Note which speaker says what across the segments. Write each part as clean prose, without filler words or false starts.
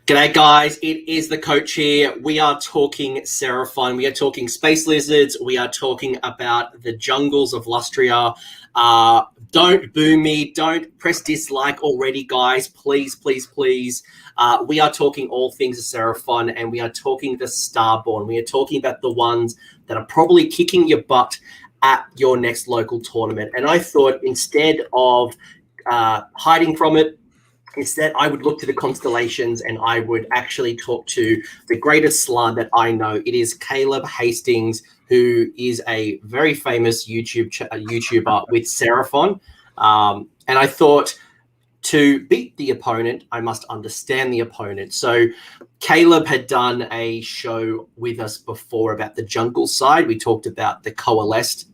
Speaker 1: G'day guys, it is the coach here. We are talking Seraphon, we are talking space lizards, we are talking about the jungles of Lustria. Don't boo me, don't press dislike already guys, please, please, please. We are talking all things Seraphon, and we are talking the Starborne. We are talking about the ones that are probably kicking your butt at your next local tournament. And I thought instead of hiding from it, instead, I would look to the constellations and I would actually talk to the greatest slug that I know. It is Caleb Hastings, who is a very famous YouTuber with Seraphon. And I thought to beat the opponent, I must understand the opponent. So Caleb had done a show with us before about the jungle side. We talked about the Coalesced.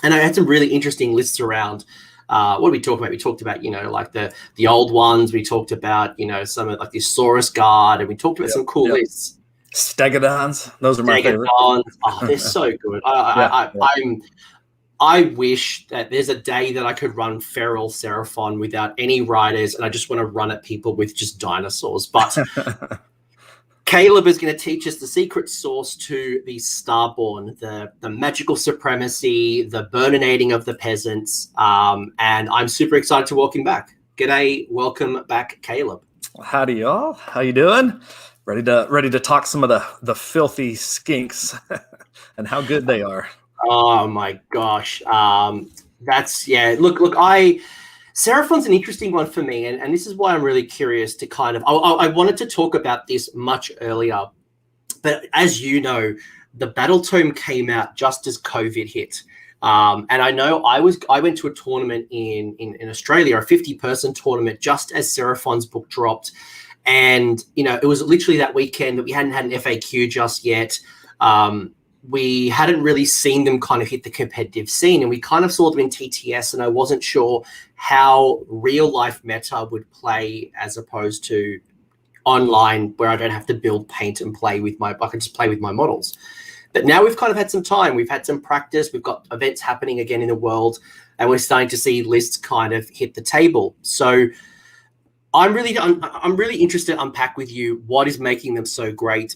Speaker 1: And I had some really interesting lists around. What did we talk about? We talked about, like the old ones. We talked about, some of like the Saurus Guard, and we talked about some cool lists.
Speaker 2: Stegodons, those are my favorite.
Speaker 1: Oh, they're so good. I wish that there's a day that I could run feral Seraphon without any riders, and I just want to run at people with just dinosaurs. But Caleb is going to teach us the secret sauce to the Starborne, the magical supremacy, the burninating of the peasants, and I'm super excited to welcome back. G'day, welcome back, Caleb.
Speaker 2: Howdy, y'all. How you doing? Ready to talk some of the filthy skinks and how good they are.
Speaker 1: Oh my gosh, Look, Seraphon's an interesting one for me, and this is why I'm really curious to kind of... I wanted to talk about this much earlier, but as you know, the Battle Tome came out just as COVID hit. And I know I went to a tournament in Australia, a 50-person tournament, just as Seraphon's book dropped. And, it was literally that weekend that we hadn't had an FAQ just yet. We hadn't really seen them kind of hit the competitive scene, and we kind of saw them in TTS, and I wasn't sure how real life meta would play as opposed to online, where I don't have to build paint and I can just play with my models. But now we've kind of had some time, we've had some practice, we've got events happening again in the world, and we're starting to see lists kind of hit the table. So I'm really interested to unpack with you what is making them so great,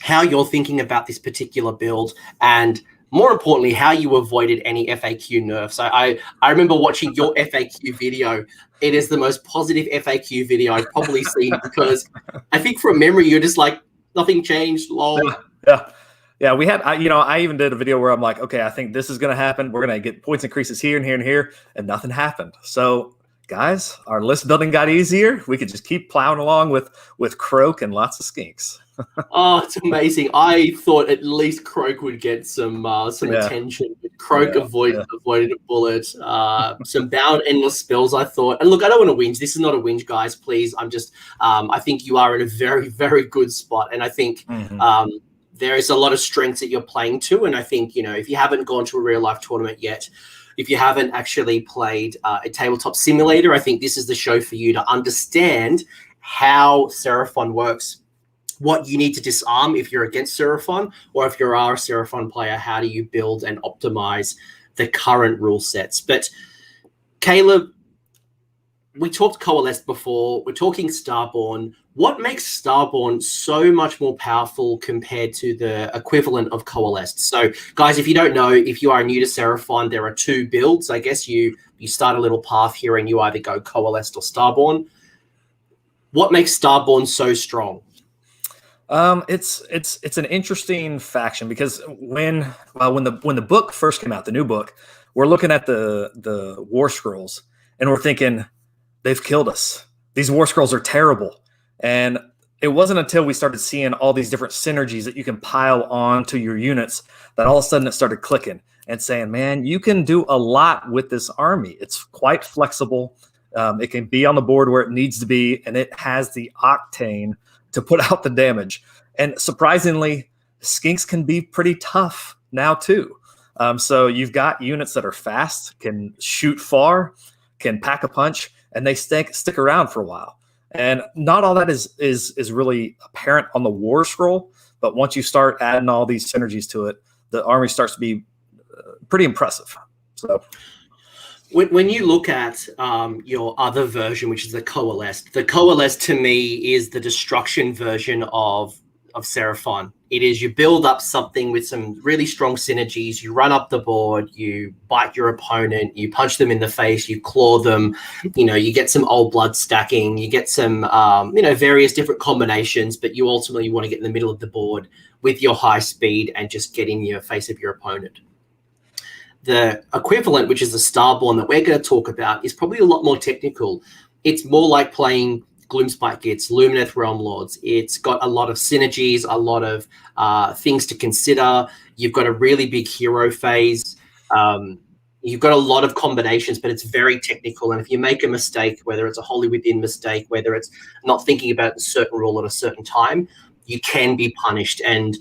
Speaker 1: how you're thinking about this particular build, and more importantly, how you avoided any FAQ nerfs. I remember watching your FAQ video. It is the most positive FAQ video I've probably seen, because I think from memory, you're just like, nothing changed, lol.
Speaker 2: Yeah, we had, I even did a video where I'm like, okay, I think this is going to happen. We're going to get points increases here and here and here, and nothing happened. So guys, our list building got easier. We could just keep plowing along with Croak and lots of skinks.
Speaker 1: Oh, it's amazing. I thought at least Croak would get some attention. Croak avoided a bullet. Some bound endless spells, I thought. And look, I don't want to whinge. This is not a whinge, guys. Please, I'm just I think you are in a very, very good spot. And I think there is a lot of strengths that you're playing to. And I think, if you haven't gone to a real life tournament yet, if you haven't actually played a tabletop simulator, I think this is the show for you to understand how Seraphon works, what you need to disarm if you're against Seraphon, or if you are a Seraphon player, how do you build and optimize the current rule sets. But Caleb, we talked Coalesced before, we're talking Starborne. What makes Starborne so much more powerful compared to the equivalent of Coalesced? So guys, if you don't know, if you are new to Seraphon, there are two builds. I guess you start a little path here and you either go Coalesced or Starborne. What makes Starborne so strong?
Speaker 2: It's an interesting faction, because when the book first came out, the new book, we're looking at the War Scrolls and we're thinking, they've killed us. These War Scrolls are terrible. And it wasn't until we started seeing all these different synergies that you can pile on to your units that all of a sudden it started clicking and saying, man, you can do a lot with this army. It's quite flexible. It can be on the board where it needs to be, and it has the octane to put out the damage. And surprisingly, skinks can be pretty tough now too. So you've got units that are fast, can shoot far, can pack a punch, and they stick around for a while. And not all that is really apparent on the War Scroll, but once you start adding all these synergies to it, the army starts to be pretty impressive. So
Speaker 1: When you look at your other version, which is the Coalesced to me is the destruction version of Seraphon. It is you build up something with some really strong synergies, you run up the board, you bite your opponent, you punch them in the face, you claw them, you get some old blood stacking, you get some, various different combinations, but you ultimately want to get in the middle of the board with your high speed and just get in your face of your opponent. The equivalent, which is the Starborne that we're going to talk about, is probably a lot more technical. It's more like playing Gloomspite Gits, Lumineth Realm Lords. It's got a lot of synergies, a lot of things to consider. You've got a really big hero phase. You've got a lot of combinations, but it's very technical. And if you make a mistake, whether it's a wholly within mistake, whether it's not thinking about a certain rule at a certain time, you can be punished. And,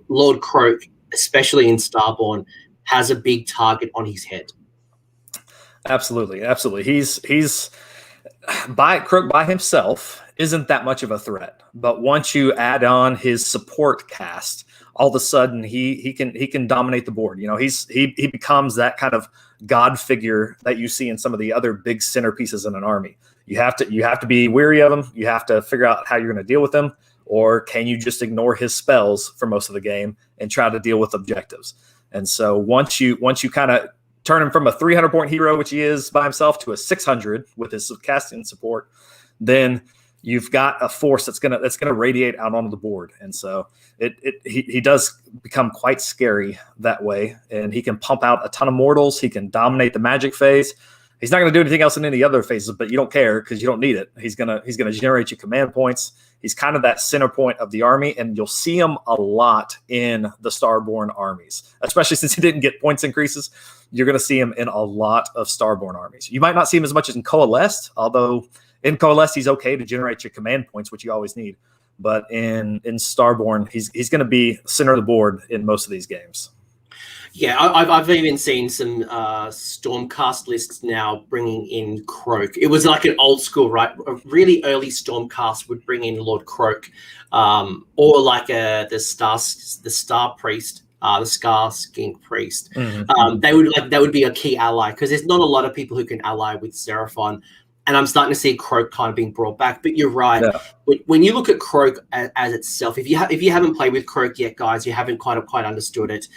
Speaker 1: Lord Croak, especially in Starborne, has a big target on his head.
Speaker 2: Absolutely. He's Croak by himself isn't that much of a threat, but once you add on his support cast, all of a sudden he can dominate the board. He becomes that kind of god figure that you see in some of the other big centerpieces in an army. You have to be weary of him. You have to figure out how you're going to deal with him, or can you just ignore his spells for most of the game and try to deal with objectives? And so once you kind of turn him from a 300-point hero, which he is by himself, to a 600 with his casting support, then you've got a force that's gonna radiate out onto the board. And so he does become quite scary that way. And he can pump out a ton of mortals. He can dominate the magic phase. He's not going to do anything else in any other phases, but you don't care because you don't need it. He's gonna generate you command points. He's kind of that center point of the army, and you'll see him a lot in the Starborne armies, especially since he didn't get points increases. You're going to see him in a lot of Starborne armies. You might not see him as much as in Coalesced, although in Coalesced he's okay to generate your command points, which you always need. But in Starborne, he's going to be center of the board in most of these games.
Speaker 1: Yeah, I've even seen some Stormcast lists now bringing in Croak. It was like an old school, right? A really early Stormcast would bring in Lord Croak, or like the Star Priest, the Scar Skink Priest.
Speaker 2: Mm-hmm.
Speaker 1: That would be a key ally because there's not a lot of people who can ally with Seraphon. And I'm starting to see Croak kind of being brought back. But you're right. Yeah. When you look at Croak as itself, if you haven't played with Croak yet, guys, you haven't quite understood it.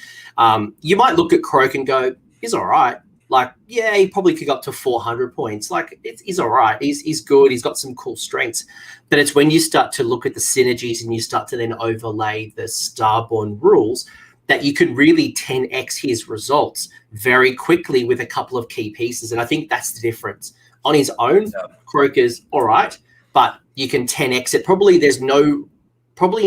Speaker 1: You might look at Croak and go, he's all right. Like, yeah, he probably could go up to 400 points. Like, he's all right. He's good. He's got some cool strengths. But it's when you start to look at the synergies and you start to then overlay the Starborne rules that you can really 10x his results very quickly with a couple of key pieces. And I think that's the difference. On his own, Croak is all right, but you can 10x it. Probably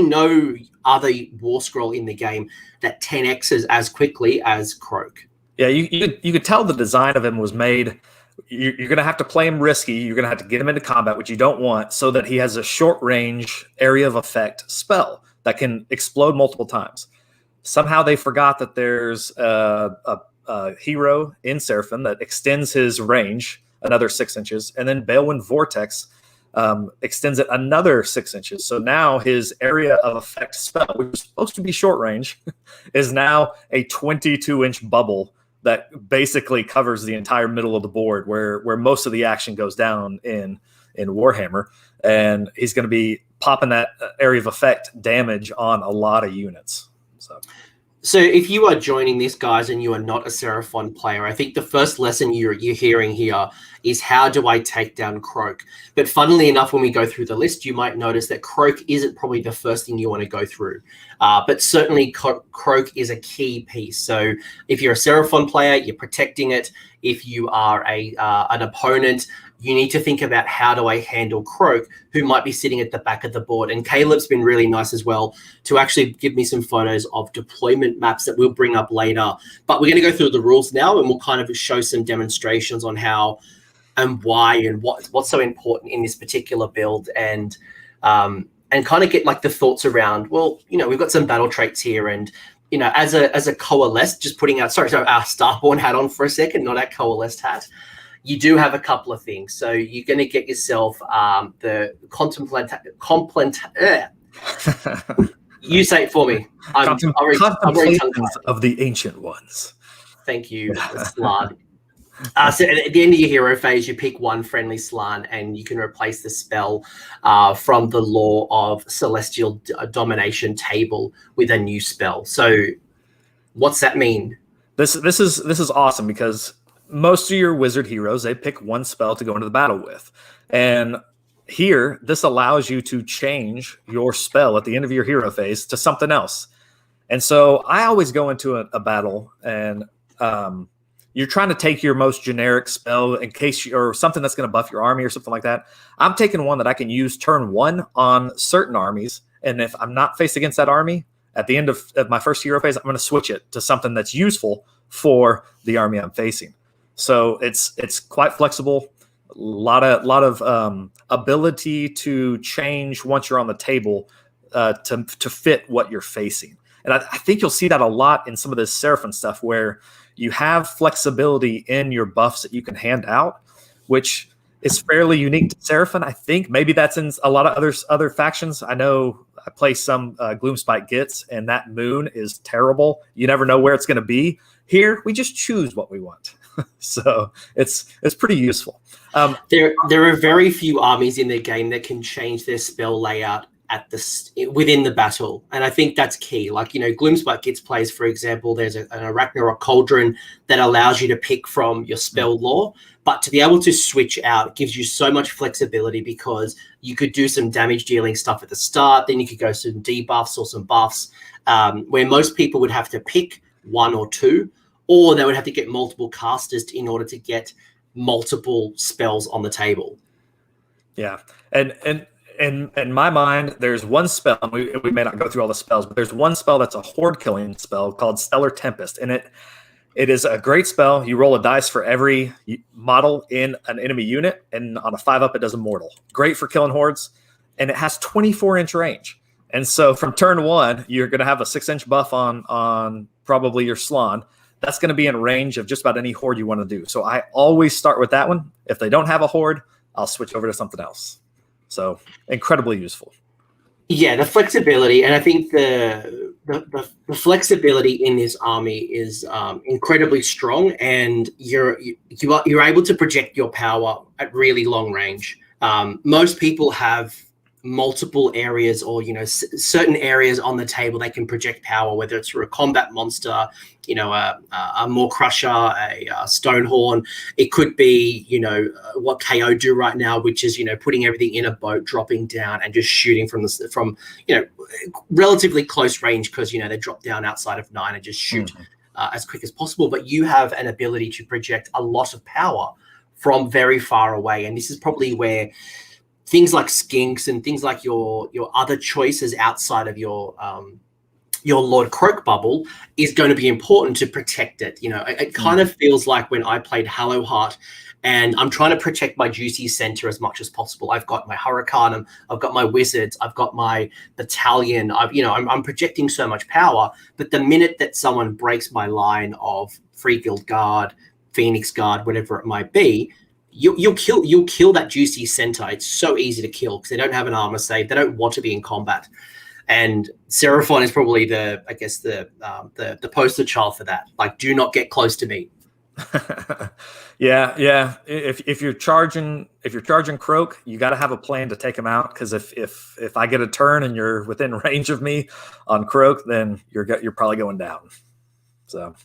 Speaker 1: no other War Scroll in the game that 10x's as quickly as Croak.
Speaker 2: Yeah, you could tell the design of him was made. You're going to have to play him risky. You're going to have to get him into combat, which you don't want, so that he has a short range area of effect spell that can explode multiple times. Somehow they forgot that there's a hero in Seraphon that extends his range another 6 inches, and then Balewind Vortex extends it another 6 inches. So now his area of effect spell, which is supposed to be short range, is now a 22-inch bubble that basically covers the entire middle of the board, where most of the action goes down in Warhammer, and he's going to be popping that area of effect damage on a lot of units.
Speaker 1: So if you are joining this, guys, and you are not a Seraphon player, I think the first lesson you're hearing here is how do I take down Croak? But funnily enough, when we go through the list, you might notice that Croak isn't probably the first thing you want to go through. But certainly Croak is a key piece. So if you're a Seraphon player, you're protecting it. If you are an opponent, you need to think about how do I handle Croak, who might be sitting at the back of the board. And Caleb's been really nice as well to actually give me some photos of deployment maps that we'll bring up later. But we're going to go through the rules now, and we'll kind of show some demonstrations on how and why and what's so important in this particular build, and kind of get like the thoughts around, well, we've got some battle traits here, and as a Coalesced, just putting out our Starborne hat on for a second, not our Coalesced hat. You do have a couple of things. So you're going to get yourself the you say it for me.
Speaker 2: Contemplations of the Ancient Ones.
Speaker 1: Thank you, Slard. So at the end of your hero phase, you pick one friendly slan, and you can replace the spell from the Law of Celestial Domination table with a new spell. So, what's that mean?
Speaker 2: This is awesome because most of your wizard heroes, they pick one spell to go into the battle with, and here this allows you to change your spell at the end of your hero phase to something else. And so I always go into a battle and you're trying to take your most generic spell in case or something that's going to buff your army or something like that. I'm taking one that I can use turn 1 on certain armies. And if I'm not faced against that army at the end of my first hero phase, I'm going to switch it to something that's useful for the army I'm facing. So it's quite flexible. A lot of ability to change once you're on the table to fit what you're facing. And I think you'll see that a lot in some of this Seraphon stuff where you have flexibility in your buffs that you can hand out, which is fairly unique to Seraphon. I think maybe that's in a lot of other factions. I know I play some Gloomspite Gits, and that moon is terrible. You never know where it's going to be. Here, we just choose what we want. So it's pretty useful.
Speaker 1: There are very few armies in the game that can change their spell layout within the battle, and I think that's key. Like, Gloomspite Gits plays, for example, there's an Arachnarok Cauldron that allows you to pick from your spell lore, but to be able to switch out gives you so much flexibility because you could do some damage dealing stuff at the start, then you could go some debuffs or some buffs, where most people would have to pick one or two, or they would have to get multiple casters in order to get multiple spells on the table.
Speaker 2: Yeah, and in my mind, there's one spell, and we may not go through all the spells, but there's one spell that's a horde killing spell called Stellar Tempest. And it is a great spell. You roll a dice for every model in an enemy unit, and on a 5-up, it does immortal. Great for killing hordes, and it has 24-inch range. And so from turn 1, you're going to have a 6-inch buff on probably your Slan. That's going to be in range of just about any horde you want to do. So I always start with that one. If they don't have a horde, I'll switch over to something else. So incredibly useful.
Speaker 1: Yeah, the flexibility, and I think the flexibility in this army is incredibly strong, and you're able to project your power at really long range. Most people have multiple areas or certain areas on the table they can project power, whether it's through a combat monster, a Maw Crusher, a Stonehorn. It could be what KO do right now, which is putting everything in a boat, dropping down and just shooting from relatively close range, because they drop down outside of 9 and just shoot as quick as possible. But you have an ability to project a lot of power from very far away, and this is probably where things like skinks and things like your other choices outside of your Lord Croak bubble is going to be important to protect it. It kind of feels like when I played Hallowheart and I'm trying to protect my juicy center as much as possible. I've got my Hurricanum, I've got my Wizards, I've got my Battalion. I'm projecting so much power, but the minute that someone breaks my line of Free Guild Guard, Phoenix Guard, whatever it might be, you'll kill that juicy center. It's so easy to kill because they don't have an armor save. They don't want to be in combat, and Seraphon is probably the poster child for that. Like, do not get close to me.
Speaker 2: Yeah. If you're charging Croak, you got to have a plan to take him out, because if I get a turn and you're within range of me on Croak, then you're probably going down. So.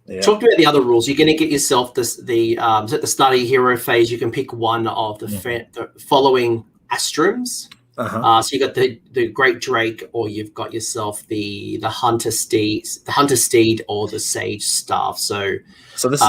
Speaker 2: Yeah.
Speaker 1: Talk about the other rules. You're going to get yourself at the start of your hero phase, you can pick one of the following Astrums. So you got the Great Drake, or you've got yourself the Hunter Steed, or the Sage Staff. So this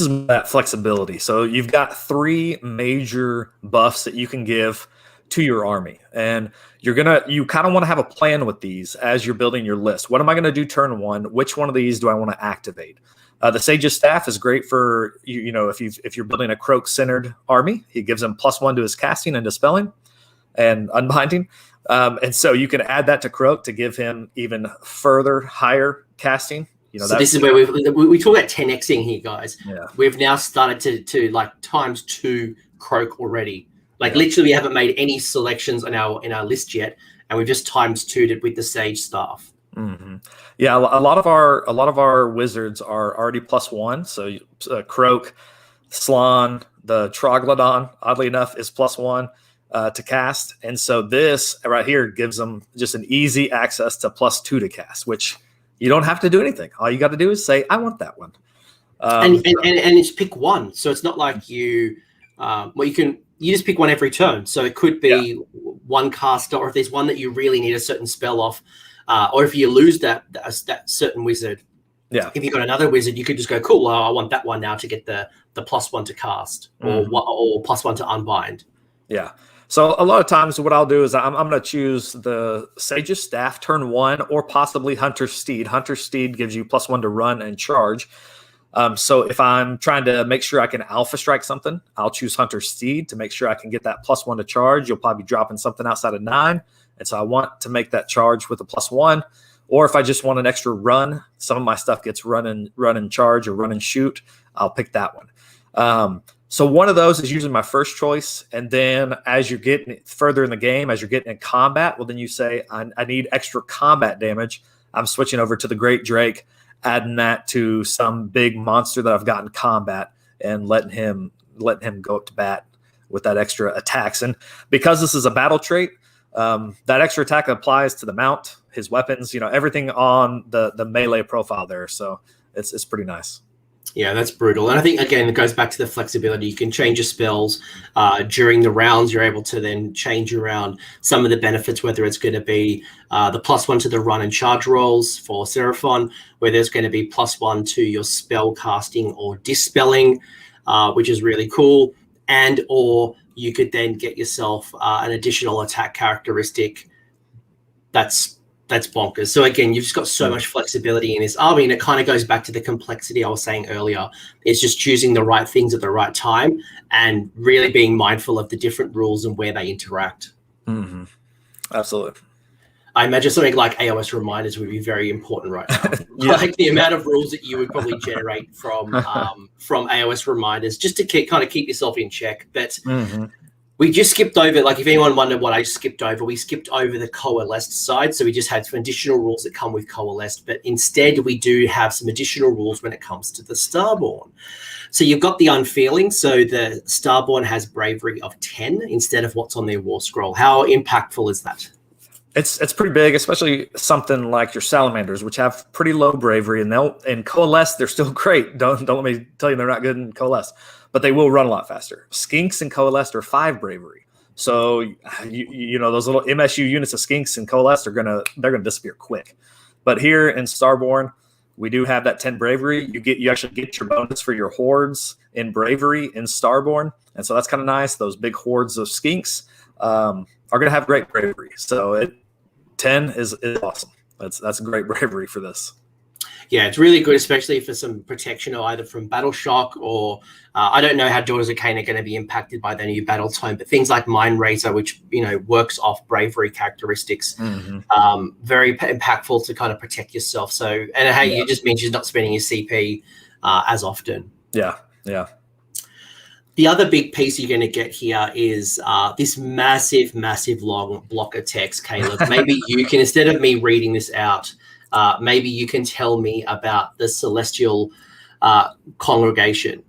Speaker 2: is that flexibility. So you've got 3 major buffs that you can give to your army, and you kind of want to have a plan with these as you're building your list. What am I going to do turn 1? Which one of these do I want to activate? The Sage's Staff is great for if you're building a Croak centered army. He gives him +1 to his casting and dispelling and unbinding, and so you can add that to Croak to give him even further higher casting.
Speaker 1: So this is where we talk about 10xing here, guys.
Speaker 2: Yeah.
Speaker 1: We've now started to like ×2 Croak already. Literally, we haven't made any selections in our list yet, and we've just ×2'd it with the Sage Staff.
Speaker 2: Mm-hmm. Yeah, a lot of our wizards are already +1. So Croak, Slann, the Troglodon, oddly enough, is +1 to cast, and so this right here gives them just an easy access to +2 to cast, which you don't have to do anything. All you got to do is say, "I want that one,"
Speaker 1: and it's pick one. So it's not like you just pick one every turn. So it could be one caster, or if there's one that you really need a certain spell off, or if you lose that certain wizard.
Speaker 2: Yeah.
Speaker 1: If you've got another wizard, you could just go, cool, I want that one now to get the +1 to cast, or +1 to unbind.
Speaker 2: Yeah. So a lot of times what I'll do is I'm going to choose the Sage's Staff turn 1, or possibly Hunter's Steed. Hunter's Steed gives you +1 to run and charge. So if I'm trying to make sure I can alpha strike something, I'll choose Hunter's Steed to make sure I can get that +1 to charge. You'll probably be dropping something outside of 9. And so I want to make that charge with a +1. Or if I just want an extra run, some of my stuff gets run and charge or run and shoot, I'll pick that one. So one of those is usually my first choice. And then as you're getting further in the game, as you're getting in combat, well, then you say, I need extra combat damage. I'm switching over to the Great Drake, adding that to some big monster that I've got in combat, and letting him go up to bat with that extra attacks. And because this is a battle trait, that extra attack applies to the mount, his weapons, everything on the melee profile there. So it's pretty nice.
Speaker 1: Yeah, that's brutal. And I think, again, it goes back to the flexibility. You can change your spells during the rounds. You're able to then change around some of the benefits, whether it's going to be the +1 to the run and charge rolls for Seraphon, where there's going to be +1 to your spell casting or dispelling, which is really cool. And or you could then get yourself an additional attack characteristic that's bonkers. So again, you've just got so much flexibility in this army, and it kind of goes back to the complexity I was saying earlier. It's just choosing the right things at the right time and really being mindful of the different rules and where they interact.
Speaker 2: Mm-hmm. Absolutely.
Speaker 1: I imagine something like AOS reminders would be very important right now. Like the amount of rules that you would probably generate from AOS reminders, just to keep yourself in check. But we just skipped over, like if anyone wondered what I skipped over, we skipped over the coalesced side. So we just had some additional rules that come with coalesced, but instead we do have some additional rules when it comes to the Starborne. So you've got the Unfeeling. So the Starborne has bravery of 10 instead of what's on their war scroll. How impactful is that?
Speaker 2: It's pretty big, especially something like your salamanders, which have pretty low bravery, and in coalesce they're still great. Don't let me tell you they're not good in coalesce, but they will run a lot faster. Skinks and coalesce are 5 bravery, so you know those little MSU units of skinks and coalesce they're gonna disappear quick. But here in Starborne, we do have that 10 bravery. You actually get your bonus for your hordes in bravery in Starborne, and so that's kind of nice. Those big hordes of skinks are going to have great bravery. So 10 is awesome. That's great bravery for this.
Speaker 1: Yeah, it's really good, especially for some protection, or either from battle shock, or I don't know how Daughters of Cain are going to be impacted by the new battle tome, but things like Mind Razor, which works off bravery characteristics, very impactful to kind of protect yourself. So, and hey, it just means you're not spending your CP as often.
Speaker 2: Yeah.
Speaker 1: The other big piece you're going to get here is this massive long block of text, Caleb. Maybe you can, instead of me reading this out, maybe you can tell me about the Celestial Congregation.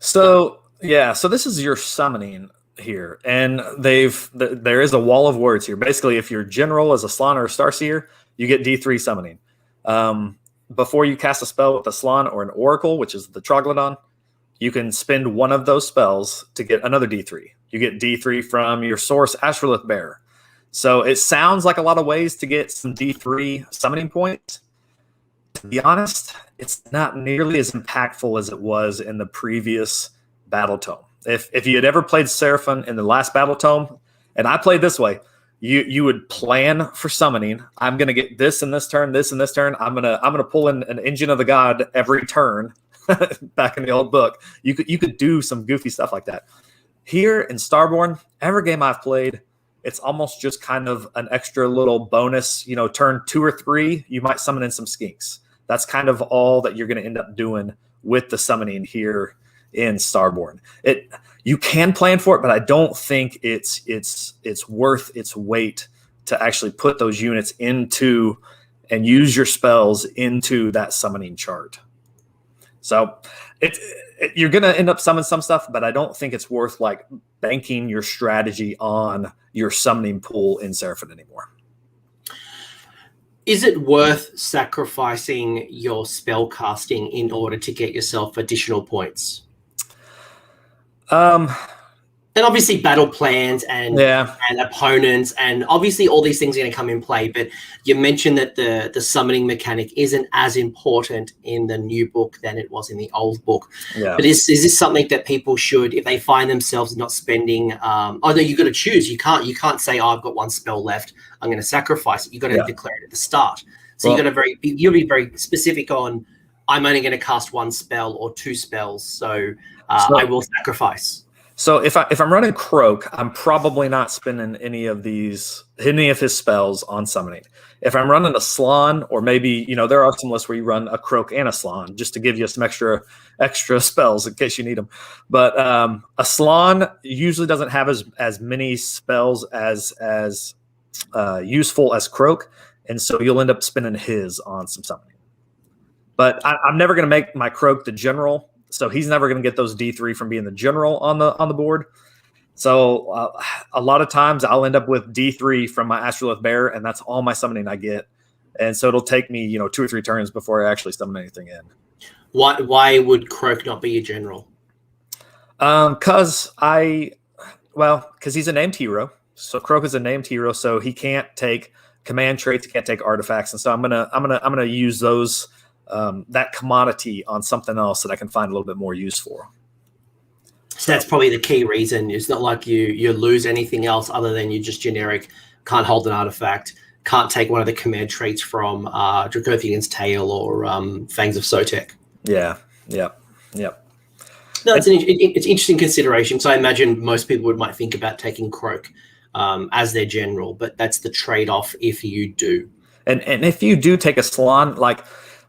Speaker 2: So this is your summoning here, and there is a wall of words here. Basically, if your general is a Slann or a Starseer, you get D3 summoning. Before you cast a spell with a Slann or an Oracle, which is the Troglodon, you can spend one of those spells to get another D3. You get D3 from your source Astrolith Bearer. So it sounds like a lot of ways to get some D3 summoning points. To be honest, it's not nearly as impactful as it was in the previous battle tome. If you had ever played Seraphon in the last battle tome, and I played this way, you would plan for summoning. I'm going to get this in this turn, this in this turn. I'm gonna pull in an Engine of the God every turn. Back in the old book, you could do some goofy stuff like that. Here in Starborne, every game I've played, it's almost just kind of an extra little bonus. Turn 2 or 3, you might summon in some skinks. That's kind of all that you're going to end up doing with the summoning here in Starborne. You can plan for it, but I don't think it's worth its weight to actually put those units into and use your spells into that summoning chart. So you're going to end up summoning some stuff, but I don't think it's worth like banking your strategy on your summoning pool in Seraphon anymore.
Speaker 1: Is it worth sacrificing your spell casting in order to get yourself additional points? And obviously battle plans and opponents, and obviously all these things are going to come in play. But you mentioned that the summoning mechanic isn't as important in the new book than it was in the old book.
Speaker 2: Yeah.
Speaker 1: But is this something that people should, if they find themselves not spending? Although you've got to choose, you can't say, "Oh, I've got one spell left, I'm going to sacrifice it." You've got to declare it at the start. So you'll be very specific on, I'm only going to cast one spell or two spells, so I will sacrifice.
Speaker 2: So if I'm running Croak, I'm probably not spending any of his spells on summoning. If I'm running a Slann, or maybe, there are some lists where you run a Croak and a Slann just to give you some extra spells in case you need them. But a Slann usually doesn't have as many spells as useful as Croak, and so you'll end up spending his on some summoning. But I'm never going to make my Croak the general. So he's never going to get those D3 from being the general on the board. So a lot of times I'll end up with D3 from my Astrolith Bear, and that's all my summoning I get. And so it'll take me, 2 or 3 turns before I actually summon anything in.
Speaker 1: Why would Croak not be your general?
Speaker 2: Because he's a named hero. So Croak is a named hero, so he can't take command traits, he can't take artifacts, and so I'm gonna use those. That commodity on something else that I can find a little bit more use for.
Speaker 1: So that's probably the key reason. It's not like you lose anything else other than you just generic, can't hold an artifact, can't take one of the command traits from Dracothian's Tail or Fangs of Sotek.
Speaker 2: Yeah.
Speaker 1: No, it's an interesting consideration. So I imagine most people might think about taking Croak as their general, but that's the trade-off if you do.
Speaker 2: And if you do take a Slann, like,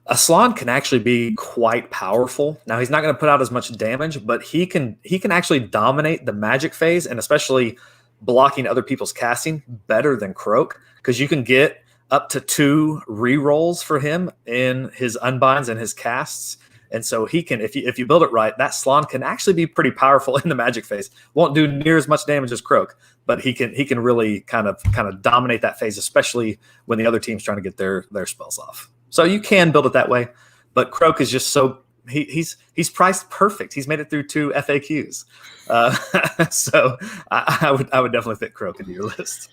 Speaker 2: a Slann can actually be quite powerful. Now, he's not going to put out as much damage, but he can actually dominate the magic phase, and especially blocking other people's casting better than Croak, because you can get up to 2 rerolls for him in his unbinds and his casts. And so he can, if you build it right, that Slann can actually be pretty powerful in the magic phase. Won't do near as much damage as Croak, but he can really kind of dominate that phase, especially when the other team's trying to get their spells off. So you can build it that way, but Croak is just so he's priced perfect. He's made it through 2 FAQs, so I would definitely fit Croak into your list.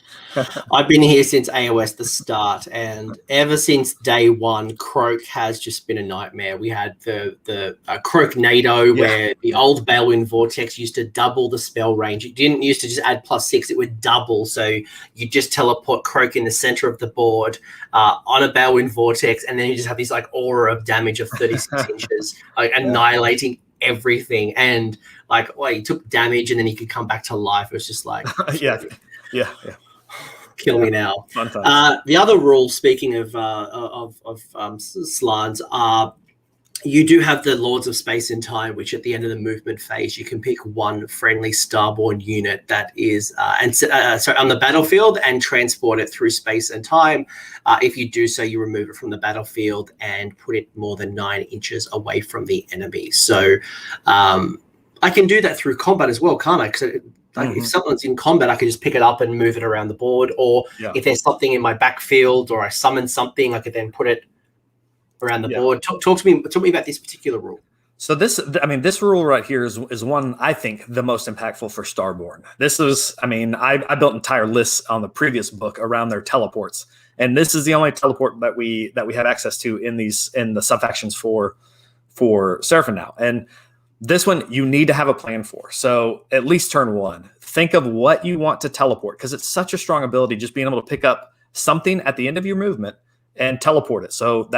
Speaker 1: I've been here since AOS the start, and ever since day one, Croak has just been a nightmare. We had the Croak NATO, where the old Balewind Vortex used to double the spell range. It didn't used to just add +6; it would double. So you just teleport Croak in the center of the board on a Balewind Vortex, and then you just have this like aura of damage of 36 inches, annihilating everything. And like, he took damage, and then he could come back to life. It was just like,
Speaker 2: yeah.
Speaker 1: Kill me now. The other rule, speaking of Slanns, you do have the Lords of Space and Time, which at the end of the movement phase, you can pick one friendly Starborne unit that is on the battlefield and transport it through space and time. If you do so, you remove it from the battlefield and put it more than 9 inches away from the enemy. So I can do that through combat as well, can't I? Because if someone's in combat, I can just pick it up and move it around the board. Or if there's something in my backfield or I summon something, I could then put it around the board. Talk to me about this particular rule.
Speaker 2: So this rule right here is one I think the most impactful for Starborne. This is, I built entire lists on the previous book around their teleports, and this is the only teleport that we have access to in the subfactions for Seraphon now. And this one you need to have a plan for. So at least turn 1, think of what you want to teleport, because it's such a strong ability, just being able to pick up something at the end of your movement and teleport it. So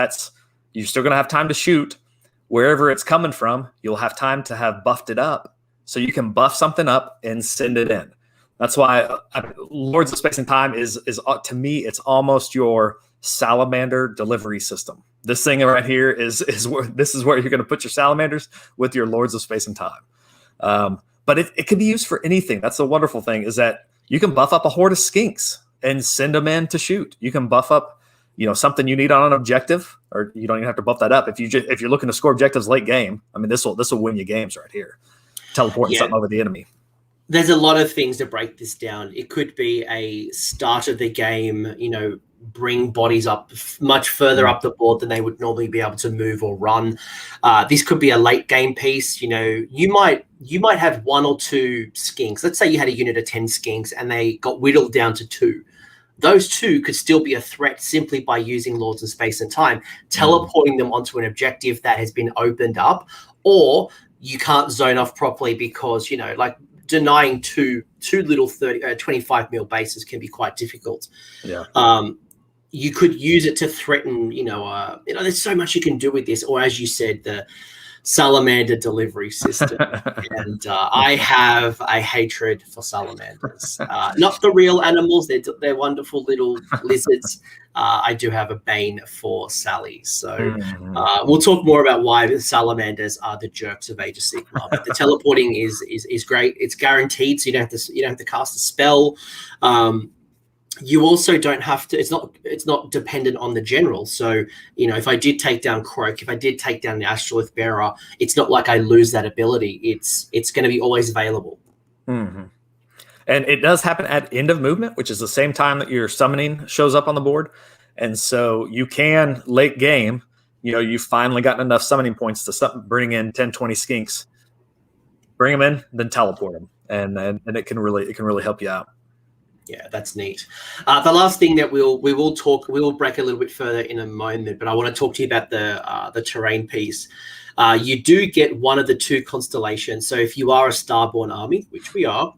Speaker 2: you're still going to have time to shoot. Wherever it's coming from, you'll have time to have buffed it up, so you can buff something up and send it in. That's why Lords of Space and Time is to me, it's almost your salamander delivery system. This thing right here is where you're going to put your salamanders with your Lords of Space and Time. But it can be used for anything. That's the wonderful thing, is that you can buff up a horde of skinks and send them in to shoot. You can buff up, something you need on an objective, or you don't even have to buff that up. If you're looking to score objectives late game, I mean, this will win you games right here. Teleporting something over the enemy.
Speaker 1: There's a lot of things to break this down. It could be a start of the game, bring bodies up much further up the board than they would normally be able to move or run. This could be a late game piece. You might have 1 or 2 skinks. Let's say you had a unit of 10 skinks and they got whittled down to 2. Those 2 could still be a threat simply by using Lords of Space and Time, teleporting them onto an objective that has been opened up, or you can't zone off properly because, denying two little 25 mil bases can be quite difficult.
Speaker 2: Yeah.
Speaker 1: You could use it to threaten, there's so much you can do with this. Or as you said, the salamander delivery system. And I have a hatred for salamanders. Not the real animals. They're wonderful little lizards. I do have a bane for Sally. So we'll talk more about why the salamanders are the jerks of Age of Sigmar. But the teleporting is great. It's guaranteed, so you don't have to cast a spell. You also don't have to. It's not dependent on the general. So if I did take down Croak, if I did take down the Astrolith Bearer, it's not like I lose that ability. It's going to be always available.
Speaker 2: Mm-hmm. And it does happen at end of movement, which is the same time that your summoning shows up on the board. And so you can late game. You've finally gotten enough summoning points to bring in 10, 20 skinks, bring them in, then teleport them, and it can really help you out.
Speaker 1: Yeah, that's neat. The last thing that we will break a little bit further in a moment, but I want to talk to you about the terrain piece. You do get one of the 2 constellations. So if you are a Starborne army, which we are,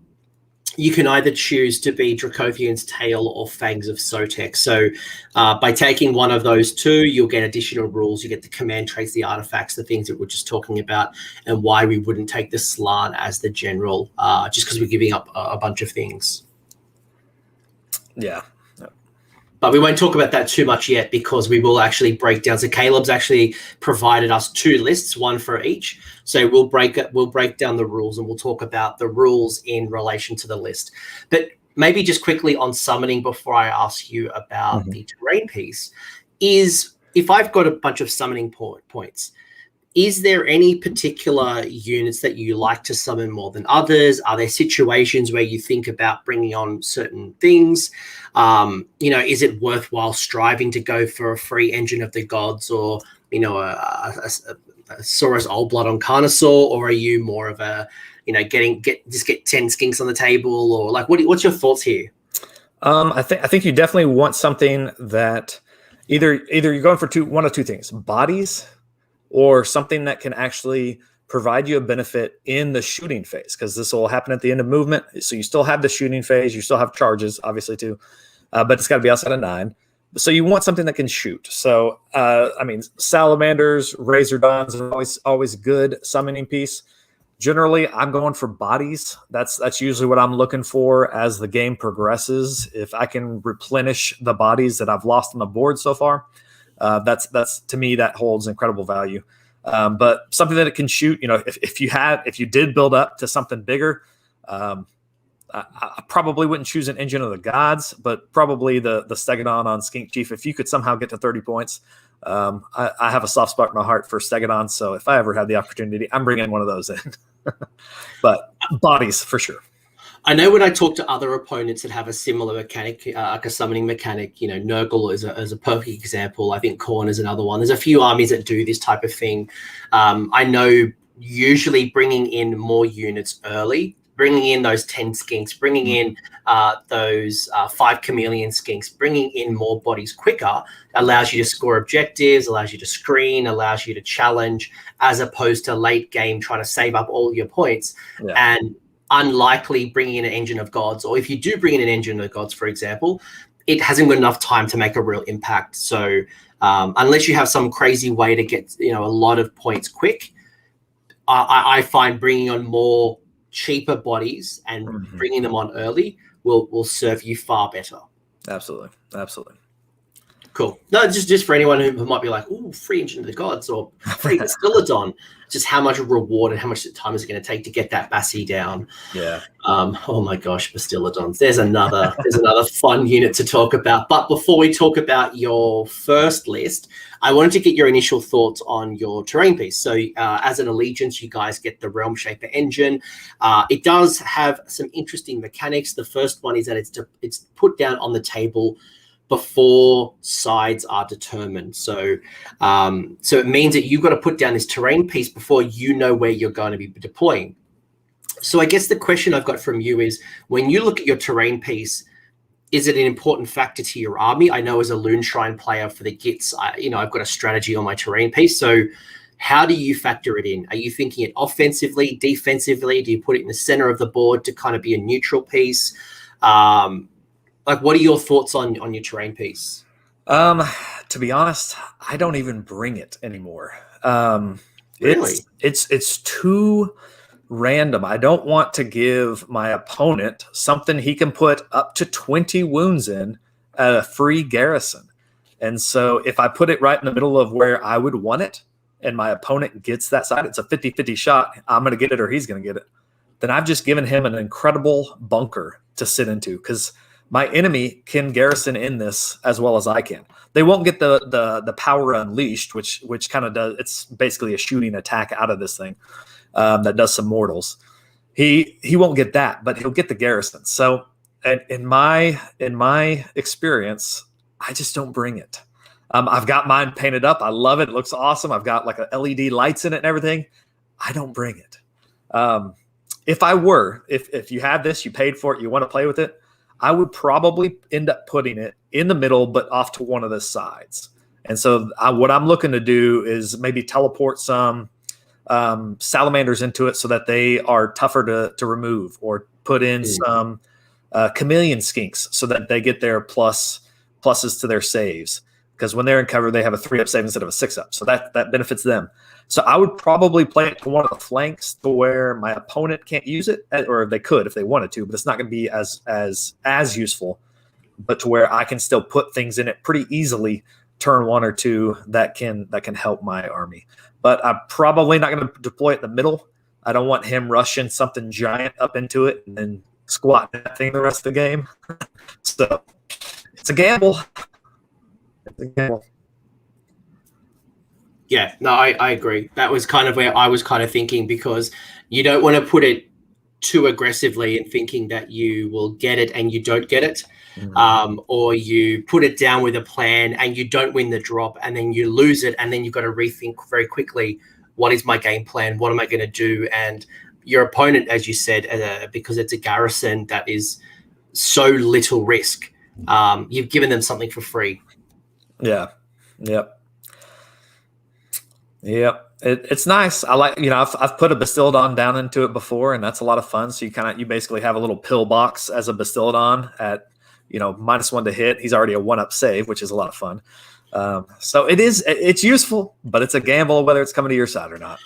Speaker 1: you can either choose to be Dracothian's Tail or Fangs of Sotek. So by taking one of those 2, you'll get additional rules. You get the command traits, the artifacts, the things that we're just talking about, and why we wouldn't take the Slan as the general, just because we're giving up a bunch of things.
Speaker 2: Yeah.
Speaker 1: But we won't talk about that too much yet because we will actually break down. So Caleb's actually provided us 2 lists, 1 for each. So we'll break down the rules and we'll talk about the rules in relation to the list. But maybe just quickly on summoning before I ask you about the terrain piece is if I've got a bunch of summoning points, is there any particular units that you like to summon more than others? Are there situations where you think about bringing on certain things? Is it worthwhile striving to go for a free Engine of the Gods or, a Sora's Old Blood on Carnosaur? Or are you more of a, get 10 skinks on the table? Or what's your thoughts here?
Speaker 2: I think you definitely want something that either you're going for 1 of 2 things: bodies, or something that can actually provide you a benefit in the shooting phase, because this will happen at the end of movement. So you still have the shooting phase, you still have charges, obviously, too, but it's got to be outside of 9. So you want something that can shoot. So, salamanders, razor dons are always a good summoning piece. Generally, I'm going for bodies. That's usually what I'm looking for as the game progresses. If I can replenish the bodies that I've lost on the board so far, that's to me, that holds incredible value. But something that it can shoot, if you did build up to something bigger, I probably wouldn't choose an Engine of the Gods, but probably the Stegodon on Skink Chief. If you could somehow get to 30 points, I have a soft spot in my heart for Stegodon. So if I ever have the opportunity, I'm bringing one of those in. But bodies for sure.
Speaker 1: I know when I talk to other opponents that have a similar mechanic, like a summoning mechanic, Nurgle is a perfect example. I think Khorne is another one. There's a few armies that do this type of thing. I know usually bringing in more units early, bringing in those 10 skinks, bringing in those 5 chameleon skinks, bringing in more bodies quicker allows you to score objectives, allows you to screen, allows you to challenge, as opposed to late game trying to save up all your points. Yeah. And unlikely bringing in an Engine of Gods, or if you do bring in an Engine of Gods, for example, it hasn't got enough time to make a real impact. So unless you have some crazy way to get a lot of points quick, I find bringing on more cheaper bodies and bringing them on early will serve you far better.
Speaker 2: Absolutely.
Speaker 1: Cool. No, just for anyone who might be like, "Ooh, free Engine of the Gods" or free Castello, just how much reward and how much time is it going to take to get that Bassi down?
Speaker 2: Yeah.
Speaker 1: Oh my gosh, Bastillodons. There's another fun unit to talk about. But before we talk about your first list, I wanted to get your initial thoughts on your terrain piece. So as an Allegiance, you guys get the Realm Shaper engine. It does have some interesting mechanics. The first one is that it's put down on the table before sides are determined. So it means that you've got to put down this terrain piece before you know where you're going to be deploying. So I guess the question I've got from you is, when you look at your terrain piece, is it an important factor to your army? I know as a Loon Shrine player for the Gits, I've got a strategy on my terrain piece. So how do you factor it in? Are you thinking it offensively, defensively? Do you put it in the center of the board to kind of be a neutral piece? What are your thoughts on your terrain piece?
Speaker 2: To be honest, I don't even bring it anymore.
Speaker 1: Really?
Speaker 2: It's too random. I don't want to give my opponent something he can put up to 20 wounds in at a free garrison. And so if I put it right in the middle of where I would want it and my opponent gets that side, it's a 50-50 shot. I'm going to get it or he's going to get it. Then I've just given him an incredible bunker to sit into, because my enemy can garrison in this as well as I can. They won't get the power unleashed, which kind of does. It's basically a shooting attack out of this thing that does some mortals. He won't get that, but he'll get the garrison. So in my experience, I just don't bring it. I've got mine painted up. I love it. It looks awesome. I've got like a LED lights in it and everything. I don't bring it. If you have this, you paid for it, you want to play with it, I would probably end up putting it in the middle, but off to one of the sides. And so what I'm looking to do is maybe teleport some salamanders into it so that they are tougher to remove, or put in some chameleon skinks so that they get their pluses to their saves. Because when they're in cover, they have a 3-up save instead of a 6-up. So that benefits them. So I would probably play it to one of the flanks to where my opponent can't use it, or they could if they wanted to, but it's not going to be as useful. But to where I can still put things in it pretty easily, turn 1 or 2 that can help my army. But I'm probably not going to deploy it in the middle. I don't want him rushing something giant up into it and then squatting that thing the rest of the game. So it's a gamble.
Speaker 1: Yeah, no, I agree. That was kind of where I was kind of thinking, because you don't want to put it too aggressively and thinking that you will get it and you don't get it. Or you put it down with a plan and you don't win the drop and then you lose it, and then you've got to rethink very quickly, what is my game plan? What am I going to do? And your opponent, as you said, because it's a garrison that is so little risk, you've given them something for free.
Speaker 2: Yeah. Yep. It's nice. I like, I've put a Bastillodon down into it before, and that's a lot of fun. So you basically have a little pill box as a Bastillodon at, -1 to hit. He's already a 1-up save, which is a lot of fun. So it's useful, but it's a gamble whether it's coming to your side or not.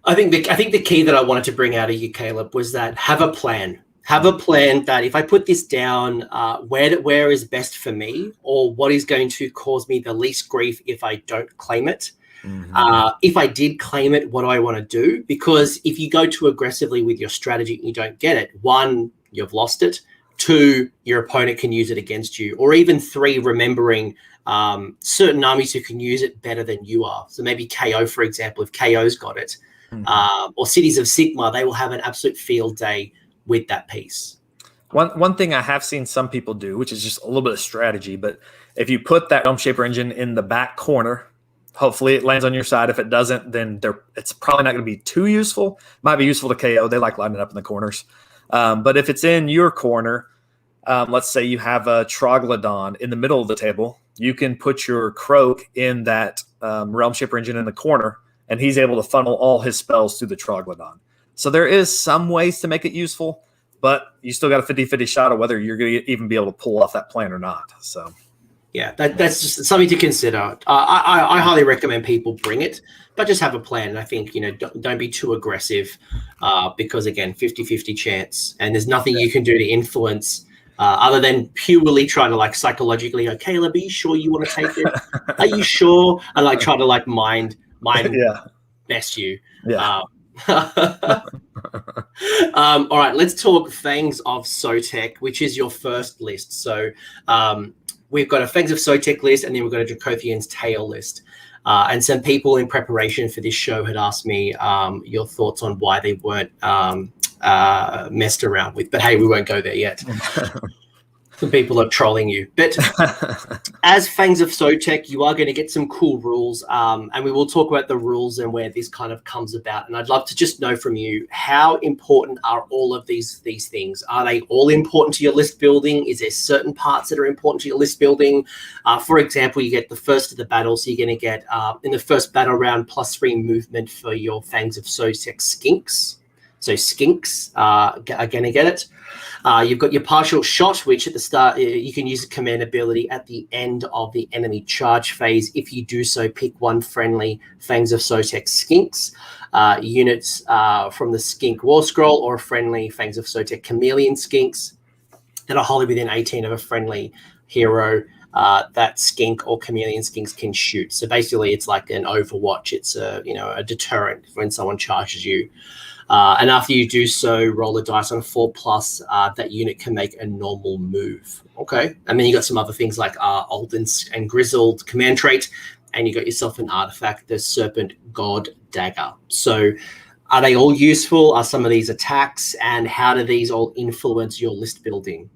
Speaker 1: I think the key that I wanted to bring out of you, Caleb, was that have a plan. Have a plan that if I put this down, where is best for me, or what is going to cause me the least grief if I don't claim it. If I did claim it, what do I want to do? Because if you go too aggressively with your strategy and you don't get it, 1, you've lost it. 2, your opponent can use it against you. Or even 3, remembering certain armies who can use it better than you are. So maybe KO, for example, if KO's got it, or Cities of Sigmar, they will have an absolute field day with that piece.
Speaker 2: One thing I have seen some people do, which is just a little bit of strategy, but if you put that Realm Shaper engine in the back corner, hopefully it lands on your side. If it doesn't, then it's probably not going to be too useful. Might be useful to KO. They like lining up in the corners. But if it's in your corner, let's say you have a Troglodyte in the middle of the table, you can put your Croak in that Realm Shaper engine in the corner, and he's able to funnel all his spells through the Troglodyte. So there is some ways to make it useful, but you still got a 50-50 shot of whether you're going to even be able to pull off that plan or not. So,
Speaker 1: yeah, that's just something to consider. I highly recommend people bring it, but just have a plan. And I think, don't be too aggressive, because, again, 50-50 chance, and there's nothing you can do to influence other than purely trying to like psychologically, go, Caleb, are you sure you want to take it? Are you sure? And like try to like mind best you.
Speaker 2: Yeah.
Speaker 1: All right, let's talk Fangs of Sotek, which is your first list. So we've got a Fangs of Sotek list, and then we've got a Dracothian's Tail list. And some people in preparation for this show had asked me your thoughts on why they weren't messed around with. But hey, we won't go there yet. Some people are trolling you. But as Fangs of Sotek, you are going to get some cool rules. And we will talk about the rules and where this kind of comes about. And I'd love to just know from you, how important are all of these things? Are they all important to your list building? Is there certain parts that are important to your list building? For example, you get the first of the battle. So you're going to get, in the first battle round, +3 movement for your Fangs of Sotek skinks. So skinks are going to get it. You've got your partial shot, which at the start, you can use a command ability at the end of the enemy charge phase. If you do so, pick one friendly Fangs of Sotek skinks, units from the skink war scroll, or a friendly Fangs of Sotek chameleon skinks that are wholly within 18 of a friendly hero that skink or chameleon skinks can shoot. So basically, it's like an Overwatch. It's a deterrent when someone charges you. And after you do so, roll a dice on a 4+. That unit can make a normal move. Okay. And then you got some other things like old and grizzled command trait, and you got yourself an artifact, the Serpent God Dagger. So are they all useful? Are some of these attacks? And how do these all influence your list building?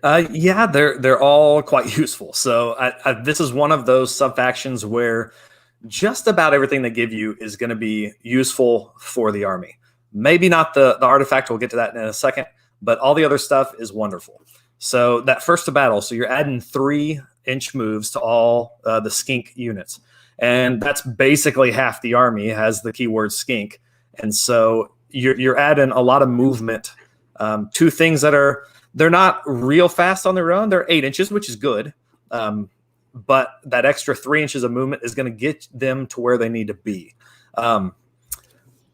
Speaker 2: Yeah, they're all quite useful. So this is one of those sub-factions where just about everything they give you is going to be useful for the army. Maybe not the artifact, we'll get to that in a second, but all the other stuff is wonderful. So that first to battle, so you're adding 3-inch moves to all the skink units. And that's basically half the army has the keyword skink. And so you're adding a lot of movement to things that they're not real fast on their own. They're 8 inches, which is good. But that extra 3 inches of movement is going to get them to where they need to be.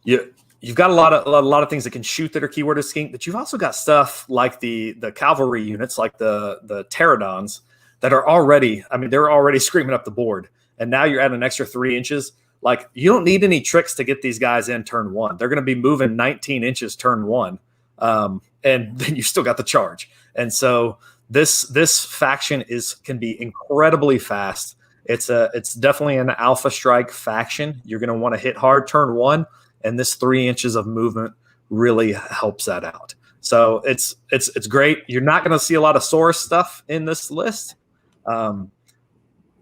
Speaker 2: You've got a lot of things that can shoot that are keyword of skink, but you've also got stuff like the cavalry units, like the pterodons, that are already, they're already screaming up the board. And now you're adding an extra 3 inches. Like, you don't need any tricks to get these guys in turn 1. They're going to be moving 19 inches turn 1. And then you still got the charge. And so this faction can be incredibly fast. It's definitely an alpha strike faction. You're going to want to hit hard turn 1, and this 3 inches of movement really helps that out. So it's great. You're not going to see a lot of source stuff in this list.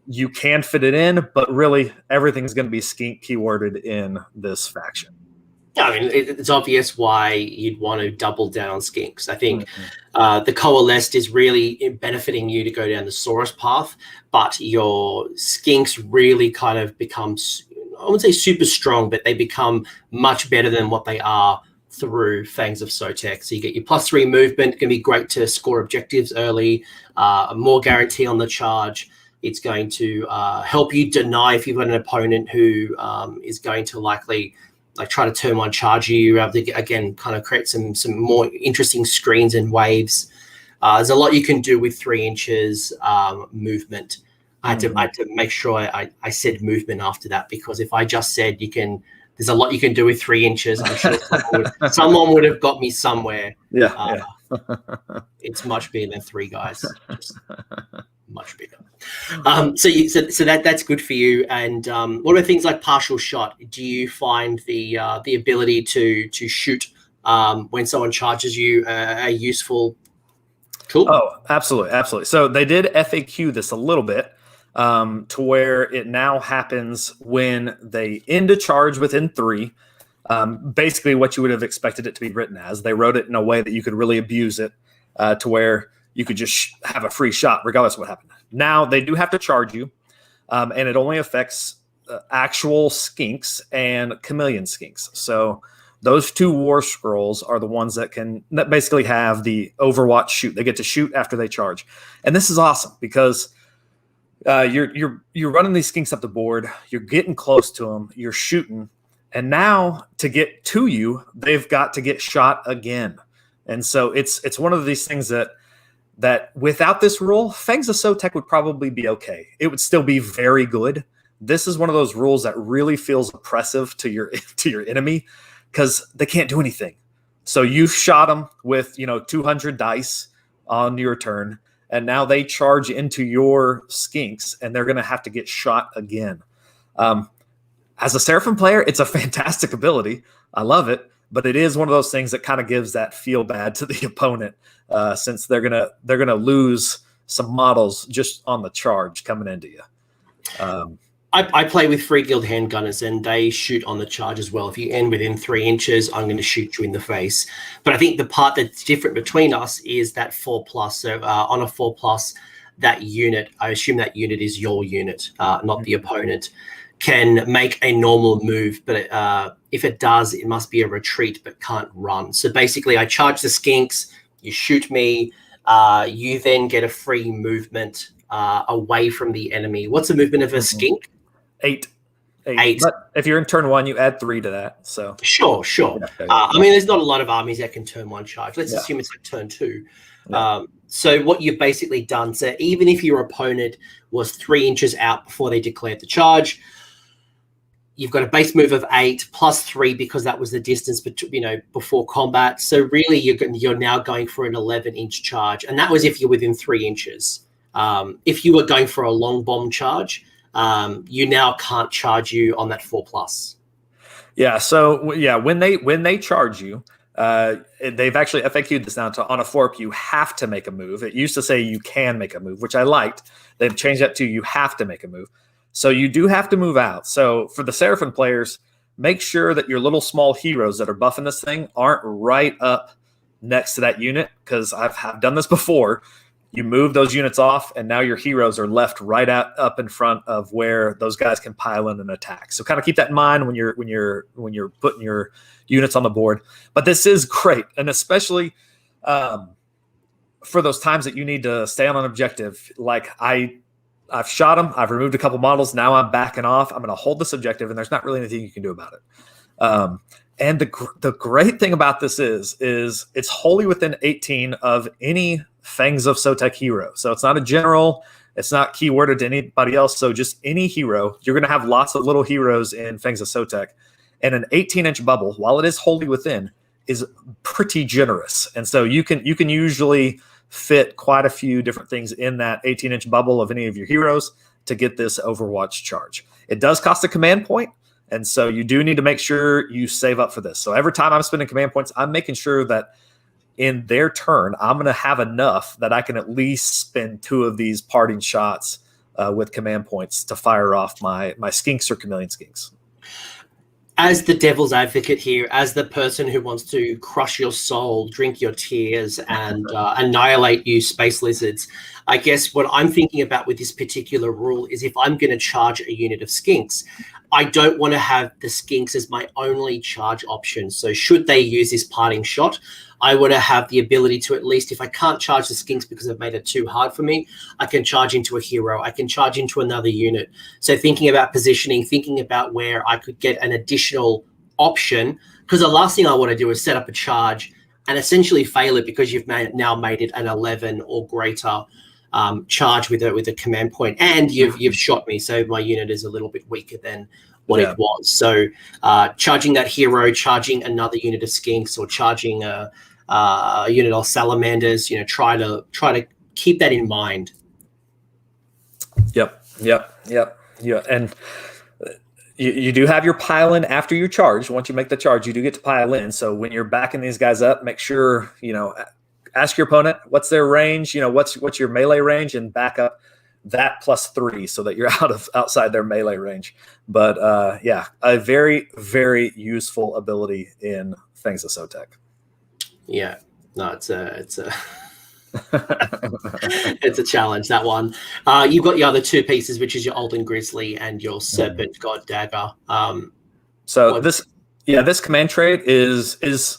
Speaker 2: You can fit it in, but really everything is going to be skink keyworded in this faction.
Speaker 1: Yeah, it's obvious why you'd want to double down on skinks. I think the Coalesced is really benefiting you to go down the Saurus path, but your skinks really kind of become, I wouldn't say super strong, but they become much better than what they are through Fangs of Sotek. So you get your +3 movement, going to be great to score objectives early, more guarantee on the charge. It's going to help you deny if you've got an opponent who is going to likely try to turn one charge you. You're able to, again, kind of create some more interesting screens and waves. There's a lot you can do with 3 inches movement. I had to make sure I said movement after that, because if I just said there's a lot you can do with 3 inches, I'm sure someone would have got me somewhere.
Speaker 2: Yeah.
Speaker 1: It's much bigger than 3 guys. Just much bigger. So that's good for you. And what about things like partial shot? Do you find the ability to shoot when someone charges you a useful tool?
Speaker 2: Oh, absolutely. So they did FAQ this a little bit to where it now happens when they end a charge within 3. Basically what you would have expected it to be written as. They wrote it in a way that you could really abuse it to where you could just have a free shot regardless of what happened. Now, they do have to charge you, and it only affects actual skinks and chameleon skinks. So those 2 war scrolls are the ones that basically have the Overwatch shoot. They get to shoot after they charge. And this is awesome because you're running these skinks up the board. You're getting close to them. You're shooting. And now to get to you, they've got to get shot again. And so it's one of these things that that without this rule, Fangs of Sotek would probably be okay. It would still be very good. This is one of those rules that really feels oppressive to your enemy because they can't do anything. So you've shot them with 200 dice on your turn, and now they charge into your skinks, and they're going to have to get shot again. As a Seraphon player, it's a fantastic ability. I love it, but it is one of those things that kind of gives that feel bad to the opponent, since they're gonna lose some models just on the charge coming into you.
Speaker 1: I play with Free Guild handgunners, and they shoot on the charge as well. If you end within 3 inches, I'm going to shoot you in the face. But I think the part that's different between us is that 4+. So on a 4+, that unit, I assume that unit is your unit, not the opponent, can make a normal move. But if it does, it must be a retreat but can't run. So basically, I charge the skinks, you shoot me, you then get a free movement away from the enemy. What's the movement of a skink?
Speaker 2: 8. But if you're in turn 1, you add 3 to that. So
Speaker 1: sure. I mean, there's not a lot of armies that can turn 1 charge. Let's assume it's like turn 2. So what you've basically done, so even if your opponent was 3 inches out before they declared the charge, you've got a base move of 8 plus 3 because that was the distance before combat. So really, you're now going for an 11-inch charge, and that was if you're within 3 inches. If you were going for a long bomb charge, you now can't charge you on that 4+.
Speaker 2: Yeah. So when they charge you, they've actually FAQ'd this now to on a 4-up, you have to make a move. It used to say you can make a move, which I liked. They've changed that to you have to make a move. So you do have to move out. So for the Seraphon players, make sure that your little small heroes that are buffing this thing aren't right up next to that unit, because I've done this before. You move those units off, and now your heroes are left right up in front of where those guys can pile in and attack. So kind of keep that in mind when you're putting your units on the board. But this is great, and especially for those times that you need to stay on an objective. Like I've shot them, I've removed a couple models. Now I'm backing off. I'm going to hold this objective, and there's not really anything you can do about it. And the great thing about this is it's wholly within 18 of any Fangs of Sotek hero. So it's not a general, it's not keyworded to anybody else. So just any hero, you're going to have lots of little heroes in Fangs of Sotek. And an 18-inch bubble, while it is wholly within, is pretty generous. And so you can usually fit quite a few different things in that 18-inch bubble of any of your heroes to get this Overwatch charge. It does cost a command point, and so you do need to make sure you save up for this. So every time I'm spending command points, I'm making sure that in their turn, I'm going to have enough that I can at least spend 2 of these parting shots with command points to fire off my skinks or chameleon skinks.
Speaker 1: As the devil's advocate here, as the person who wants to crush your soul, drink your tears, and annihilate you space lizards, I guess what I'm thinking about with this particular rule is if I'm going to charge a unit of skinks, I don't want to have the skinks as my only charge option. So should they use this parting shot, I want to have the ability to, at least if I can't charge the skinks because I've made it too hard for me, I can charge into a hero. I can charge into another unit. So thinking about positioning, thinking about where I could get an additional option, because the last thing I want to do is set up a charge and essentially fail it because you've now made it an 11 or greater charge with a command point, and you've shot me, so my unit is a little bit weaker than what it was. So charging that hero, charging another unit of skinks, or charging a unit of salamanders, try to keep that in mind.
Speaker 2: Yep. Yeah, and you do have your pile in after you charge. Once you make the charge, you do get to pile in. So when you're backing these guys up, make sure ask your opponent what's their range, what's your melee range, and back up that +3 so that you're outside their melee range. But a very, very useful ability in Fangs of Sotek.
Speaker 1: Yeah, no, it's a it's a challenge, that one. You've got your other 2 pieces, which is your Olden Grizzly and your Serpent God Dagger. This command trait is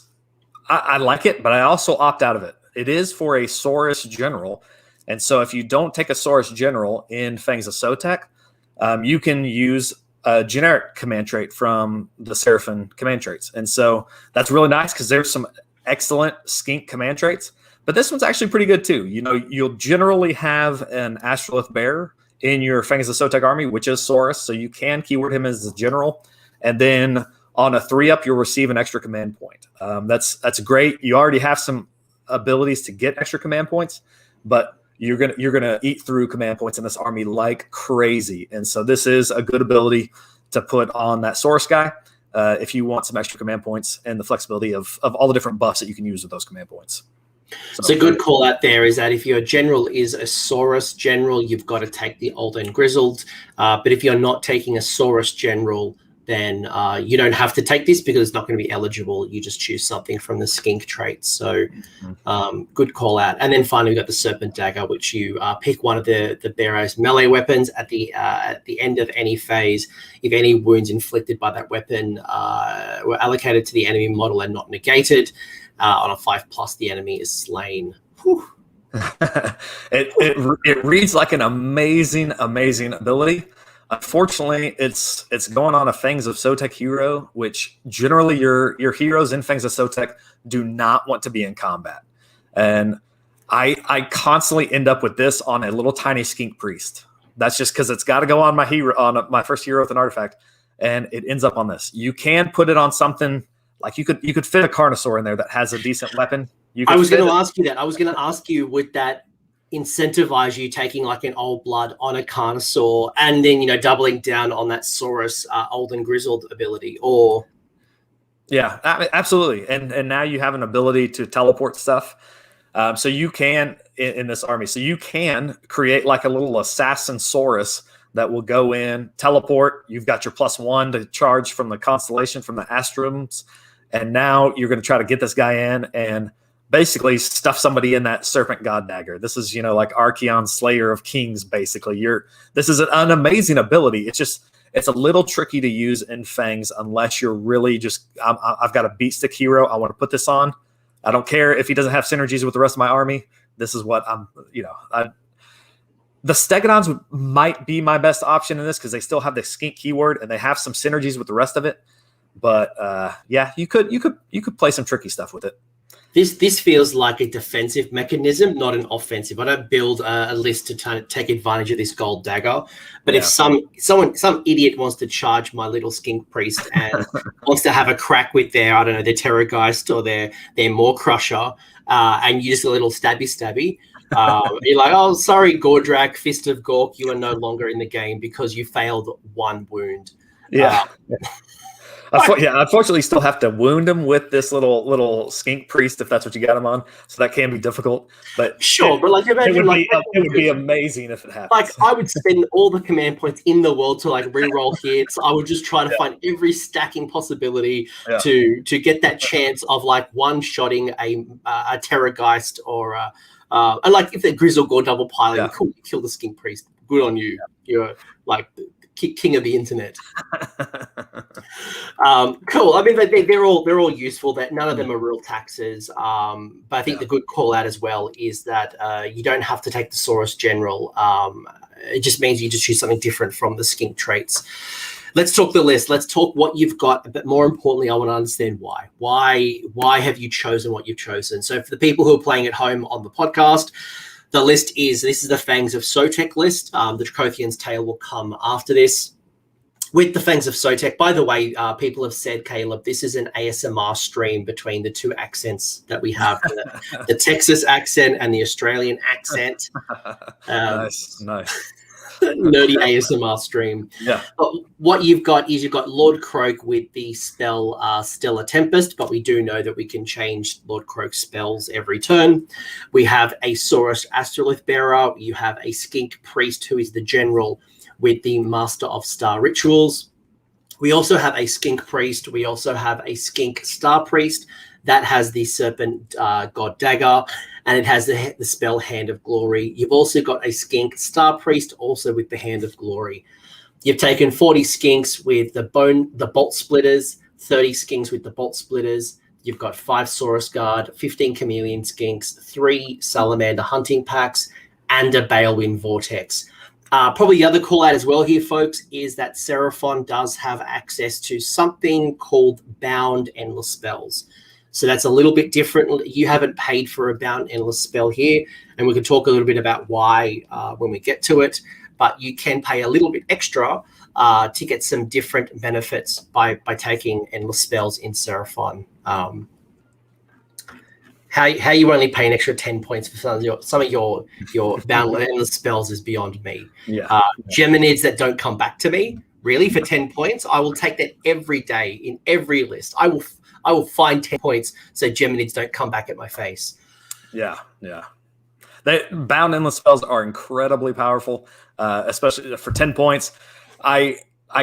Speaker 1: I like it, but I also opt out of it. It is for a Saurus General. And so if you don't take a Saurus General in Fangs of Sotek, you can use a generic command trait from the Seraphon command traits. And so that's really nice because there's some excellent skink command traits.
Speaker 2: But this one's actually pretty good too. You'll generally have an Astrolith bearer in your Fangs of Sotek army, which is Saurus, so you can keyword him as a general. And then on a 3-up, you'll receive an extra command point. That's great. You already have some abilities to get extra command points, but you're gonna eat through command points in this army like crazy. And so this is a good ability to put on that Saurus guy if you want some extra command points and the flexibility of all the different buffs that you can use with those command points.
Speaker 1: So a good call out there is that if your general is a Saurus general, you've got to take the Old and Grizzled. But if you're not taking a Saurus general, then you don't have to take this because it's not going to be eligible. You just choose something from the skink traits. So good call out. And then finally, we've got the Serpent Dagger, which you pick one of the bearer's melee weapons at the end of any phase. If any wounds inflicted by that weapon were allocated to the enemy model and not negated, on a 5+, the enemy is slain.
Speaker 2: It reads like an amazing ability. Unfortunately, it's going on a Fangs of Sotek hero, which generally your heroes in Fangs of Sotek do not want to be in combat. And I constantly end up with this on a little tiny skink priest. That's just because it's got to go on my first hero with an artifact, and it ends up on this. You can put it on something. Like you could fit a Carnosaur in there that has a decent weapon.
Speaker 1: I was going to ask you that. I was going to ask you, would that incentivize you taking like an Old Blood on a Carnosaur and then, doubling down on that Saurus Old and Grizzled ability? Or
Speaker 2: yeah, absolutely. And now you have an ability to teleport stuff. So you can in this army. So you can create like a little assassin Saurus that will go in, teleport. You've got your +1 to charge from the constellation, from the Astrums. And now you're going to try to get this guy in and basically stuff somebody in that Serpent God Dagger. This is, like Archeon, Slayer of Kings, basically. This is an amazing ability. It's a little tricky to use in Fangs unless you're really I've got a beat stick hero. I want to put this on. I don't care if he doesn't have synergies with the rest of my army. This is what the Stegodons might be my best option in this because they still have the skink keyword and they have some synergies with the rest of it. But you could play some tricky stuff with it.
Speaker 1: This feels like a defensive mechanism, not an offensive. I don't build a list to take advantage of this gold dagger. But if some idiot wants to charge my little skink priest and wants to have a crack with their Terrorgeist or their Maw Crusher, and you just a little stabby, you're like, oh, sorry, Gordrak, Fist of Gork, you are no longer in the game because you failed 1 wound.
Speaker 2: Yeah. Unfortunately, you still have to wound him with this little skink priest if that's what you got him on. So that can be difficult. But
Speaker 1: sure, but like imagine
Speaker 2: it would be amazing if it happens.
Speaker 1: Like I would spend all the command points in the world to like re-roll hits. I would just try to find every stacking possibility to get that chance of like one-shotting a Terrorgeist or and like if the Grizzle Gore double pilot, you could kill the skink priest. Good on you. You're like king of the internet. Cool. I mean, they're all useful. That none of them are real taxes. But I think the good call out as well is that you don't have to take the Saurus General. It just means you just choose something different from the skink traits. Let's talk the list. Let's talk what you've got. But more importantly, I want to understand why. Why have you chosen what you've chosen? So for the people who are playing at home on the podcast, the list this is the Fangs of Sotek list. The Dracothian's Tale will come after this. With the Fangs of Sotek, by the way, people have said, Caleb, this is an ASMR stream between the two accents that we have, the Texas accent and the Australian accent.
Speaker 2: Nice.
Speaker 1: Nerdy ASMR stream.
Speaker 2: Yeah.
Speaker 1: But what you've got Lord Croak with the spell Stellar Tempest, but we do know that we can change Lord Croak's spells every turn. We have a Saurus Astrolith Bearer. You have a Skink Priest, who is the general with the Master of Star Rituals. We also have a Skink Priest. We also have a Skink Star Priest that has the Serpent God Dagger, and it has the spell Hand of Glory. You've also got a Skink Star Priest, also with the Hand of Glory. You've taken 40 Skinks with the Bolt Splitters, 30 Skinks with the Bolt Splitters. You've got 5 Saurus Guard, 15 Chameleon Skinks, 3 Salamander Hunting Packs, and a Balewind Vortex. Probably the other call out as well here, folks, is that Seraphon does have access to something called Bound Endless Spells. So that's a little bit different. You haven't paid for a Bound Endless spell here, and we can talk a little bit about why when we get to it. But you can pay a little bit extra to get some different benefits by taking Endless spells in Seraphon. How you only pay an extra 10 points for some of your Boundless Endless spells is beyond me.
Speaker 2: Yeah.
Speaker 1: Geminids that don't come back to me, really, for 10 points, I will take that every day in every list. I will find 10 points so Geminids don't come back at my face.
Speaker 2: Yeah. Bound Endless spells are incredibly powerful, especially for 10 points. I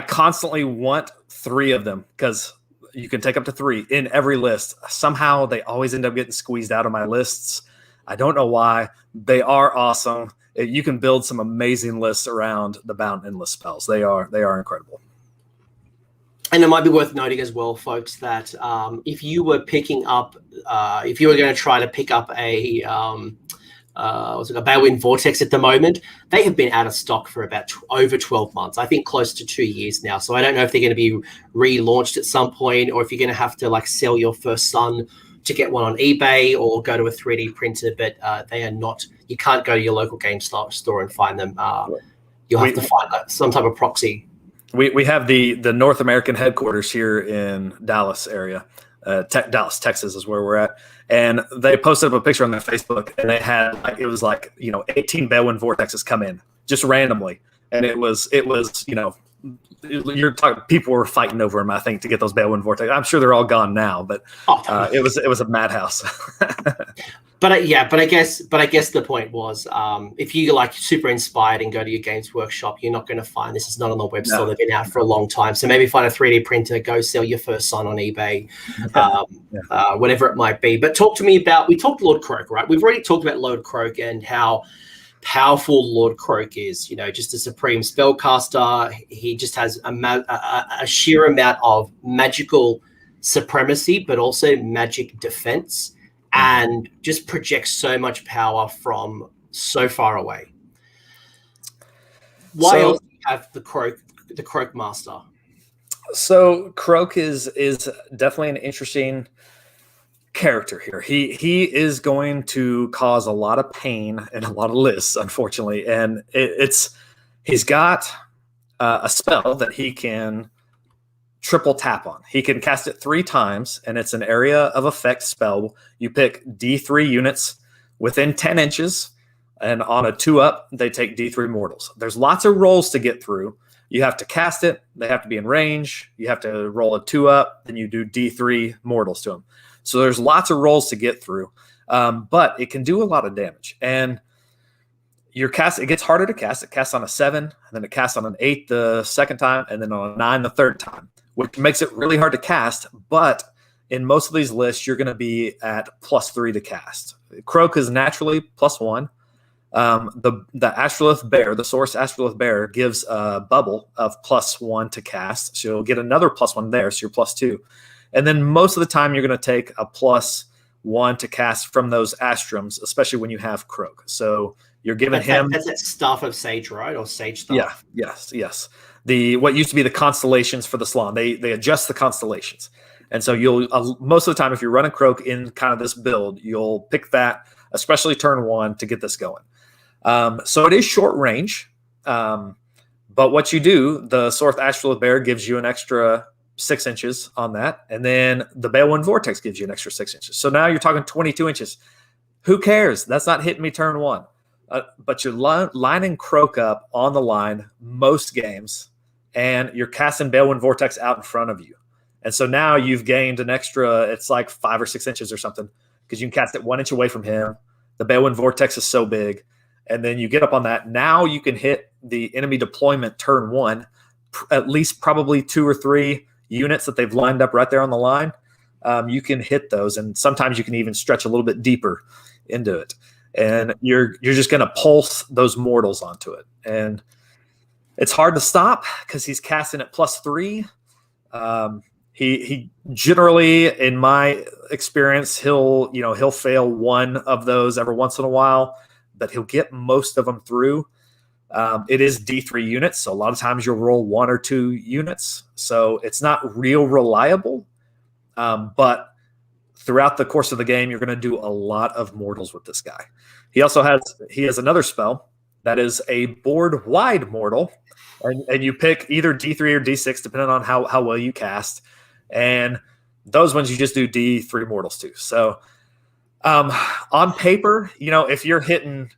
Speaker 2: constantly want 3 of them because you can take up to 3 in every list. Somehow they always end up getting squeezed out of my lists. I don't know why. They are awesome. You can build some amazing lists around the Bound Endless spells. They are incredible.
Speaker 1: And it might be worth noting as well, folks, that if you were picking up, if you were going to try to pick up a Balewind Vortex at the moment, they have been out of stock for about over 12 months. I think close to 2 years now. So I don't know if they're going to be relaunched at some point, or if you're going to have to like sell your first son to get one on eBay or go to a 3D printer. But they are not. You can't go to your local game store and find them. You'll have to find some type of proxy.
Speaker 2: We have the North American headquarters here in Dallas area. Dallas, Texas is where we're at. And they posted up a picture on their Facebook, and they had 18 Balewind Vortexes come in just randomly. And it was you're talking, people were fighting over them, I think, to get those Balewind Vortex. I'm sure they're all gone now, but it was a madhouse.
Speaker 1: But I guess the point was, if you like super inspired and go to your Games Workshop, you're not going to find this is not on the web store. They've been out for a long time. So maybe find a 3D printer, go sell your first son on eBay, whatever it might be. But talk to me about, we talked Lord Croak, right? We've already talked about Lord Croak and how powerful Lord Croak is. Just a supreme spellcaster. He just has a sheer amount of magical supremacy, but also magic defense. And just projects so much power from so far away. Why else do you have the Croak Master?
Speaker 2: So Croak is definitely an interesting character here. He is going to cause a lot of pain in a lot of lists, unfortunately. And he's got a spell that he can triple tap on. He can cast it 3 times, and it's an area of effect spell. You pick D3 units within 10 inches, and on a 2-up, they take D3 mortals. There's lots of rolls to get through. You have to cast it. They have to be in range. You have to roll a 2-up, then you do D3 mortals to them. So there's lots of rolls to get through, but it can do a lot of damage. And it gets harder to cast. It casts on a 7, and then it casts on an 8 the second time, and then on a 9 the third time, which makes it really hard to cast. But in most of these lists, you're going to be at +3 to cast. Croak is naturally +1. The Astrolith Bear, the Source Astrolith Bear, gives a bubble of +1 to cast. So you'll get another +1 there, so you're +2. And then most of the time, you're going to take a +1 to cast from those Astrums, especially when you have Croak. So you're giving him...
Speaker 1: That's that Staff of Sage, right? Or Sage Staff?
Speaker 2: Yeah, yes. What used to be the constellations for the Salon. They adjust the constellations. And so you'll most of the time, if you're running Croak in kind of this build, you'll pick that, especially turn 1, to get this going. So it is short range. But what you do, the Source Astrolith Bear gives you an extra 6 inches on that. And then the Balewind Vortex gives you an extra 6 inches. So now you're talking 22 inches. Who cares? That's not hitting me turn 1. But you're lining Croak up on the line most games, and you're casting Balewind Vortex out in front of you. And so now you've gained an extra, it's like 5 or 6 inches or something, because you can cast it 1 inch away from him. The Balewind Vortex is so big. And then you get up on that. Now you can hit the enemy deployment turn 1, at least probably 2 or 3 units that they've lined up right there on the line. You can hit those, and sometimes you can even stretch a little bit deeper into it. And you're just going to pulse those mortals onto it. And it's hard to stop because he's casting at +3. He generally, in my experience, he'll fail one of those every once in a while, but he'll get most of them through. It is D3 units, so a lot of times you'll roll 1 or 2 units. So it's not real reliable, but throughout the course of the game, you're going to do a lot of mortals with this guy. He also has another spell that is a board-wide mortal, and you pick either D3 or D6, depending on how well you cast. And those ones you just do D3 mortals to. So on paper, if you're hitting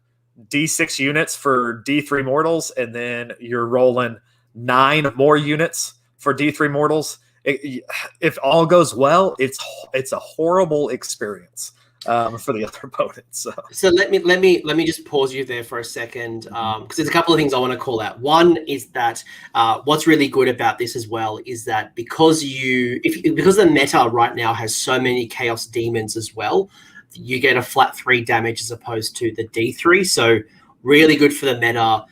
Speaker 2: D6 units for D3 mortals and then you're rolling 9 more units for D3 mortals, if all goes well, it's a horrible experience for the other opponent. So
Speaker 1: let me just pause you there for a second, because there's a couple of things I want to call out. One is that what's really good about this as well is that because the meta right now has so many chaos demons as well, you get a flat 3 damage as opposed to the D3. So really good for the meta.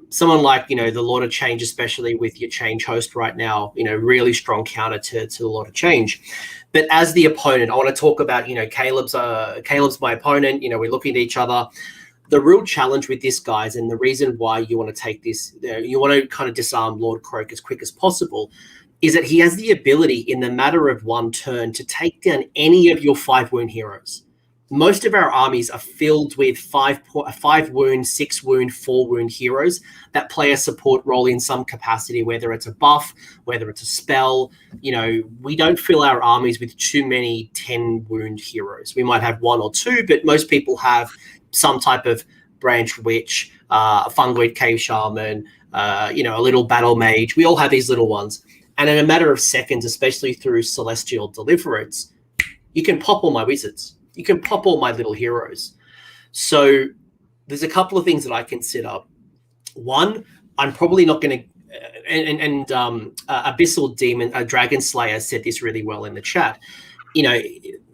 Speaker 1: Someone like, the Lord of Change, especially with your Change host right now, really strong counter to the Lord of Change. But as the opponent, I want to talk about, Caleb's my opponent. We're looking at each other. The real challenge with this, guys, and the reason why you want to take this, you want to kind of disarm Lord Croak as quick as possible, is that he has the ability in the matter of one turn to take down any of your 5 wound heroes. Most of our armies are filled with 5 wound, 6 wound, 4 wound heroes that play a support role in some capacity, whether it's a buff, whether it's a spell. We don't fill our armies with too many 10 wound heroes. We might have 1 or 2, but most people have some type of branch witch, a fungoid cave shaman, a little battle mage. We all have these little ones. And in a matter of seconds, especially through Celestial Deliverance, you can pop all my wizards. You can pop all my little heroes. So there's a couple of things that I consider. One, I'm probably not going to, Abyssal Demon, Dragon Slayer said this really well in the chat.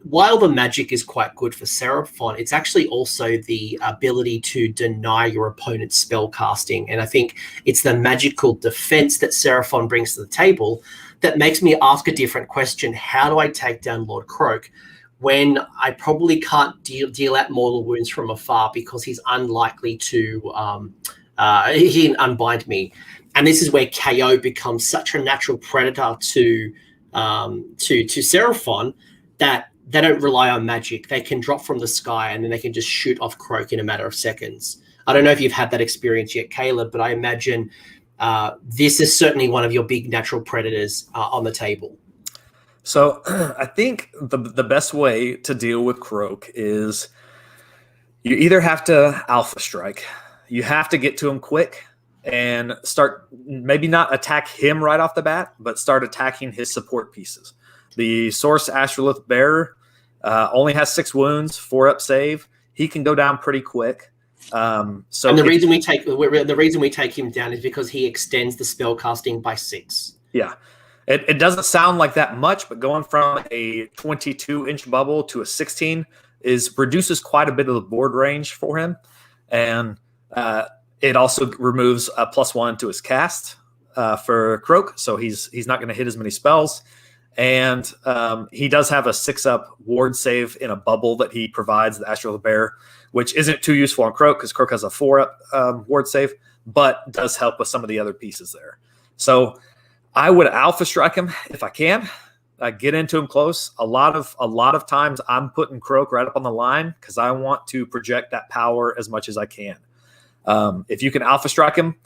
Speaker 1: While the magic is quite good for Seraphon, it's actually also the ability to deny your opponent's spell casting. And I think it's the magical defense that Seraphon brings to the table that makes me ask a different question. How do I take down Lord Croak when I probably can't deal out mortal wounds from afar because he's unlikely to he can unbind me? And this is where KO becomes such a natural predator to Seraphon that they don't rely on magic. They can drop from the sky and then they can just shoot off Croak in a matter of seconds. I don't know if you've had that experience yet, Caleb, but I imagine this is certainly one of your big natural predators on the table.
Speaker 2: So I think the best way to deal with Croak is you either have to alpha strike. You have to get to him quick and start, maybe not attack him right off the bat, but start attacking his support pieces. The Source Astrolith Bearer only has 6 wounds, 4 up save. He can go down pretty quick. And
Speaker 1: the reason we take him down is because he extends the spell casting by 6.
Speaker 2: Yeah. It doesn't sound like that much, but going from a 22-inch bubble to a 16 reduces quite a bit of the board range for him. And it also removes a +1 to his cast for Croak, so he's not going to hit as many spells. And he does have a 6-up ward save in a bubble that he provides, the Astral Bear, which isn't too useful on Croak because Croak has a 4-up ward save, but does help with some of the other pieces there. So I would alpha strike him if I can. Get into him close. A lot of times I'm putting Croak right up on the line because I want to project that power as much as I can. If you can alpha strike him,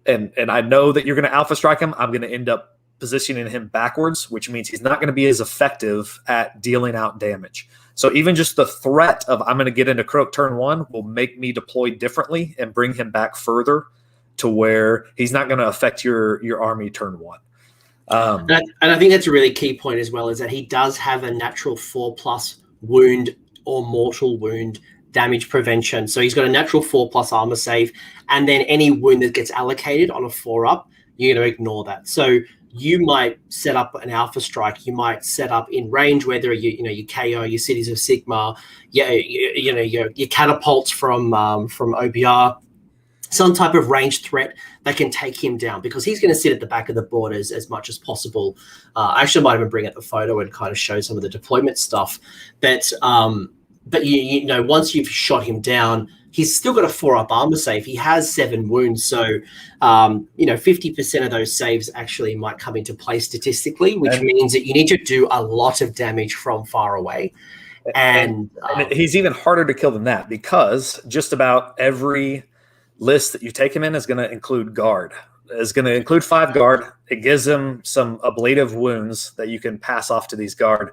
Speaker 2: and I know that you're going to alpha strike him, I'm going to end up positioning him backwards, which means he's not going to be as effective at dealing out damage. So even just the threat of I'm going to get into Croak turn 1 will make me deploy differently and bring him back further to where he's not going to affect your army turn 1.
Speaker 1: And I think that's a really key point as well, is that he does have a natural 4+ wound or mortal wound damage prevention. So he's got a natural 4+ armor save, and then any wound that gets allocated on a 4-up, you're going to ignore that. So you might set up an alpha strike. You might set up in range, whether you KO your Cities of Sigmar, your catapults from OBR, some type of ranged threat that can take him down, because he's going to sit at the back of the board as much as possible. I actually might even bring up the photo and kind of show some of the deployment stuff. But but you know, once you've shot him down, he's still got a 4-up armor save. He has 7 wounds, so you know, 50% of those saves actually might come into play statistically, which means that you need to do a lot of damage from far away. And
Speaker 2: he's even harder to kill than that, because just about every list that you take him in is going to include guard. Is going to include 5 guard. It gives him some ablative wounds that you can pass off to these guard.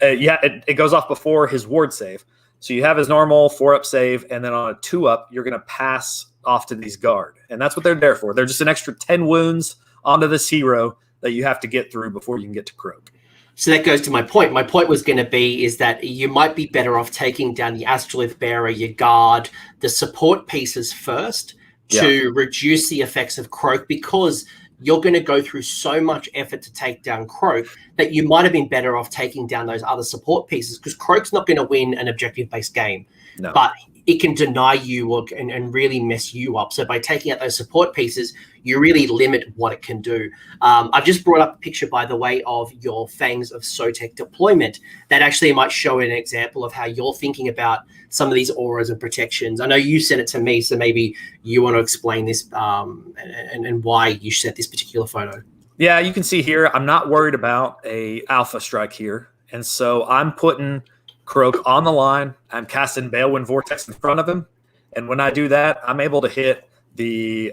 Speaker 2: It goes off before his ward save. So you have his normal 4-up save, and then on a 2-up, you're going to pass off to these guard. And that's what they're there for. They're just an extra 10 wounds onto this hero that you have to get through before you can get to Croak.
Speaker 1: So that goes to my point. My point was going to be is that you might be better off taking down the Astrolith Bearer, your guard, the support pieces first to reduce the effects of Croak, because you're going to go through so much effort to take down Croak that you might have been better off taking down those other support pieces, because Croak's not going to win an objective-based game.
Speaker 2: No.
Speaker 1: But it can deny you and really mess you up. So by taking out those support pieces, you really limit what it can do. I've just brought up a picture, by the way, of your Fangs of Sotek deployment that actually might show an example of how you're thinking about some of these auras and protections. I know you sent it to me, so maybe you want to explain this and why you set this particular photo.
Speaker 2: Yeah, you can see here, I'm not worried about a alpha strike here. And so I'm putting Croak on the line. I'm casting Balewind Vortex in front of him, and when I do that, I'm able to hit the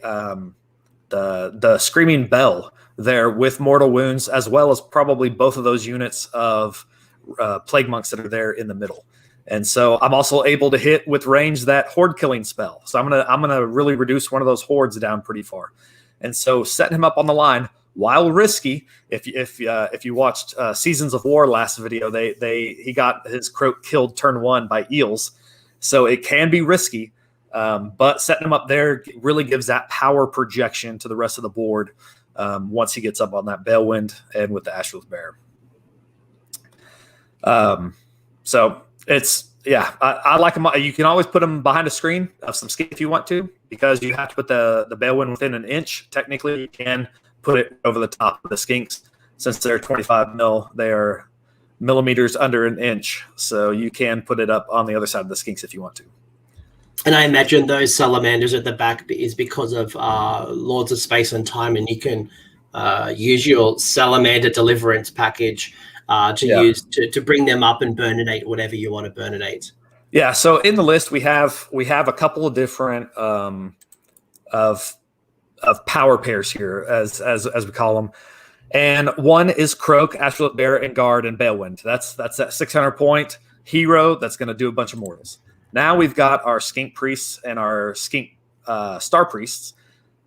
Speaker 2: Screaming Bell there with mortal wounds, as well as probably both of those units of Plague Monks that are there in the middle. And so I'm also able to hit with range that horde killing spell. So I'm gonna really reduce one of those hordes down pretty far. And so setting him up on the line, while risky, if you watched Seasons of War last video, he got his Croak killed turn 1 by eels, so it can be risky. But setting him up there really gives that power projection to the rest of the board once he gets up on that Balewind and with the Astrolith Bear. So it's I like him. You can always put him behind a screen of some skink if you want to, because you have to put the Balewind within an inch. Technically, you can put it over the top of the skinks. Since they're 25 mil, they are millimeters under an inch. So you can put it up on the other side of the skinks if you want to.
Speaker 1: And I imagine those salamanders at the back is because of Lords of Space and Time, and you can use your salamander deliverance package use to bring them up and burninate whatever you want to burninate.
Speaker 2: Yeah. So in the list we have a couple of different of power pairs here, as we call them, and one is Croak, Astrolith Bear, and Guard, and Balewind. That's that 600 point hero that's going to do a bunch of mortals. Now we've got our Skink Priests and our Skink Star Priests.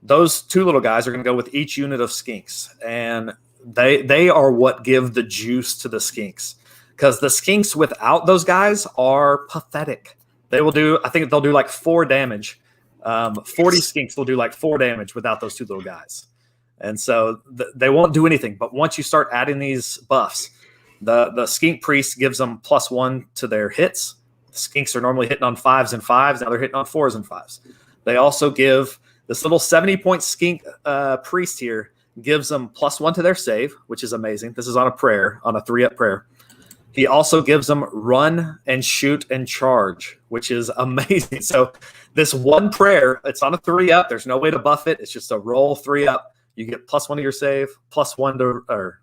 Speaker 2: Those 2 little guys are going to go with each unit of Skinks, and they are what give the juice to the Skinks, because the Skinks without those guys are pathetic. They will do, I think they'll do like 4 damage. 40 Skinks will do like 4 damage without those 2 little guys. And so they won't do anything. But once you start adding these buffs, the Skink Priest gives them +1 to their hits. The Skinks are normally hitting on 5s and 5s. Now they're hitting on 4s and 5s. They also give this little 70-point Skink Priest here, gives them +1 to their save, which is amazing. This is on a prayer, on a 3-up prayer. He also gives them run and shoot and charge, which is amazing. So this one prayer, it's on a 3-up. There's no way to buff it. It's just a roll 3-up. You get +1 to your save, +1 to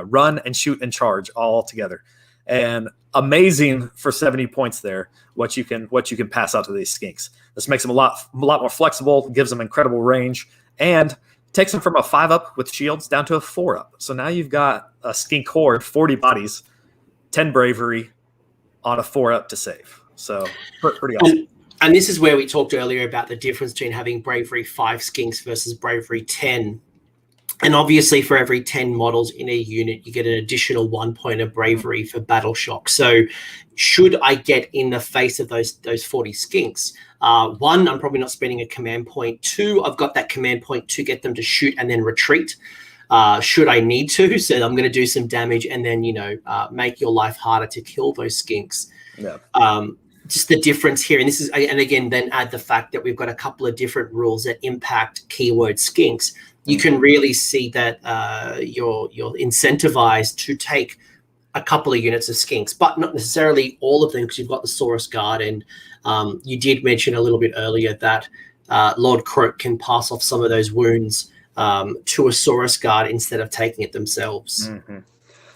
Speaker 2: run and shoot and charge all together. And amazing for 70 points there, what you can pass out to these Skinks. This makes them a lot more flexible, gives them incredible range, and takes them from a 5-up with shields down to a 4-up. So now you've got a Skink horde, 40 bodies, 10 bravery on a 4-up to save. So pretty awesome.
Speaker 1: And this is where we talked earlier about the difference between having bravery 5 Skinks versus bravery 10. And obviously for every 10 models in a unit, you get an additional 1 point of bravery for battle shock. So should I get in the face of those 40 Skinks, 1, I'm probably not spending a command point. 2, I've got that command point to get them to shoot and then retreat. Should I need to, so I'm going to do some damage and then, make your life harder to kill those Skinks.
Speaker 2: Yeah.
Speaker 1: Just the difference here, and this is, and again, then add the fact that we've got a couple of different rules that impact keyword Skinks. You can really see that you're incentivized to take a couple of units of skinks, but not necessarily all of them, because you've got the Saurus Guard, and you did mention a little bit earlier that Lord Croak can pass off some of those wounds to a Saurus Guard instead of taking it themselves.
Speaker 2: Mm-hmm.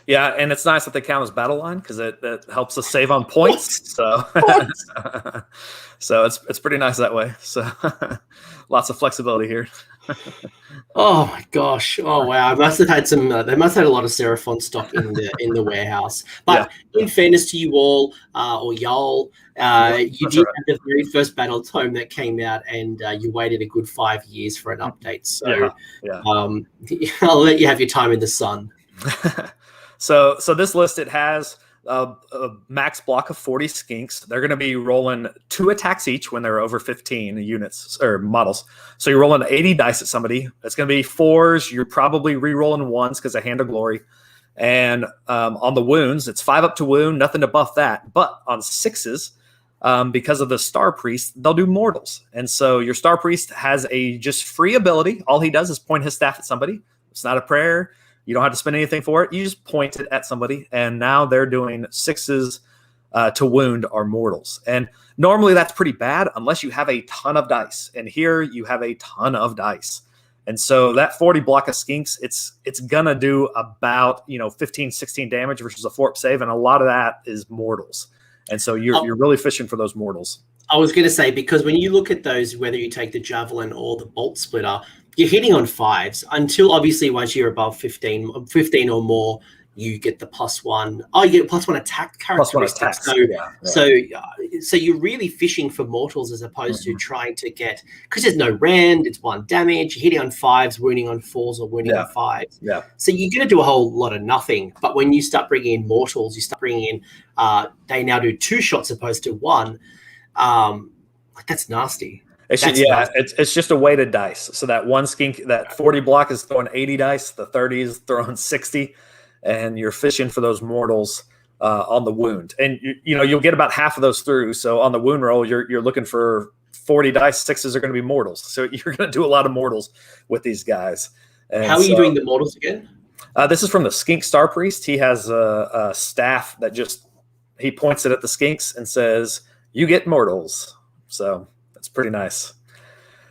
Speaker 2: Yeah, and it's nice that they count as battle line, because it helps us save on points. So, so it's pretty nice that way. So, lots of flexibility here.
Speaker 1: Oh my gosh! Oh wow! I must have had some. They must have had a lot of Seraphon stock in the warehouse. But in fairness to you all, or y'all, you did have the very first battle tome that came out, and you waited a good 5 years for an update. So I'll let you have your time in the sun.
Speaker 2: So this list, it has a max block of 40 skinks. They're going to be rolling 2 attacks each when they're over 15 units or models. So you're rolling 80 dice at somebody. It's going to be 4s. You're probably re-rolling 1s because of Hand of Glory. And on the wounds, it's 5 up to wound, nothing to buff that. But on 6s, because of the Star Priest, they'll do mortals. And so your Star Priest has a just free ability. All he does is point his staff at somebody. It's not a prayer. You don't have to spend anything for it. You just point it at somebody, and now they're doing 6s to wound are mortals. And normally that's pretty bad unless you have a ton of dice. And here you have a ton of dice. And so that 40 block of skinks, it's going to do about 15, 16 damage versus a 4-up save, and a lot of that is mortals. And so you're really fishing for those mortals. I
Speaker 1: was going to say, because when you look at those, whether you take the Javelin or the Bolt Splitter, you're hitting on 5s until obviously once you're above 15 or more, you get the +1. Oh, you get +1 attack characteristic. So you're really fishing for mortals as opposed to trying to get, because there's no rend, it's 1 damage, you're hitting on 5s, wounding on 4s, or wounding on 5s.
Speaker 2: Yeah.
Speaker 1: So you're going to do a whole lot of nothing. But when you start bringing in mortals, you start bringing in, they now do 2 shots opposed to 1. That's nasty.
Speaker 2: It's just a weighted dice. So that 1 skink, that 40 block is throwing 80 dice, the 30 is throwing 60, and you're fishing for those mortals on the wound. And you'll get about half of those through. So on the wound roll, you're looking for 40 dice. 6s are going to be mortals. So you're going to do a lot of mortals with these guys. And
Speaker 1: how are you doing the mortals again?
Speaker 2: This is from the Skink Star Priest. He has a staff that he points it at the skinks and says, "You get mortals." So it's pretty nice.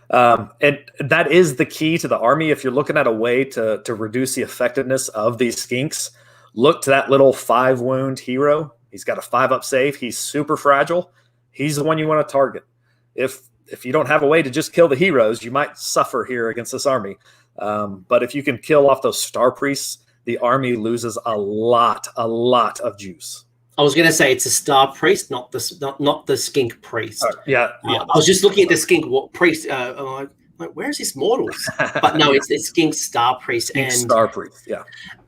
Speaker 2: And that is the key to the army. If you're looking at a way to reduce the effectiveness of these skinks, look to that little 5 wound hero. He's got a 5-up save. He's super fragile. He's the one you want to target. If you don't have a way to just kill the heroes, you might suffer here against this army. But if you can kill off those Star Priests, the army loses a lot of juice.
Speaker 1: I was going to say it's a Star Priest, not the Skink Priest.
Speaker 2: Yeah.
Speaker 1: I was just looking at the Skink Priest. I'm like, where's this mortals? But no, it's Skink Star Priest.
Speaker 2: Star Priest, yeah.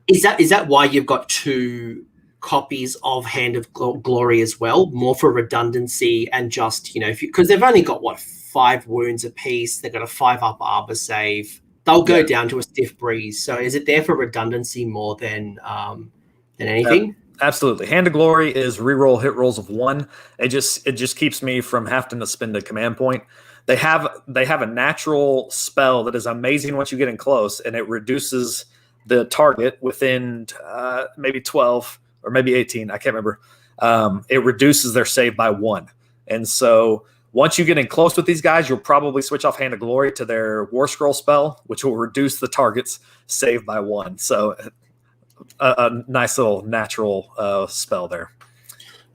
Speaker 1: Is that why you've got 2 copies of Hand of Glory as well? More for redundancy and just, because they've only got, 5 wounds apiece. They've got a 5-up arbor save. They'll go down to a stiff breeze. So is it there for redundancy more than anything?
Speaker 2: Absolutely. Hand of Glory is reroll hit rolls of 1. It just keeps me from having to spend a command point. They have a natural spell that is amazing once you get in close, and it reduces the target within maybe 12 or maybe 18. I can't remember. It reduces their save by 1. And so once you get in close with these guys, you'll probably switch off Hand of Glory to their War Scroll spell, which will reduce the target's save by 1. So a nice little natural spell there.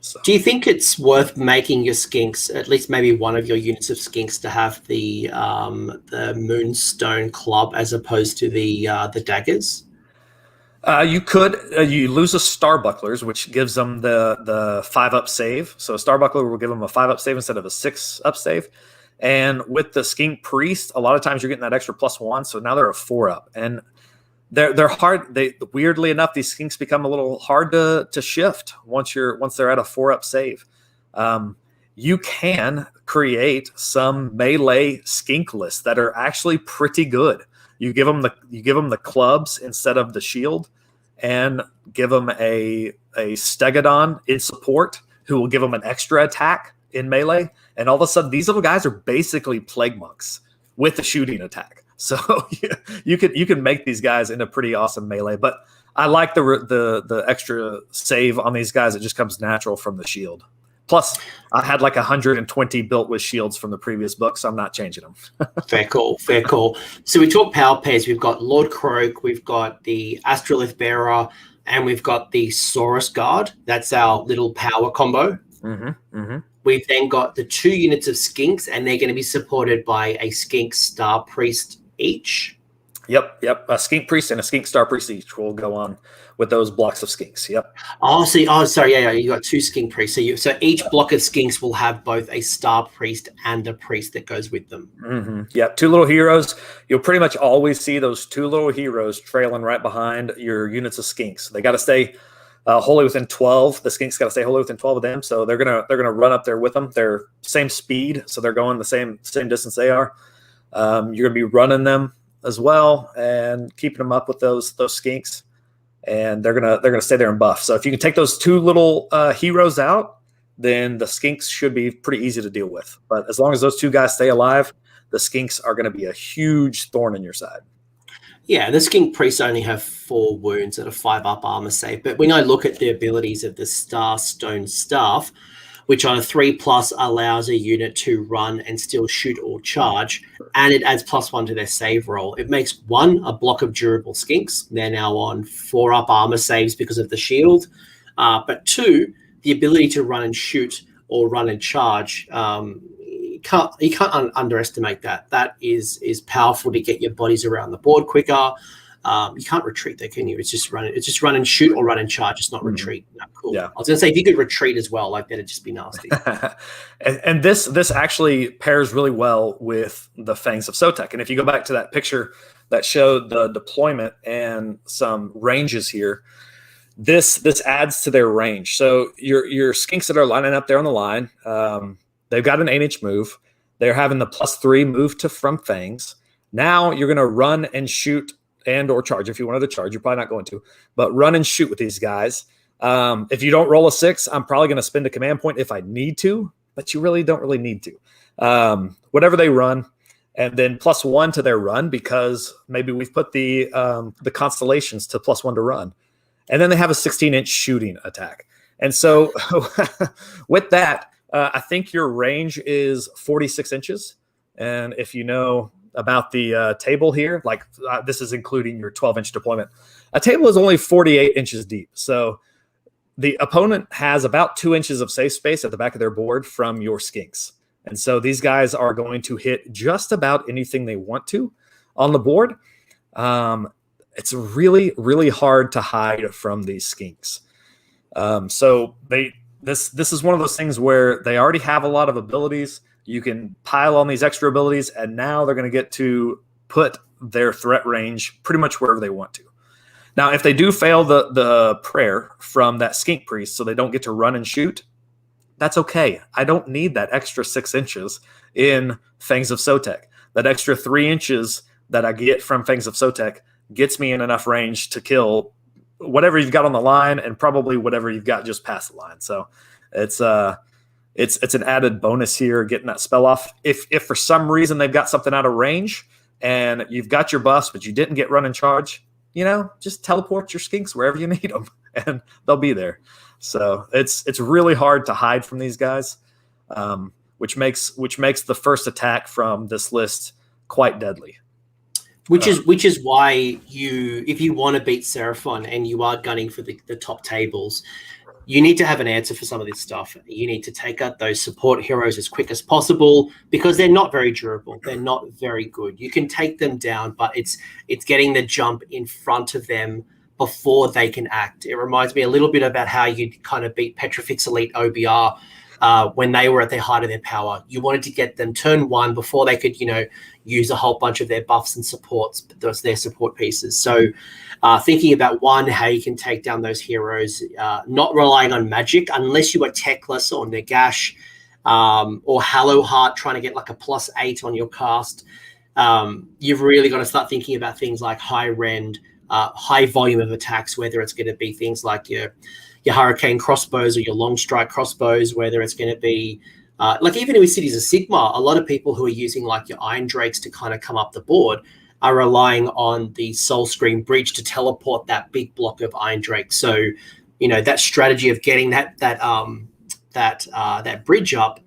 Speaker 2: So.
Speaker 1: Do you think it's worth making your skinks, at least maybe one of your units of skinks, to have the Moonstone Club as opposed to the daggers?
Speaker 2: You could. You lose a Starbucklers, which gives them the 5-up save. So a Starbuckler will give them a 5-up save instead of a 6-up save. And with the Skink Priest, a lot of times you're getting that extra +1. So now they're a 4-up, and they're hard. Weirdly enough, these skinks become a little hard to shift once they're at a 4-up save. You can create some melee skink lists that are actually pretty good. You give them the clubs instead of the shield, and give them a Stegodon in support who will give them an extra attack in melee. And all of a sudden, these little guys are basically plague monks with a shooting attack. So you can make these guys into pretty awesome melee. But I like the extra save on these guys. It just comes natural from the shield. Plus, I had like 120 built with shields from the previous book, so I'm not changing them.
Speaker 1: Fair call, fair call. So we talk power pairs. We've got Lord Croak, we've got the Astrolith Bearer, and we've got the Saurus Guard. That's our little power combo. We've then got the 2 units of Skinks, and they're going to be supported by a Skink Star Priest each.
Speaker 2: Yep. A Skink Priest and a Skink Star Priest each will go on with those blocks of Skinks. Yep.
Speaker 1: Sorry. Yeah. You got 2 Skink Priests. So each block of Skinks will have both a Star Priest and a Priest that goes with them.
Speaker 2: Yep. 2 little heroes. You'll pretty much always see those 2 little heroes trailing right behind your units of Skinks. They got to stay wholly within 12. The Skinks got to stay wholly within 12 of them. So they're gonna run up there with them. They're same speed, so they're going the same distance they are. You're gonna be running them as well and keeping them up with those Skinks, and they're gonna stay there and buff. So if you can take those 2 little heroes out, then the Skinks should be pretty easy to deal with. But as long as those 2 guys stay alive, the Skinks are going to be a huge thorn in your side.
Speaker 1: Yeah, the Skink Priests only have 4 wounds and a 5-up armor save. But when I look at the abilities of the Starstone Staff, which on a 3+ allows a unit to run and still shoot or charge, and it adds +1 to their save roll. It makes 1 a block of durable Skinks. They're now on 4-up armor saves because of the shield. But 2, the ability to run and shoot or run and charge. You can't underestimate that. That is powerful to get your bodies around the board quicker. You can't retreat there, can you? It's just run and shoot or run and charge. It's not retreat. No, cool. Yeah. I was gonna say if you could retreat as well, like that'd just be nasty.
Speaker 2: and this actually pairs really well with the Fangs of Sotek. And if you go back to that picture that showed the deployment and some ranges here, this adds to their range. So your Skinks that are lining up there on the line, they've got an 8-inch move. They're having the +3 move from Fangs. Now you're gonna run and shoot and or charge. If you wanted to charge, you're probably not going to, but run and shoot with these guys. If you don't roll a 6, I'm probably going to spend a command point if I need to, but you really don't need to. Whatever they run, and then +1 to their run, because maybe we've put the constellations to +1 to run, and then they have a 16-inch shooting attack. And so with that, I think your range is 46 inches. And if you know about the table here, like this is including your 12-inch deployment. A table is only 48 inches deep. So the opponent has about 2 inches of safe space at the back of their board from your Skinks. And so these guys are going to hit just about anything they want to on the board. It's really, really hard to hide from these Skinks. So this is one of those things where they already have a lot of abilities. You can pile on these extra abilities, and now they're going to get to put their threat range pretty much wherever they want to. Now, if they do fail the prayer from that Skink Priest, so they don't get to run and shoot, that's okay. I don't need that extra 6 inches in Fangs of Sotek. That extra 3 inches that I get from Fangs of Sotek gets me in enough range to kill whatever you've got on the line and probably whatever you've got just past the line. So it's an added bonus here, getting that spell off. If for some reason they've got something out of range and you've got your buffs, but you didn't get run and charge, just teleport your Skinks wherever you need them, and they'll be there. So it's really hard to hide from these guys, which makes the first attack from this list quite deadly. Which
Speaker 1: is why if you want to beat Seraphon and you are gunning for the top tables, you need to have an answer for some of this stuff. You need to take out those support heroes as quick as possible because they're not very durable. They're not very good. You can take them down, but it's getting the jump in front of them before they can act. It reminds me a little bit about how you kind of beat Petrifix Elite OBR when they were at the height of their power. You wanted to get them turn 1 before they could, use a whole bunch of their buffs and supports, their support pieces. So thinking about how you can take down those heroes, not relying on magic unless you are Techless or Nagash or Hallowheart trying to get like a +8 on your cast. You've really got to start thinking about things like high rend, high volume of attacks, whether it's going to be things like your Hurricane crossbows or your long strike crossbows, whether it's going to be like even with Cities of Sigmar, a lot of people who are using like your Iron Drakes to kind of come up the board, are relying on the Soul Screen Breach to teleport that big block of Iron Drake. So, that strategy of getting that bridge up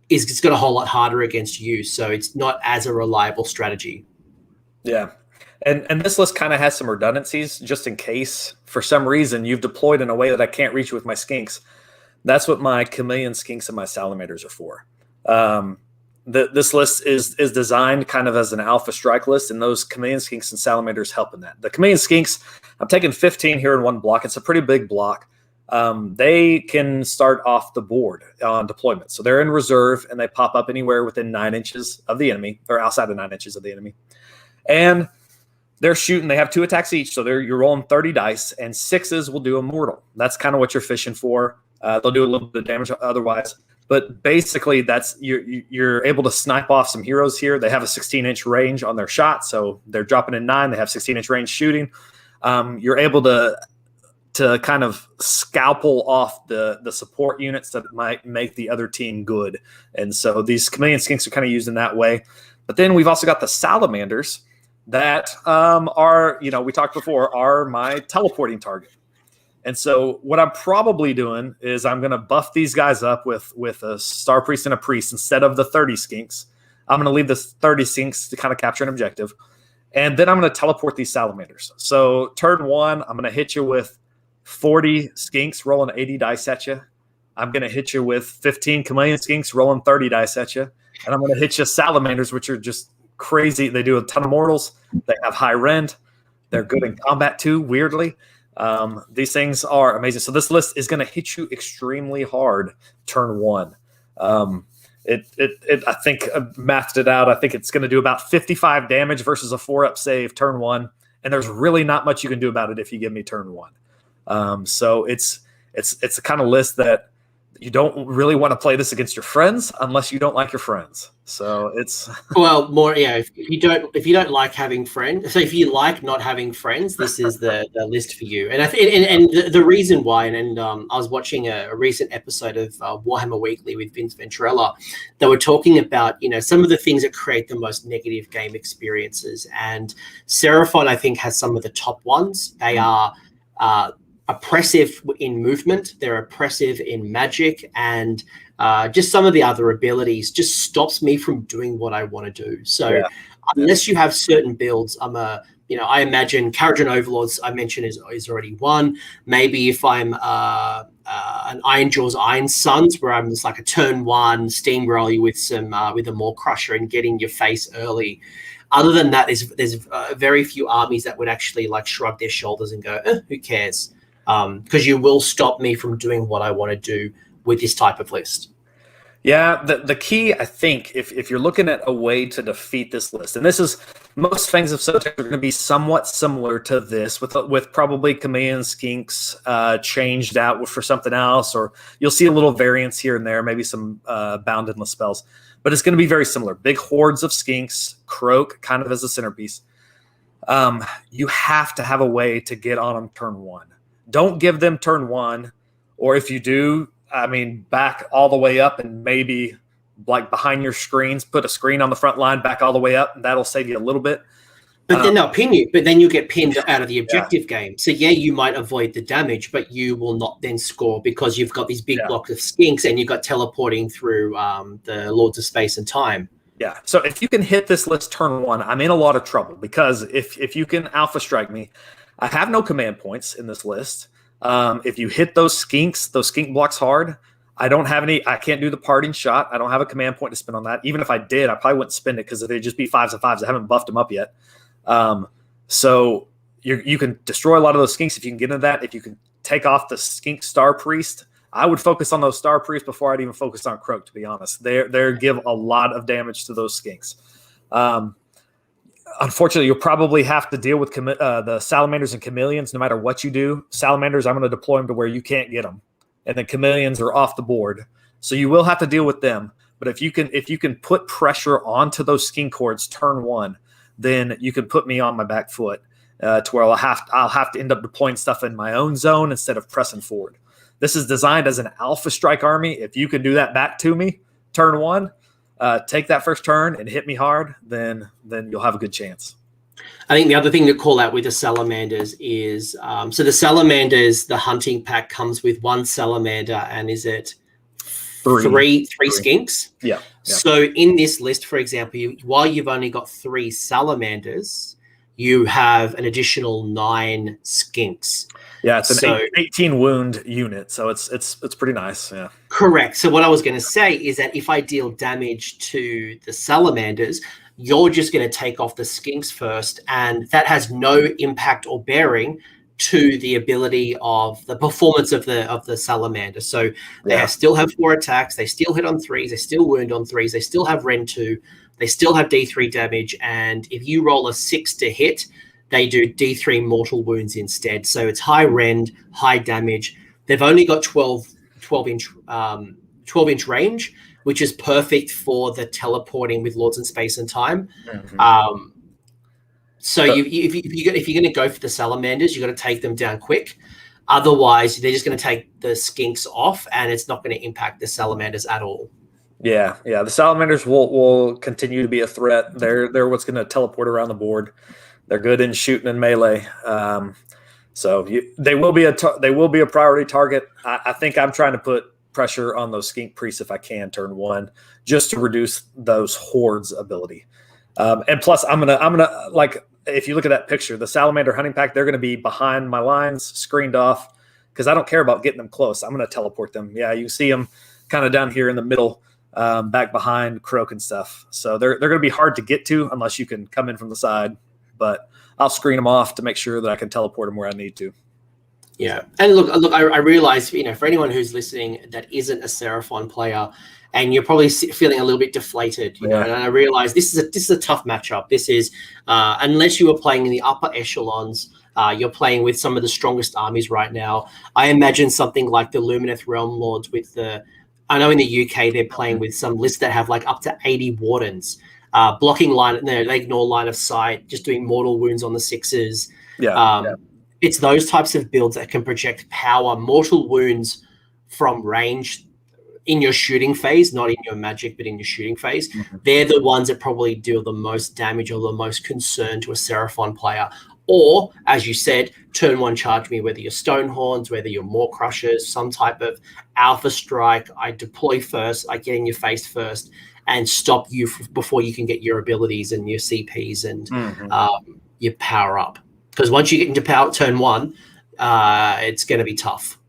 Speaker 1: is it's got a whole lot harder against you. So it's not as a reliable strategy.
Speaker 2: Yeah. And this list kind of has some redundancies just in case for some reason you've deployed in a way that I can't reach with my skinks. That's what my chameleon skinks and my salamanders are for. This list is designed kind of as an alpha strike list, and those chameleon skinks and salamanders help in that. The chameleon skinks, I'm taking 15 here in one block. It's a pretty big block. They can start off the board on deployment. So they're in reserve, and they pop up anywhere within 9 inches of the enemy, or outside of 9 inches of the enemy. And they're shooting. They have 2 attacks each, so you're rolling 30 dice, and 6s will do a mortal. That's kind of what you're fishing for. They'll do a little bit of damage otherwise. But basically, that's you're able to snipe off some heroes here. They have a 16-inch range on their shot, so they're dropping in 9. They have 16-inch range shooting. You're able to kind of scalpel off the support units that might make the other team good. And so these chameleon skinks are kind of used in that way. But then we've also got the salamanders that are, we talked before, are my teleporting target. And so what I'm probably doing is I'm going to buff these guys up with a Star Priest and a Priest instead of the 30 skinks. I'm going to leave the 30 skinks to kind of capture an objective. And then I'm going to teleport these salamanders. So turn 1, I'm going to hit you with 40 skinks rolling 80 dice at you. I'm going to hit you with 15 chameleon skinks rolling 30 dice at you. And I'm going to hit you salamanders, which are just crazy. They do a ton of mortals. They have high rend. They're good in combat too, weirdly. These things are amazing. So this list is going to hit you extremely hard turn 1. I think I mathed it out. I think it's going to do about 55 damage versus a 4-up save turn 1. And there's really not much you can do about it if you give me turn 1. So it's the kind of list that you don't really want to play this against your friends unless you don't like your friends. So it's
Speaker 1: well, more if you don't like having friends. So if you like not having friends, this is the list for you. And I think and the reason why. And I was watching a recent episode of Warhammer Weekly with Vince Venturella. They were talking about some of the things that create the most negative game experiences. And Seraphon, I think, has some of the top ones. They are oppressive in movement, they're oppressive in magic, and just some of the other abilities just stops me from doing what I want to do. So unless you have certain builds, I imagine Kharadron Overlords I mentioned is already one. Maybe if I'm an Ironjaw's Iron Sons, where I'm just like a turn 1 steamroll you with with a Maw Crusher and getting your face early. Other than that, there's very few armies that would actually shrug their shoulders and go, who cares? Because you will stop me from doing what I want to do with this type of list.
Speaker 2: Yeah, the key, I think, if you're looking at a way to defeat this list, and this is most Fangs of Sotek are going to be somewhat similar to this, with probably chameleon skinks changed out for something else, or you'll see a little variance here and there, maybe some bound endless spells, but it's going to be very similar. Big hordes of skinks, Croak kind of as a centerpiece. You have to have a way to get on them turn 1. Don't give them turn 1, or if you do, back all the way up and maybe behind your screens, put a screen on the front line, back all the way up, and that'll save you a little bit.
Speaker 1: But then they'll pin you, but then you'll get pinned out of the objective game. So you might avoid the damage, but you will not then score because you've got these big blocks of skinks and you've got teleporting through the Lords of Space and Time.
Speaker 2: Yeah, so if you can hit this list turn 1, I'm in a lot of trouble because if you can alpha strike me, I have no command points in this list. If you hit those skink blocks hard, I don't have any. I can't do the parting shot. I don't have a command point to spend on that. Even if I did, I probably wouldn't spend it because they'd just be 5s and 5s. I haven't buffed them up yet. So you can destroy a lot of those skinks if you can get into that. If you can take off the skink Star Priest, I would focus on those Star Priests before I'd even focus on Croak, to be honest. They give a lot of damage to those skinks. Unfortunately, you'll probably have to deal with the salamanders and chameleons no matter what you do. Salamanders, I'm going to deploy them to where you can't get them. And then chameleons are off the board. So you will have to deal with them. But if you can put pressure onto those skink hordes turn 1, then you can put me on my back foot to where I'll have to end up deploying stuff in my own zone instead of pressing forward. This is designed as an alpha strike army. If you can do that back to me turn 1, take that first turn and hit me hard, then you'll have a good chance.
Speaker 1: I think the other thing to call out with the salamanders is so the salamanders, the hunting pack comes with one salamander, and is it three skinks?
Speaker 2: Yeah.
Speaker 1: So in this list, for example, while you've only got 3 salamanders, you have an additional 9 skinks.
Speaker 2: Yeah, it's an 18 wound unit, so it's pretty nice. Yeah,
Speaker 1: correct. So what I was going to say is that if I deal damage to the salamanders, you're just going to take off the skinks first, and that has no impact or bearing to the ability of the performance of the salamander. So they still have 4 attacks, they still hit on 3s, they still wound on 3s, they still have Rend 2, they still have D3 damage, and if you roll a 6 to hit, they do D3 mortal wounds instead. So it's high Rend, high damage. They've only got 12 inch range, which is perfect for the teleporting with Lords in Space and Time. Mm-hmm. If you're going to go for the salamanders, you've got to take them down quick. Otherwise, they're just going to take the skinks off, and it's not going to impact the salamanders at all.
Speaker 2: Yeah. The salamanders will continue to be a threat. They're what's going to teleport around the board. They're good in shooting and melee. They will be a priority target. I think I'm trying to put pressure on those skink priests if I can turn 1, just to reduce those hordes ability. And plus, I'm gonna like, if you look at that picture, the salamander hunting pack, they're gonna be behind my lines, screened off, because I don't care about getting them close. I'm gonna teleport them. Yeah, you see them kind of down here in the middle, back behind Croak and stuff. So they're gonna be hard to get to unless you can come in from the side. But I'll screen them off to make sure that I can teleport them where I need to.
Speaker 1: Yeah, and look, I realize, for anyone who's listening that isn't a Seraphon player, and you're probably feeling a little bit deflated, you know, and I realize this is a tough matchup. This is unless you were playing in the upper echelons, you're playing with some of the strongest armies right now. I imagine something like the Lumineth Realm Lords with I know in the UK they're playing with some lists that have like up to 80 wardens. Blocking line, they ignore line of sight, just doing mortal wounds on the 6s. It's those types of builds that can project power, mortal wounds from range in your shooting phase, not in your magic, but in your shooting phase. Mm-hmm. They're the ones that probably deal the most damage or the most concern to a Seraphon player. Or, as you said, turn 1 charge me, whether you're Stonehorns, whether you're Maw Crushers, some type of alpha strike. I deploy first, I get in your face first, and stop you before you can get your abilities and your CPs and your power up. Because once you get into power turn 1, it's going to be tough.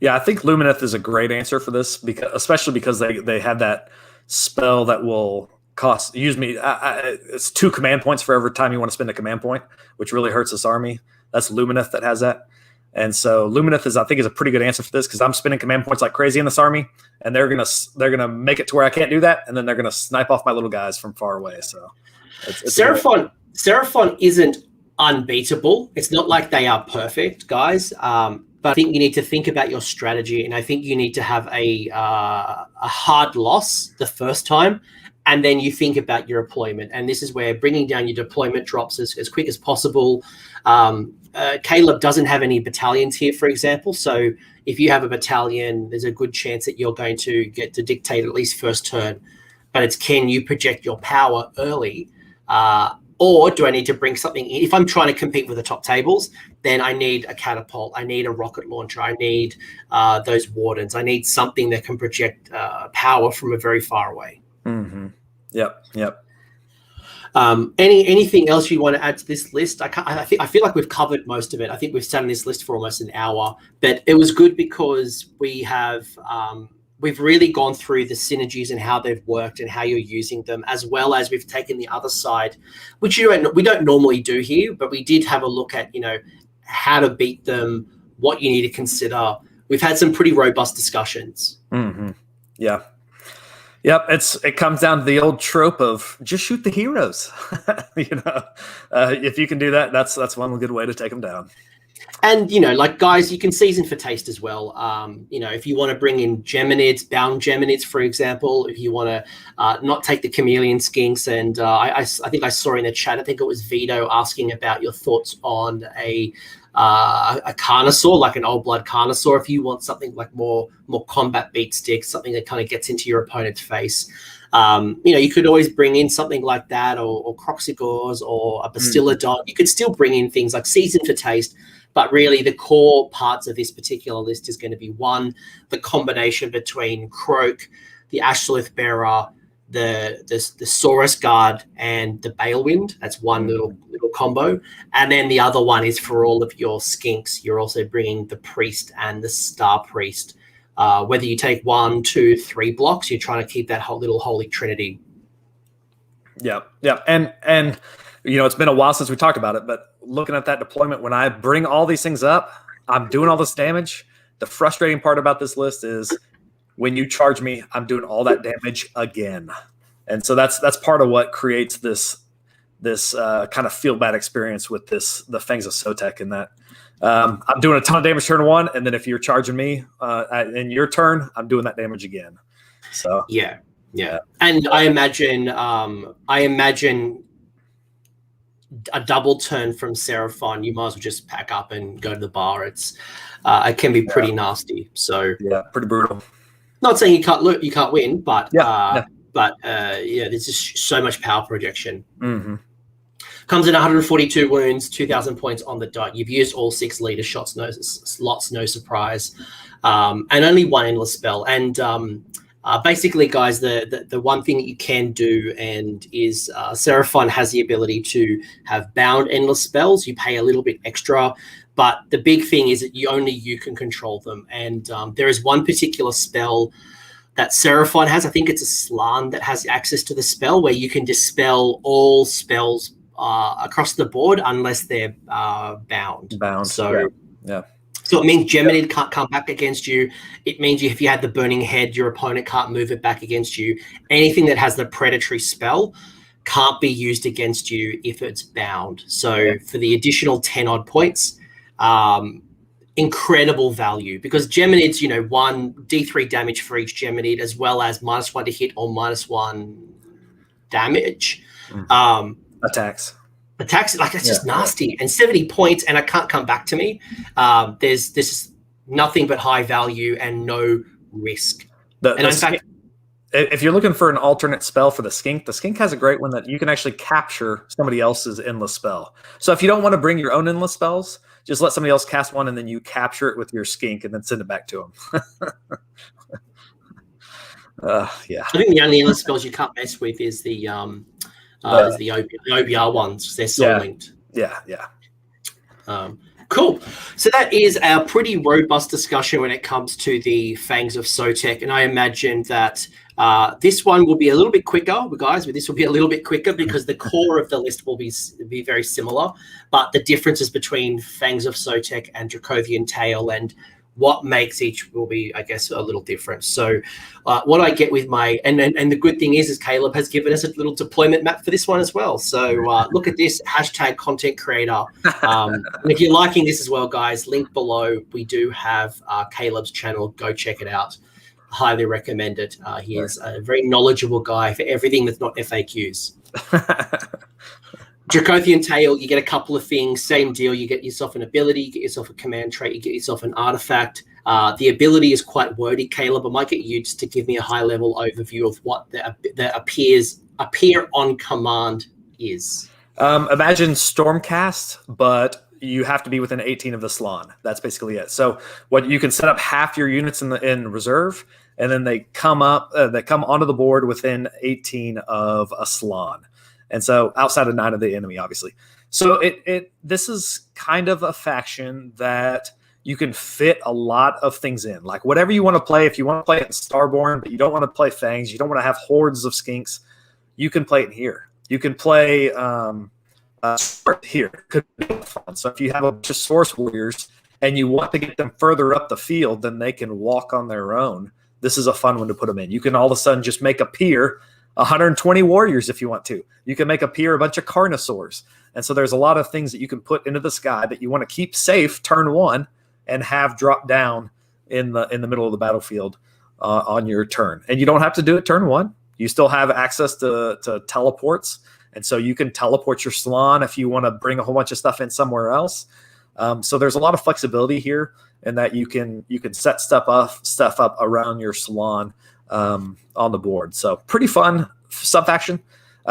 Speaker 2: Yeah, I think Lumineth is a great answer for this, especially because they have that spell that will it's 2 command points for every time you want to spend a command point, which really hurts this army. That's Lumineth that has that. And so Lumineth is a pretty good answer for this, because I'm spending command points like crazy in this army, and they're gonna make it to where I can't do that, and then they're gonna snipe off my little guys from far away. So it's
Speaker 1: Seraphon isn't unbeatable. It's not like they are perfect, guys. But I think you need to think about your strategy, and I think you need to have a hard loss the first time, and then you think about your deployment. And this is where bringing down your deployment drops as quick as possible. Caleb doesn't have any battalions here, for example. So if you have a battalion, there's a good chance that you're going to get to dictate at least first turn. But it's, can you project your power early? Or do I need to bring something in? If I'm trying to compete with the top tables, then I need a catapult. I need a rocket launcher. I need those wardens. I need something that can project power from a very far away.
Speaker 2: Mm-hmm. Yep.
Speaker 1: Anything else you want to add to this list? I feel like we've covered most of it. I think we've sat on this list for almost an hour, but it was good because we've really gone through the synergies and how they've worked and how you're using them, as well as we've taken the other side, which we don't normally do here, but we did have a look at, how to beat them, what you need to consider. We've had some pretty robust discussions.
Speaker 2: Mm-hmm. Yeah. Yep, it comes down to the old trope of just shoot the heroes. If you can do that, that's one good way to take them down.
Speaker 1: And, guys, you can season for taste as well. If you want to bring in Geminids, bound Geminids, for example, if you want to not take the chameleon skinks. And I think I saw in the chat, I think it was Vito asking about your thoughts on a Carnosaur, like an old blood Carnosaur, if you want something like more combat beat stick, something that kind of gets into your opponent's face. You could always bring in something like that, or Croxigores, or a Bastiladon. You could still bring in things like Season for Taste, but really the core parts of this particular list is going to be one, the combination between Croak, the Ashlith Bearer, the Saurus Guard, and the Balewind. That's one little combo. And then the other one is for all of your skinks. You're also bringing the Priest and the Star Priest. Whether you take 1, 2, 3 blocks, you're trying to keep that whole little holy trinity.
Speaker 2: Yeah. And it's been a while since we talked about it, but looking at that deployment, when I bring all these things up, I'm doing all this damage. The frustrating part about this list is when you charge me, I'm doing all that damage again. And so that's part of what creates this kind of feel bad experience with the Fangs of Sotek, in that I'm doing a ton of damage turn 1, and then if you're charging me in your turn, I'm doing that damage again. So
Speaker 1: yeah. And I imagine a double turn from Seraphon, you might as well just pack up and go to the bar. It can be pretty nasty. So
Speaker 2: pretty brutal.
Speaker 1: Not saying you can't win, but there's just so much power projection.
Speaker 2: Mm-hmm.
Speaker 1: Comes in 142 wounds, 2,000 points on the dot. You've used all 6 leader shots, no surprise, and only 1 endless spell. And basically, guys, the one thing that you can do is Seraphon has the ability to have bound endless spells. You pay a little bit extra, but the big thing is that only you can control them. And there is one particular spell that Seraphon has. I think it's a Slan that has access to the spell, where you can dispel all spells across the board unless they're bound. So
Speaker 2: yeah.
Speaker 1: So it means Geminid can't come back against you. It means if you had the Burning Head, your opponent can't move it back against you. Anything that has the predatory spell can't be used against you if it's bound. So for the additional 10 odd points, incredible value, because Geminids, 1 D3 damage for each Geminid, as well as -1 to hit or -1 damage.
Speaker 2: Attacks,
Speaker 1: like that's just nasty. And 70 points, and it can't come back to me. There's this nothing but high value and no risk. In fact,
Speaker 2: if you're looking for an alternate spell for the skink has a great one that you can actually capture somebody else's endless spell. So if you don't want to bring your own endless spells, just let somebody else cast one, and then you capture it with your skink and then send it back to them.
Speaker 1: I think the only endless spells you can't mess with is the OBR ones. They're soul linked. Cool. So that is our pretty robust discussion when it comes to the Fangs of Sotek, and I imagine that this one will be a little bit quicker, guys. This will be a little bit quicker because the core of the list will be very similar, but the differences between Fangs of Sotek and Dracothian Tail and what makes each will be, I guess, a little different. So what I get with my, and the good thing is Caleb has given us a little deployment map for this one as well. So look at this, #content creator. And if you're liking this as well, guys, link below. We do have Caleb's channel. Go check it out. Highly recommend it. He is a very knowledgeable guy for everything that's not FAQs. Dracothian Tail, you get a couple of things, same deal. You get yourself an ability, you get yourself a command trait, you get yourself an artifact. The ability is quite wordy, Caleb. I might get you just to give me a high-level overview of what the appear on command is.
Speaker 2: Imagine Stormcast, but you have to be within 18 of the Slan. That's basically it. So what you can set up half your units in reserve, and then they come onto the board within 18 of a Slan. And so outside of 9 of the enemy, obviously. So this is kind of a faction that you can fit a lot of things in. Like whatever you want to play, if you want to play it in Starborne, but you don't want to play Fangs, you don't want to have hordes of skinks, you can play it in here. You can play here. Could be fun. So if you have a bunch of Source Warriors and you want to get them further up the field, then they can walk on their own. This is a fun one to put them in. You can all of a sudden just make a pier 120 warriors if you want to. You can make appear a bunch of Carnosaurs. And so there's a lot of things that you can put into the sky that you want to keep safe turn 1 and have drop down in the middle of the battlefield on your turn. And you don't have to do it turn 1. You still have access to teleports. And so you can teleport your Slan if you want to bring a whole bunch of stuff in somewhere else. So there's a lot of flexibility here in that you can set stuff up around your Slan. on the board. So pretty fun sub-faction.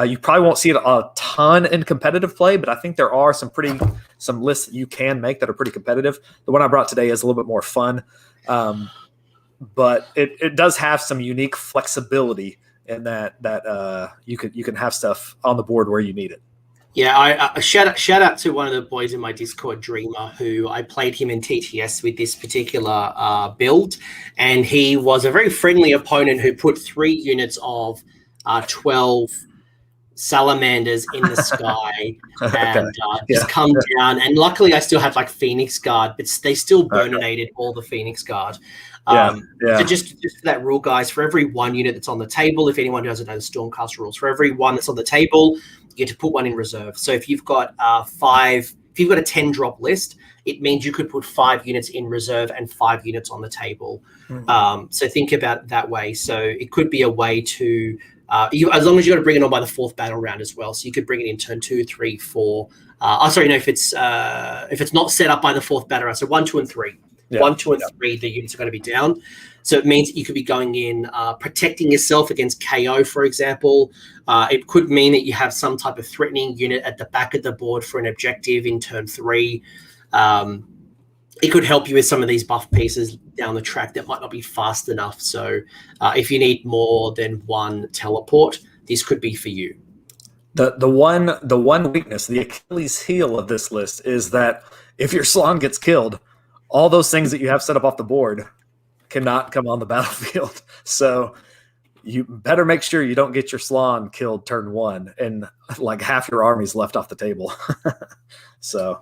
Speaker 2: You probably won't see it a ton in competitive play, but I think there are some lists that you can make that are pretty competitive. The one I brought today is a little bit more fun, but it does have some unique flexibility in that you can have stuff on the board where you need it.
Speaker 1: Yeah, I shout out to one of the boys in my Discord, Dreamer, who I played him in TTS with this particular build, and he was a very friendly opponent who put 3 units of 12 salamanders in the sky and just come down. And luckily, I still had like Phoenix Guard, but they still burninated all the Phoenix Guard. So just for that rule, guys, for every 1 unit that's on the table, if anyone doesn't know the Stormcast rules, for every 1 that's on the table, you get to put 1 in reserve. So if you've got if you've got a 10 drop list, it means you could put 5 units in reserve and 5 units on the table. So think about it that way. So it could be a way to, as long as you got to bring it on by the 4th battle round as well. So you could bring it in turn 2, 3, 4. If it's not set up by the 4th battle round, so 1, 2, and 3. 1, 2, and 3, the units are going to be down. So it means that you could be going in, protecting yourself against KO, for example. It could mean that you have some type of threatening unit at the back of the board for an objective in turn 3. It could help you with some of these buff pieces down the track that might not be fast enough. So if you need more than 1 teleport, this could be for you.
Speaker 2: The one weakness, the Achilles heel of this list is that if your Salon gets killed, all those things that you have set up off the board cannot come on the battlefield. So you better make sure you don't get your Salon killed turn 1 and like half your army's left off the table. So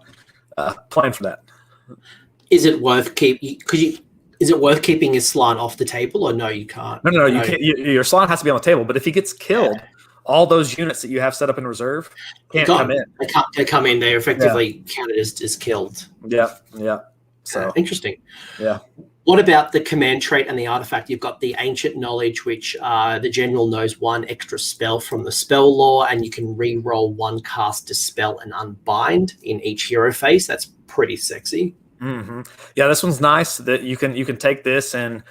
Speaker 2: plan for that.
Speaker 1: Is it worth keeping his Salon off the table, or no, you can't?
Speaker 2: No, you can't. Your Salon has to be on the table, but if he gets killed, all those units that you have set up in reserve can't come in.
Speaker 1: They come in. They're effectively counted as killed.
Speaker 2: Yeah. So
Speaker 1: interesting.
Speaker 2: Yeah.
Speaker 1: What about the command trait and the artifact? You've got the Ancient Knowledge, which the general knows 1 extra spell from the spell lore, and you can re-roll 1 cast, Dispel, and Unbind in each hero phase. That's pretty sexy.
Speaker 2: Mm-hmm. Yeah, this one's nice. That you can take this, and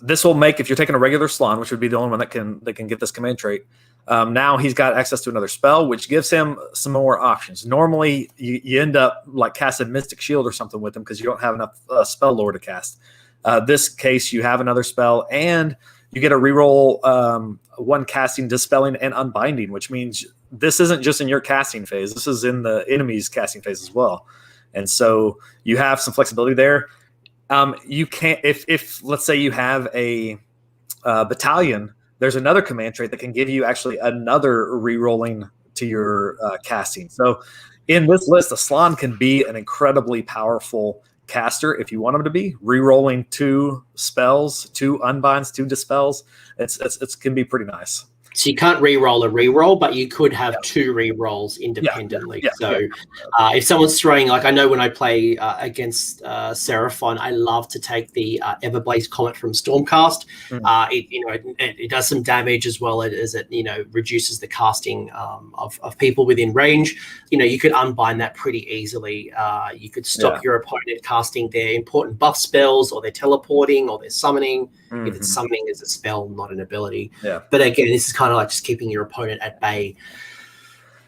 Speaker 2: this will make, if you're taking a regular Salon, which would be the only one that can get this command trait. Now he's got access to another spell, which gives him some more options. Normally, you end up like casting Mystic Shield or something with him because you don't have enough spell lore to cast. This case, you have another spell, and you get a reroll 1 casting, Dispelling, and Unbinding, which means this isn't just in your casting phase. This is in the enemy's casting phase as well. And so you have some flexibility there. You can't, if let's say you have a battalion, there's another command trait that can give you actually another re-rolling to your casting. So in this list, a Salon can be an incredibly powerful caster if you want him to be. Re-rolling 2 spells, 2 unbinds, 2 dispels. It can be pretty nice. So
Speaker 1: you can't re-roll a re-roll, but you could have 2 re-rolls independently. If someone's throwing, like I know when I play against Seraphon, I love to take the Everblaze Comet from Stormcast. It does some damage as well as it reduces the casting of people within range. You could unbind that pretty easily. You could stop your opponent casting their important buff spells, or their teleporting, or their summoning. If it's summoning as a spell, not an ability. But again, this is kind of like just keeping your opponent at bay.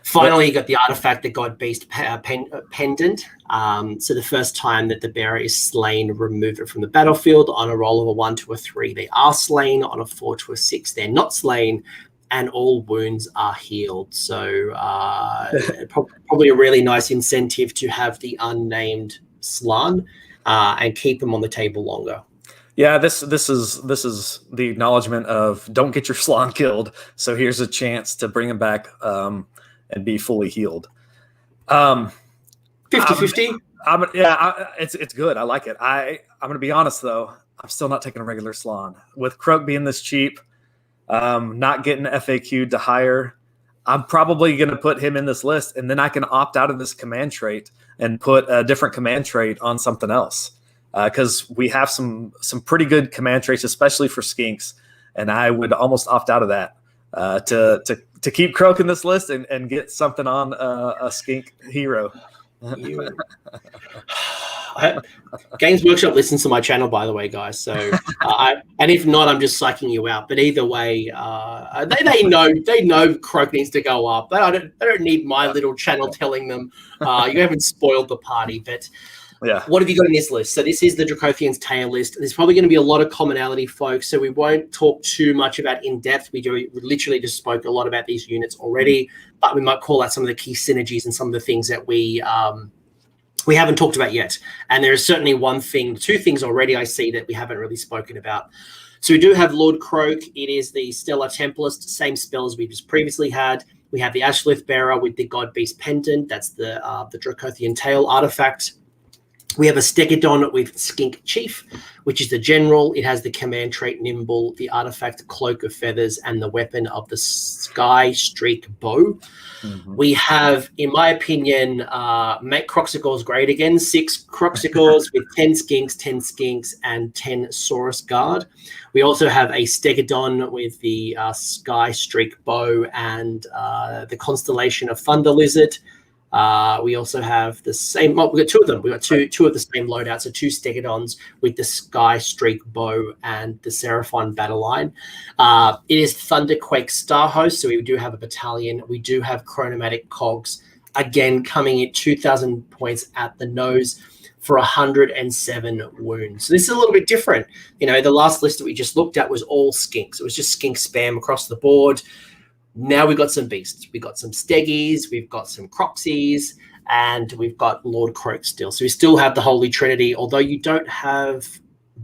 Speaker 1: Finally, you got the artifact, the God Beast Pendant. So the first time that the bearer is slain, remove it from the battlefield. On a roll of a 1 to a 3, they are slain. On a 4 to a 6, they're not slain, and all wounds are healed. So probably a really nice incentive to have the unnamed Slan and keep them on the table longer.
Speaker 2: Yeah, this is the acknowledgement of don't get your Salon killed. So here's a chance to bring him back and be fully healed.
Speaker 1: 50-50.
Speaker 2: It's good. I like it. I'm going to be honest though. I'm still not taking a regular Salon with Croak being this cheap. Not getting FAQ'd to hire. I'm probably going to put him in this list, and then I can opt out of this command trait and put a different command trait on something else. Because we have some pretty good command traits, especially for skinks, and I would almost opt out of that to keep Croak in this list and get something on a skink hero.
Speaker 1: Games Workshop listens to my channel, by the way, guys. So, and if not, I'm just psyching you out. But either way, they know Croak needs to go up. They don't need my little channel telling them. You haven't spoiled the party, but.
Speaker 2: Yeah.
Speaker 1: What have you got in this list? So this is the Dracothian's tail list. There's probably going to be a lot of commonality, folks. So we won't talk too much about in depth. We literally just spoke a lot about these units already, but we might call out some of the key synergies and some of the things that we haven't talked about yet. And there is certainly two things already I see that we haven't really spoken about. So we do have Lord Croak. It is the Stellar Templarist, same spells we just previously had. We have the Ashlith Bearer with the God Beast Pendant. That's the Dracothian tail artifact. We have a Stegodon with Skink Chief, which is the general. It has the command trait Nimble, the artifact Cloak of Feathers, and the weapon of the Sky Streak Bow. Mm-hmm. We have, in my opinion, make Croxicores great again. 6 Croxicores with 10 Skinks, and 10 Saurus Guard. We also have a Stegodon with the Sky Streak Bow and the constellation of Thunder Lizard. We also have the same. Well, we've got 2 of them. We've got two of the same loadouts. So 2 Stegodons with the Sky Streak Bow and the Seraphon Battle Line. It is Thunderquake Star Host, so we do have a battalion. We do have Chronomatic Cogs, again coming at 2,000 points at the nose for 107 wounds. So this is a little bit different. The last list that we just looked at was all Skinks. It was just Skink spam across the board. Now we've got some beasts. We've got some Steggies, we've got some Croxies, and we've got Lord Croak still. So we still have the Holy Trinity, although you don't have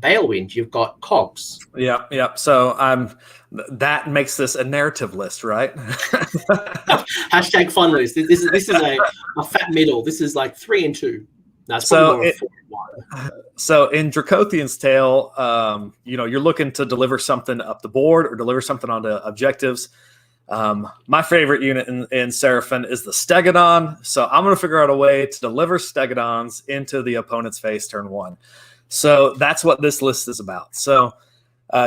Speaker 1: Balewind, you've got Cogs.
Speaker 2: Yeah. So that makes this a narrative list, right?
Speaker 1: Hashtag fun list. This is a fat middle. This is like 3 and 2. No,
Speaker 2: so in Dracothian's Tale, you're looking to deliver something up the board or deliver something onto objectives. My favorite unit in Seraphon is the Stegodon. So I'm going to figure out a way to deliver Stegodons into the opponent's face turn 1. So that's what this list is about. So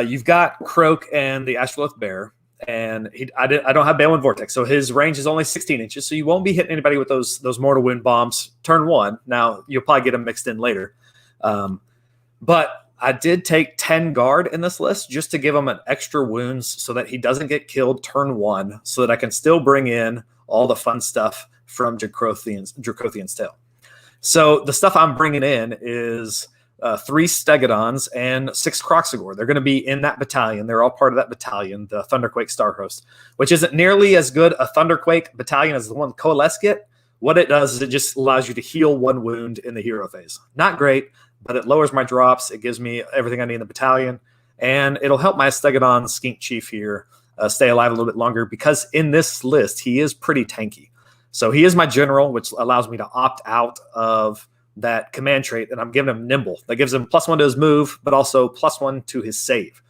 Speaker 2: you've got Croak and the Ashlith Bear, and I don't have Balewind Vortex, so his range is only 16 inches. So you won't be hitting anybody with those mortal wound bombs turn 1. Now you'll probably get them mixed in later, but I did take 10 guard in this list just to give him an extra wounds so that he doesn't get killed turn 1, so that I can still bring in all the fun stuff from Dracothian's Tale. So the stuff I'm bringing in is 3 Stegodons and 6 Croxigore. They're going to be in that battalion. They're all part of that battalion, the Thunderquake Star Host, which isn't nearly as good a Thunderquake battalion as the one Coalesce get. What it does is it just allows you to heal 1 wound in the hero phase. Not great, but it lowers my drops. It gives me everything I need in the battalion, and it'll help my Stegodon Skink Chief here stay alive a little bit longer, because in this list, he is pretty tanky. So he is my general, which allows me to opt out of that command trait, and I'm giving him Nimble. That gives him +1 to his move, but also +1 to his save,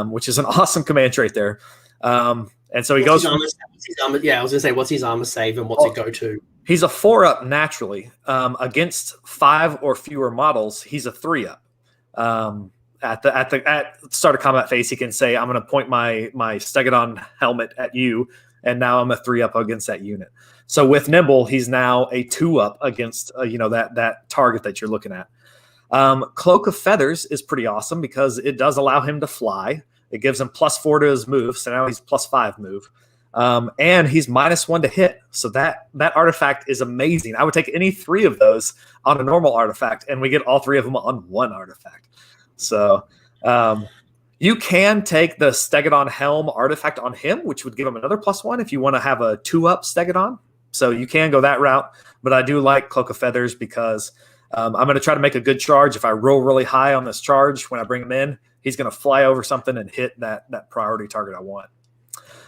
Speaker 2: which is an awesome command trait there. And so he goes.
Speaker 1: What's his armor? Yeah, I was going to say, what's his armor save and what's it go to?
Speaker 2: He's a 4-up naturally. Against 5 or fewer models, he's a 3-up. At the start of combat phase, he can say, "I'm going to point my Stegodon helmet at you," and now I'm a 3-up against that unit. So with Nimble, he's now a 2-up against that target that you're looking at. Cloak of Feathers is pretty awesome because it does allow him to fly. It gives him +4 to his move, so now he's +5 move. And he's -1 to hit. So that artifact is amazing. I would take any 3 of those on a normal artifact, and we get all 3 of them on 1 artifact. So you can take the Stegodon Helm artifact on him, which would give him another +1 if you want to have a 2-up Stegodon. So you can go that route. But I do like Cloak of Feathers because I'm going to try to make a good charge. If I roll really high on this charge when I bring him in, he's going to fly over something and hit that priority target I want.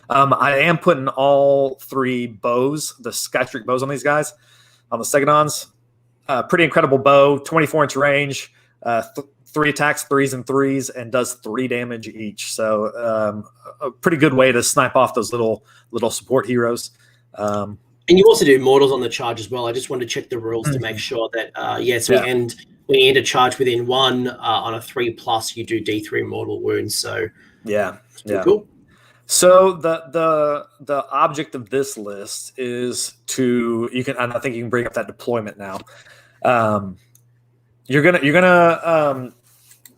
Speaker 2: I am putting all 3 bows, the Sky Streak bows on these guys, on the Stegodons. Pretty incredible bow, 24-inch range, 3 attacks, 3s and 3s, and does 3 damage each. So a pretty good way to snipe off those little support heroes.
Speaker 1: And you also do mortals on the charge as well. I just wanted to check the rules to make sure that, we end a charge within 1 on a 3+, you do D3 mortal wounds. So it's pretty cool.
Speaker 2: So the object of this list is and I think you can bring up that deployment now. You're gonna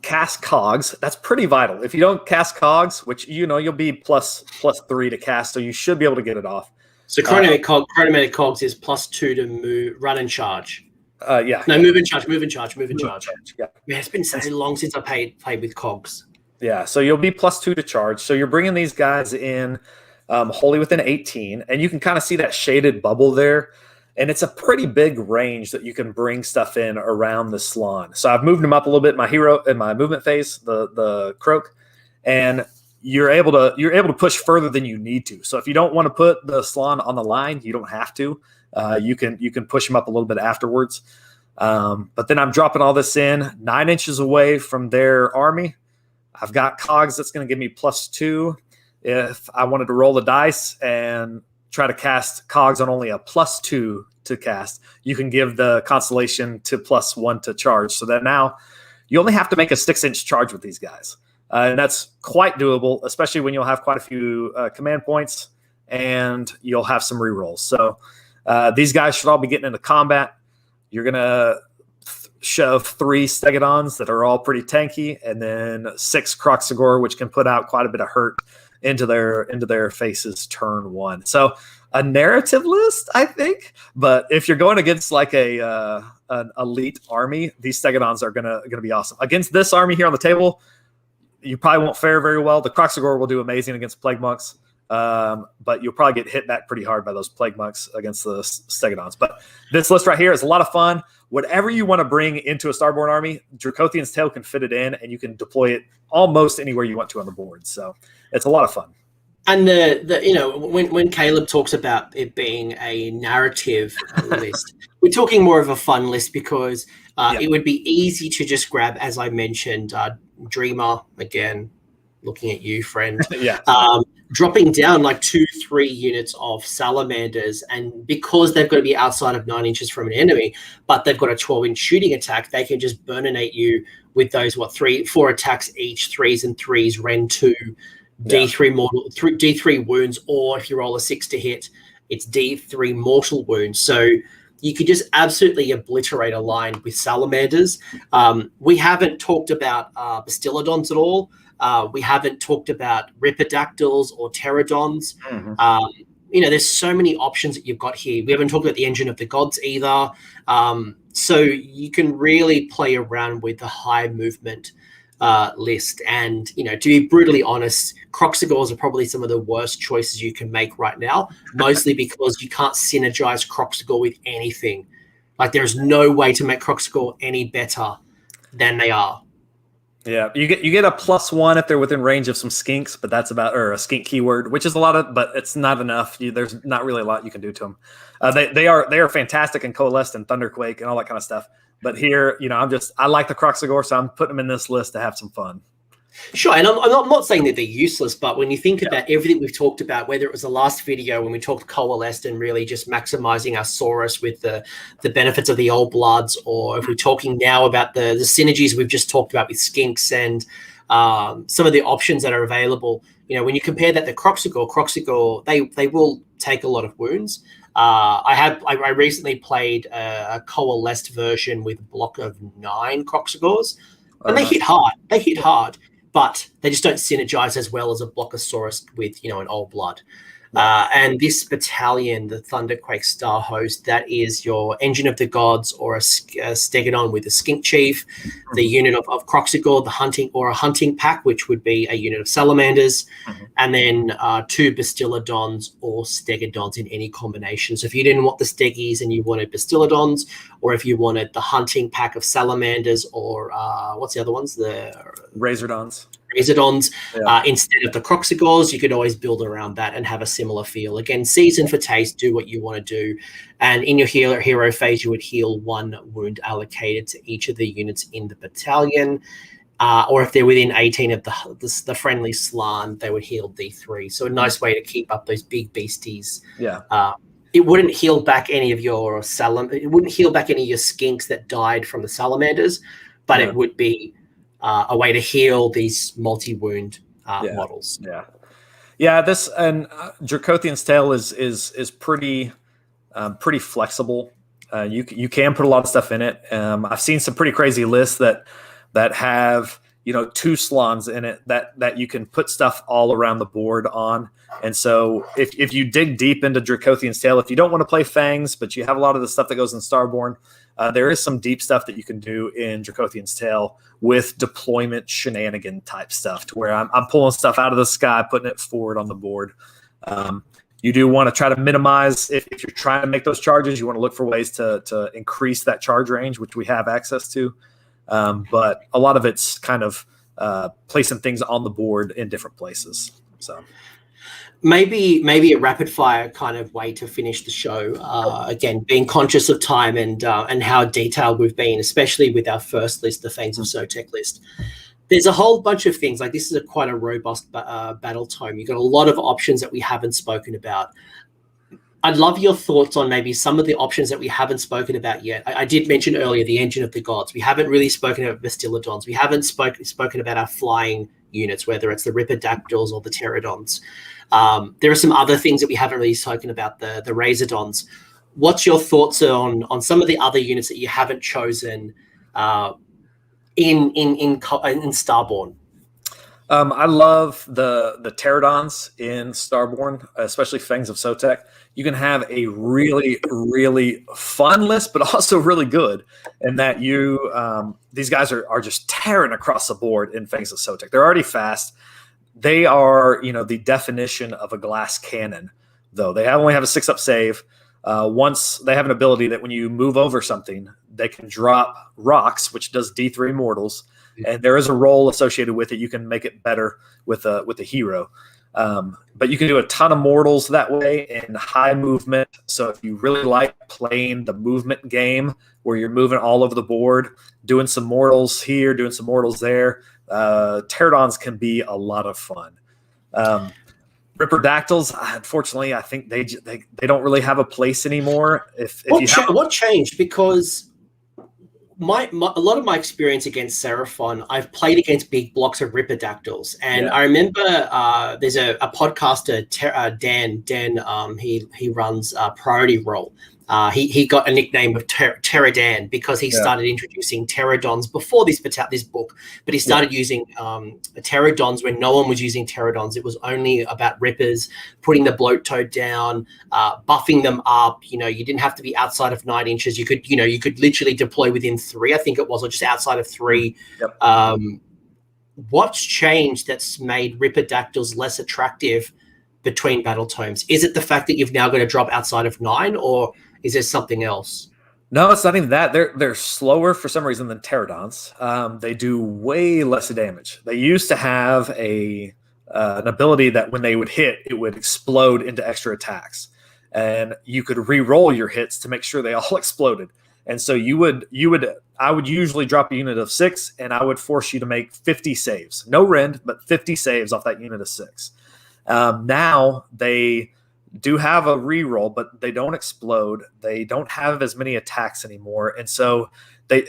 Speaker 2: cast cogs. That's pretty vital. If you don't cast cogs, which you'll be plus 3 to cast, so you should be able to get it off.
Speaker 1: So chronomatic cogs is +2 to move, run and charge.
Speaker 2: Yeah.
Speaker 1: No, move and charge.
Speaker 2: Yeah.
Speaker 1: Man, it's been so long since I played with cogs.
Speaker 2: Yeah, so you'll be +2 to charge. So you're bringing these guys in wholly within 18, and you can kind of see that shaded bubble there. And it's a pretty big range that you can bring stuff in around the Slann. So I've moved him up a little bit, my hero in my movement phase, the Croak, and you're able to push further than you need to. So if you don't want to put the Slann on the line, you don't have to. You can push him up a little bit afterwards. But then I'm dropping all this in 9 inches away from their army. I've got cogs that's going to give me +2. If I wanted to roll the dice and try to cast cogs on only a +2 to cast, you can give the constellation to +1 to charge. So that now you only have to make a 6-inch charge with these guys. And that's quite doable, especially when you'll have quite a few command points and you'll have some rerolls. So these guys should all be getting into combat. You're going to shove 3 Stegodons that are all pretty tanky, and then 6 Kroxigor, which can put out quite a bit of hurt into their faces turn 1. So a narrative list, I think. But if you're going against like an elite army, these Stegodons are gonna be awesome. Against this army here on the table, you probably won't fare very well. The Kroxigor will do amazing against Plague Monks. But you'll probably get hit back pretty hard by those Plague Monks against the Stegodons. But this list right here is a lot of fun. Whatever you want to bring into a Starborne army, Dracothian's Tail can fit it in, and you can deploy it almost anywhere you want to on the board. So it's a lot of fun.
Speaker 1: And when Caleb talks about it being a narrative list, we're talking more of a fun list because it would be easy to just grab, as I mentioned, Dreamer again. Looking at you, friend.
Speaker 2: Yeah.
Speaker 1: Dropping down like 2-3 units of salamanders, and because they've got to be outside of 9 inches from an enemy, but they've got a 12-inch shooting attack, they can just burninate you with those 4 attacks each, 3s and 3s, Ren 2, D3 wounds, or if you roll a 6 to hit, it's D3 mortal wounds. So you could just absolutely obliterate a line with salamanders. We haven't talked about Bastillodons at all. We haven't talked about Ripidactyls or Pterodons. Mm-hmm. There's so many options that you've got here. We haven't talked about the Engine of the Gods either. So you can really play around with the high movement list. And, to be brutally honest, Kroxigors are probably some of the worst choices you can make right now, mostly because you can't synergize Kroxigor with anything. Like, there's no way to make Kroxigor any better than they are.
Speaker 2: Yeah, you get a +1 if they're within range of some skinks, but that's or a skink keyword, which is a lot of, but it's not enough. There's not really a lot you can do to them. They are fantastic and Coalesced and Thunderquake and all that kind of stuff. But here, I like the Kroxigor, so I'm putting them in this list to have some fun.
Speaker 1: Sure, and I'm not saying that they're useless, but when you think about everything we've talked about, whether it was the last video when we talked Coalesced and really just maximizing our Saurus with the benefits of the Old Bloods, or if we're talking now about the synergies we've just talked about with Skinks and some of the options that are available, when you compare that to Kroxigor, they will take a lot of wounds. I recently played a Coalesced version with a block of 9 Kroxigors, and they hit hard. But they just don't synergize as well as a Blockosaurus with, an Old Blood. And this battalion, the Thunderquake Star Host, that is your Engine of the Gods or a Stegodon with a Skink Chief, the unit of Kroxigor, a hunting pack, which would be a unit of Salamanders, and then 2 Bastillodons or Stegodons in any combination. So if you didn't want the Steggies and you wanted Bastillodons, or if you wanted the hunting pack of Salamanders, or what's the other ones? The
Speaker 2: Razordons.
Speaker 1: Instead of the Kroxigors, you could always build around that and have a similar feel. Again, season for taste, do what you want to do. And in your hero phase, you would heal 1 wound allocated to each of the units in the battalion. Or if they're within 18 of the friendly Slann, they would heal D3. So a nice way to keep up those big beasties.
Speaker 2: Yeah.
Speaker 1: It wouldn't heal back any of your skinks that died from the salamanders, but it would be a way to heal these multi-wound models.
Speaker 2: Yeah. This and Dracothian's Tail is pretty flexible. You can put a lot of stuff in it. I've seen some pretty crazy lists that have 2 slons in it that you can put stuff all around the board on. And so if you dig deep into Dracothian's Tale, if you don't want to play Fangs, but you have a lot of the stuff that goes in Starborne, there is some deep stuff that you can do in Dracothian's Tale with deployment shenanigan type stuff, to where I'm pulling stuff out of the sky, putting it forward on the board. You do want to try to minimize, if you're trying to make those charges, you want to look for ways to increase that charge range, which we have access to. But a lot of it's kind of placing things on the board in different places. So
Speaker 1: maybe a rapid fire kind of way to finish the show. Again, being conscious of time and how detailed we've been, especially with our first list, the Fangs of Sotek list. There's a whole bunch of things. Like, this is quite a robust battle tome. You've got a lot of options that we haven't spoken about. I'd love your thoughts on maybe some of the options that we haven't spoken about yet. I did mention earlier the Engine of the Gods. We haven't really spoken about Bastillodons. We haven't spoken about our flying units, whether it's the Ripidactyls or the Pterodons. There are some other things that we haven't really spoken about, the Razordons. What's your thoughts on some of the other units that you haven't chosen in Starborne?
Speaker 2: I love the Pterodons in Starborne, especially Fangs of Sotek. You can have a really, really fun list, but also really good, in that these guys are just tearing across the board in Fangs of Sotek. They're already fast. They are, the definition of a glass cannon, though. They only have a 6-up save. Once they have an ability that when you move over something, they can drop rocks, which does D3 mortals. And there is a roll associated with it. You can make it better with a hero. But you can do a ton of mortals that way in high movement. So if you really like playing the movement game where you're moving all over the board, doing some mortals here, doing some mortals there, Pterodons can be a lot of fun. Ripidactyls, unfortunately, I think they don't really have a place anymore. What
Speaker 1: changed? Because a lot of my experience against Seraphon, I've played against big blocks of Ripidactyls, and I remember there's a podcaster, Dan. He runs Priority Roll. He got a nickname of Pterodan because he started introducing Pterodons before this book, but he started using Pterodons when no one was using Pterodons. It was only about Rippers, putting the bloat toad down, buffing them up. You didn't have to be outside of 9 inches. You could literally deploy within 3, I think it was, or just outside of 3. Yep. What's changed that's made Ripidactyls less attractive between battle tomes? Is it the fact that you've now got to drop outside of 9, or is there something else?
Speaker 2: No, it's not even that. They're slower for some reason than Pterodons. They do way less damage. They used to have an ability that when they would hit, it would explode into extra attacks, and you could re-roll your hits to make sure they all exploded. And so I would usually drop a unit of 6, and I would force you to make 50 saves. No rend, but 50 saves off that unit of 6. Now they do have a reroll, but they don't explode. They don't have as many attacks anymore, and so they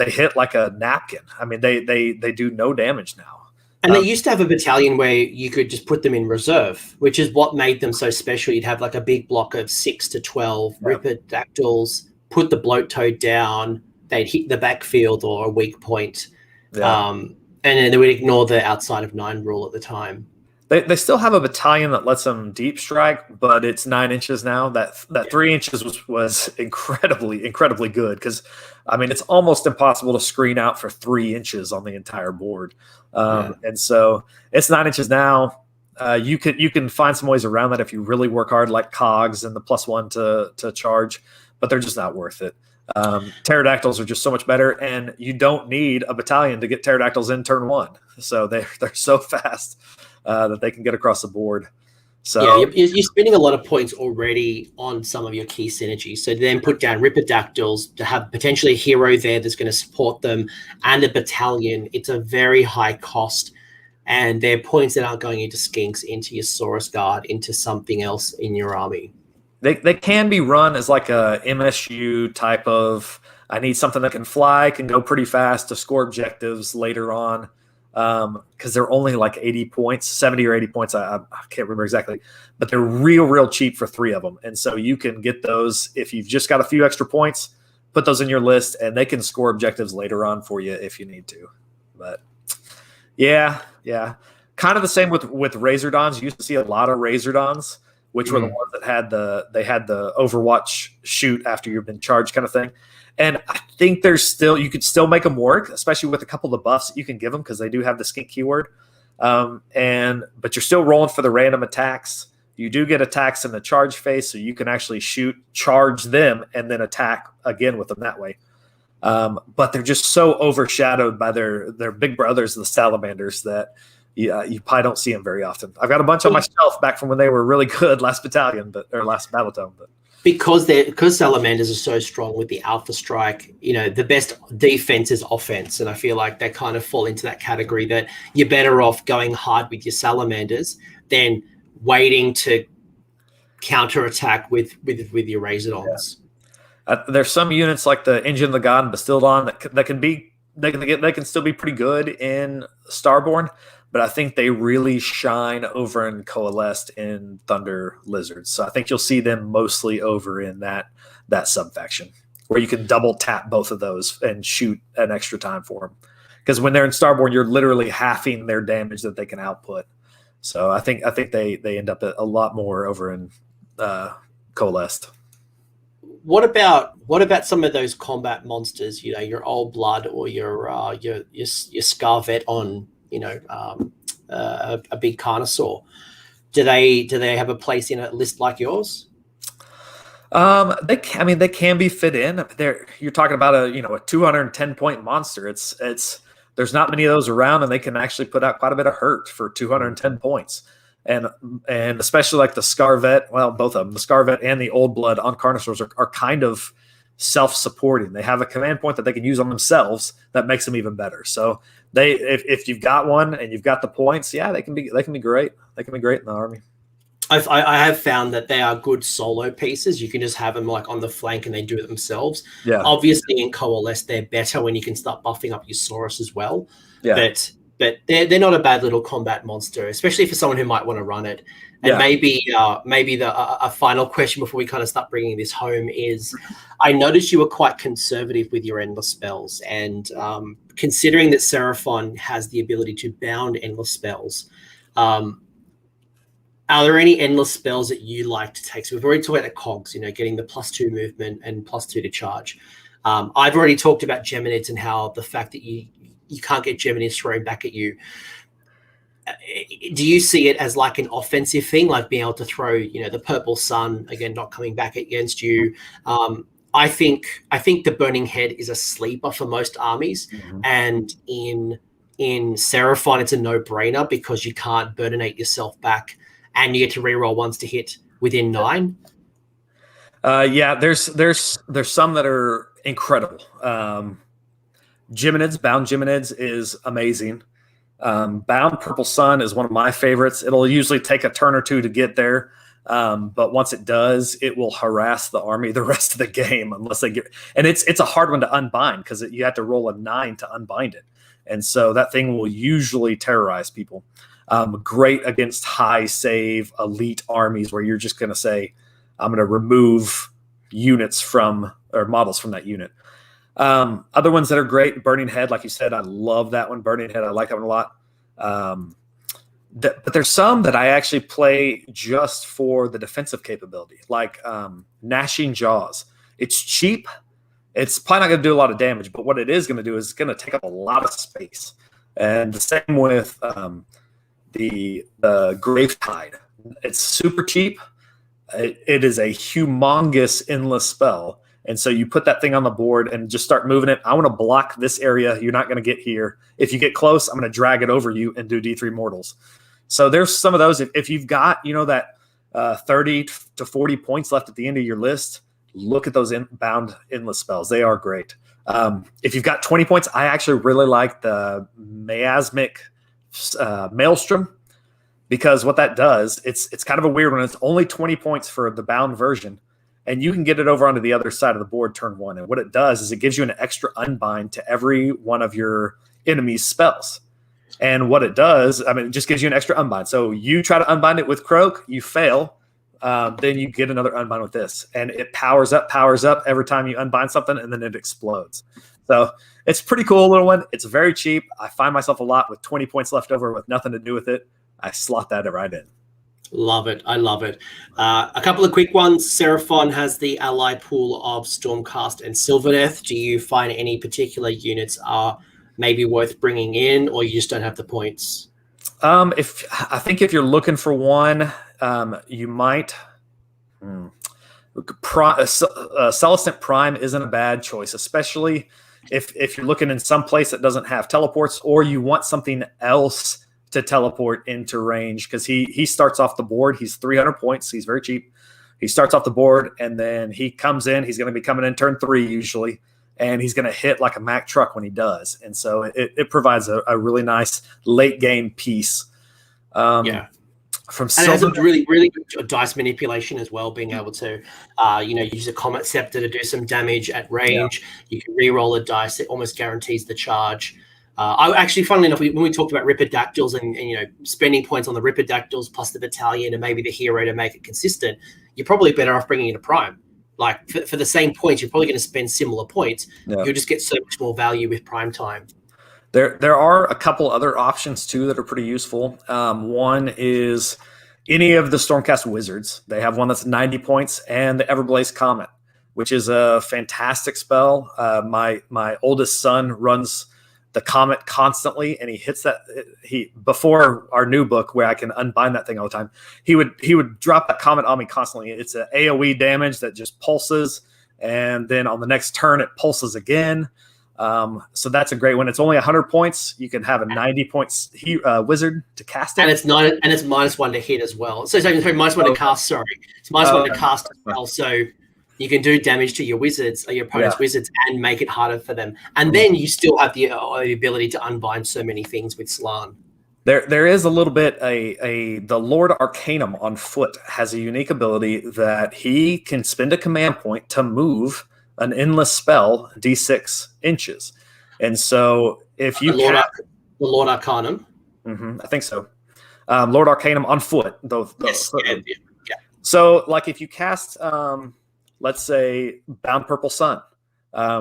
Speaker 2: hit like a napkin. I mean, they do no damage now.
Speaker 1: And they used to have a battalion where you could just put them in reserve, which is what made them so special. You'd have like a big block of 6 to 12 Ripidactyls, put the bloat toad down, they'd hit the backfield or a weak point, and then they would ignore the outside of 9 rule at the time.
Speaker 2: They still have a battalion that lets them deep strike, but it's 9 inches now. That 3 inches was incredibly good, because I mean, it's almost impossible to screen out for 3 inches on the entire board. And so it's 9 inches now. You can find some ways around that if you really work hard, like cogs and the +1 to charge, but they're just not worth it. Pterodactyls are just so much better, and you don't need a battalion to get Pterodactyls in turn 1. So they're so fast that they can get across the board. So
Speaker 1: you're spending a lot of points already on some of your key synergies. So then put down Ripidactyls to have potentially a hero there that's going to support them, and a battalion. It's a very high cost, and they're points that aren't going into Skinks, into your Saurus Guard, into something else in your army.
Speaker 2: They can be run as like a MSU type of, I need something that can fly, can go pretty fast to score objectives later on. because they're only like 80 points, 70 or 80 points. I can't remember exactly, but they're real cheap for 3 of them. And so you can get those if you've just got a few extra points, put those in your list, and they can score objectives later on for you if you need to. But yeah. Kind of the same with Razordons. You used to see a lot of Razordons, which were the ones that had the Overwatch shoot after you've been charged kind of thing. And I think you could still make them work, especially with a couple of the buffs that you can give them because they do have the skink keyword. But you're still rolling for the random attacks. You do get attacks in the charge phase, so you can actually charge them, and then attack again with them that way. But they're just so overshadowed by their big brothers, the salamanders, that you probably don't see them very often. I've got a bunch on my shelf back from when they were really good last battalion, or last battle tome. But
Speaker 1: because salamanders are so strong with the alpha strike, the best defense is offense, and I feel like they kind of fall into that category that you're better off going hard with your salamanders than waiting to counterattack with your Razordons.
Speaker 2: There's some units like the Engine of the God and Bastildon that can still be pretty good in Starborne, but I think they really shine over in Coalesced in Thunder Lizards. So I think you'll see them mostly over in that sub-faction where you can double tap both of those and shoot an extra time for them. Because when they're in Starborne, you're literally halving their damage that they can output. So I think they end up a lot more over in Coalesced.
Speaker 1: What about some of those combat monsters? Your Old Blood or your Scarvet on a big Carnosaur. Do they have a place in a list like yours?
Speaker 2: They can be fit in. You're talking about a 210 point monster. It's there's not many of those around, and they can actually put out quite a bit of hurt for 210 points. And especially like the Scarvet, well, both of them, the Scarvet and the Old Blood on Carnosaurs are kind of self-supporting. They have a command point that they can use on themselves that makes them even better. So if you've got one and you've got the points, yeah, they can be great. They can be great in the army.
Speaker 1: I have found that they are good solo pieces. You can just have them like on the flank and they do it themselves.
Speaker 2: Yeah.
Speaker 1: Obviously in Coalesce, they're better when you can start buffing up your Saurus as well.
Speaker 2: Yeah.
Speaker 1: But they're not a bad little combat monster, especially for someone who might want to run it. And maybe a final question before we kind of start bringing this home is, I noticed you were quite conservative with your endless spells, and considering that Seraphon has the ability to bound endless spells, are there any endless spells that you like to take? So we've already talked about the cogs, getting the +2 movement and +2 to charge. I've already talked about Geminids and how the fact that you can't get Geminids thrown back at you. Do you see it as like an offensive thing, like being able to throw, the purple sun again, not coming back against you? I think the Burning Head is a sleeper for most armies, and in Seraphon it's a no-brainer because you can't burninate yourself back, and you get to reroll once to hit within 9.
Speaker 2: There's some that are incredible. Geminids, bound Geminids is amazing. Bound Purple Sun is one of my favorites. It'll usually take a turn or two to get there, but once it does, it will harass the army the rest of the game unless they get. And it's a hard one to unbind because you have to roll a 9 to unbind it, and so that thing will usually terrorize people. Great against high save elite armies where you're just going to say, "I'm going to remove units from or models from that unit." Other ones that are great, Burning Head, like you said, I love that one. Burning Head, I like that one a lot. But there's some that I actually play just for the defensive capability, like Gnashing Jaws. It's cheap. It's probably not going to do a lot of damage, but what it is going to do is it's going to take up a lot of space. And the same with the Gravetide. It's super cheap. It is a humongous endless spell. And so you put that thing on the board and just start moving it. I want to block this area. You're not going to get here. If you get close, I'm going to drag it over you and do D3 mortals. So there's some of those. If you've got, that 30 to 40 points left at the end of your list, look at those bound endless spells. They are great. If you've got 20 points, I actually really like the Miasmic Maelstrom, because what that does, it's kind of a weird one. It's only 20 points for the bound version. And you can get it over onto the other side of the board turn 1. And what it does is it gives you an extra unbind to every one of your enemy's spells. And what it does, I mean, it just gives you an extra unbind. So you try to unbind it with Croak, you fail, then you get another unbind with this. And it powers up every time you unbind something, and then it explodes. So it's a pretty cool little one. It's very cheap. I find myself a lot with 20 points left over with nothing to do with it. I slot that right in.
Speaker 1: Love it. I love it. A couple of quick ones. Seraphon has the ally pool of Stormcast and Sylvaneth. Do you find any particular units are maybe worth bringing in, or you just don't have the points?
Speaker 2: If you're looking for one, you might. Celestant Prime isn't a bad choice, especially if you're looking in some place that doesn't have teleports, or you want something else to teleport into range, because he starts off the board. He's 300 points. He's very cheap. He starts off the board, and then he comes in. He's going to be coming in turn 3 usually, and he's going to hit like a Mack truck when he does. And so it provides a really nice late game piece. From
Speaker 1: and it has a really, really good dice manipulation as well, being able to, use a Comet Scepter to do some damage at range. Yeah. You can re-roll a dice. It almost guarantees the charge. I actually, funnily enough, when we talked about Ripidactyls and spending points on the Ripidactyls plus the Battalion and maybe the hero to make it consistent, you're probably better off bringing in a Prime. Like for the same points, you're probably going to spend similar points. Yeah. You'll just get so much more value with Prime time.
Speaker 2: There are a couple other options too that are pretty useful. One is any of the Stormcast Wizards. They have one that's 90 points, and the Everblaze Comet, which is a fantastic spell. My oldest son runs the Comet constantly, and he hits that. Before our new book, where I can unbind that thing all the time, he would drop that Comet on me constantly. It's an AOE damage that just pulses, and then on the next turn it pulses again. So that's a great one. It's only 100 points. You can have a 90 points wizard to cast it,
Speaker 1: and it's -1 to hit as well. So sorry, -1 to cast. Sorry, it's -1 to cast as well. So you can do damage to your wizards or your opponent's wizards and make it harder for them. And then you still have the ability to unbind so many things with Slann.
Speaker 2: There is a little bit the Lord Arcanum on foot has a unique ability that he can spend a command point to move an endless spell D6 inches. And so if you
Speaker 1: the Lord Arcanum.
Speaker 2: I think so. Lord Arcanum on foot.
Speaker 1: Yes. Yeah.
Speaker 2: So like if you cast let's say Bound Purple Sun,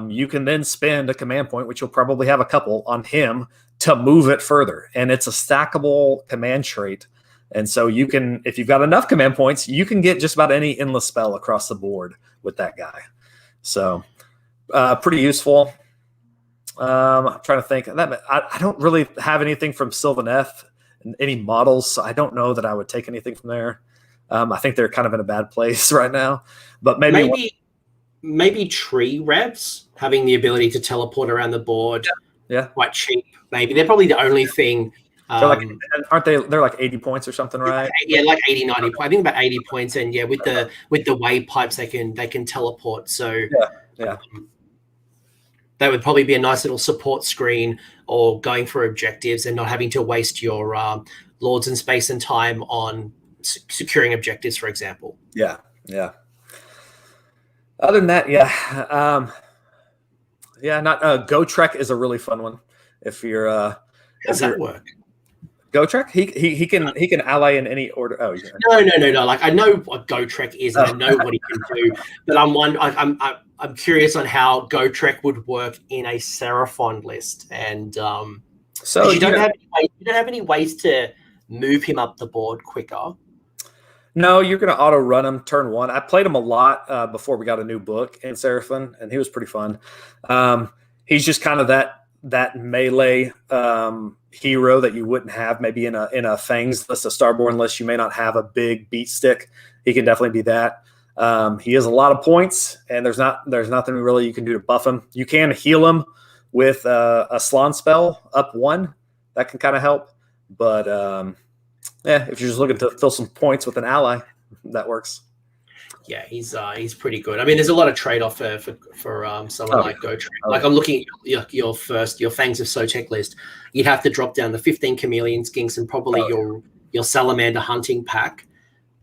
Speaker 2: you can then spend a command point, which you'll probably have a couple on him, to move it further. And it's a stackable command trait. And so you can, if you've got enough command points, you can get just about any endless spell across the board with that guy. So pretty useful. I'm trying to think. I don't really have anything from Sylvaneth, any models, so I don't know that I would take anything from there. I think they're kind of in a bad place right now, but
Speaker 1: maybe tree revs having the ability to teleport around the board.
Speaker 2: Yeah,
Speaker 1: quite cheap. Maybe they're probably the only thing.
Speaker 2: Aren't they? They're like 80 points or something, right?
Speaker 1: Yeah, like 80, 90 points. I think about 80 points, and with the wave pipes, they can teleport. So
Speaker 2: yeah.
Speaker 1: That would probably be a nice little support screen, or going for objectives and not having to waste your lords in space and time on securing objectives, for example.
Speaker 2: Yeah. Other than that, not Go Trek is a really fun one. If you're
Speaker 1: how does that work?
Speaker 2: Go Trek? He can ally in any order. Oh,
Speaker 1: yeah. No. Like I know what Go Trek is, and I know what he can do, but I'm curious on how Go Trek would work in a Seraphon list, and so you don't have any ways to move him up the board quicker.
Speaker 2: No, you're going to auto run him turn 1. I played him a lot before we got a new book in Seraphon, and he was pretty fun. He's just kind of that melee hero that you wouldn't have maybe in a Fangs list, a Starborne list. You may not have a big beat stick. He can definitely be that. He has a lot of points, and there's nothing really you can do to buff him. You can heal him with a Slann spell up 1. That can kind of help, but if you're just looking to fill some points with an ally, that works.
Speaker 1: Yeah, he's pretty good. I mean, there's a lot of trade-off for someone like Go Trek. Like I'm looking at your Fangs of Sotek list. You'd have to drop down the 15 chameleon skinks and probably your salamander hunting pack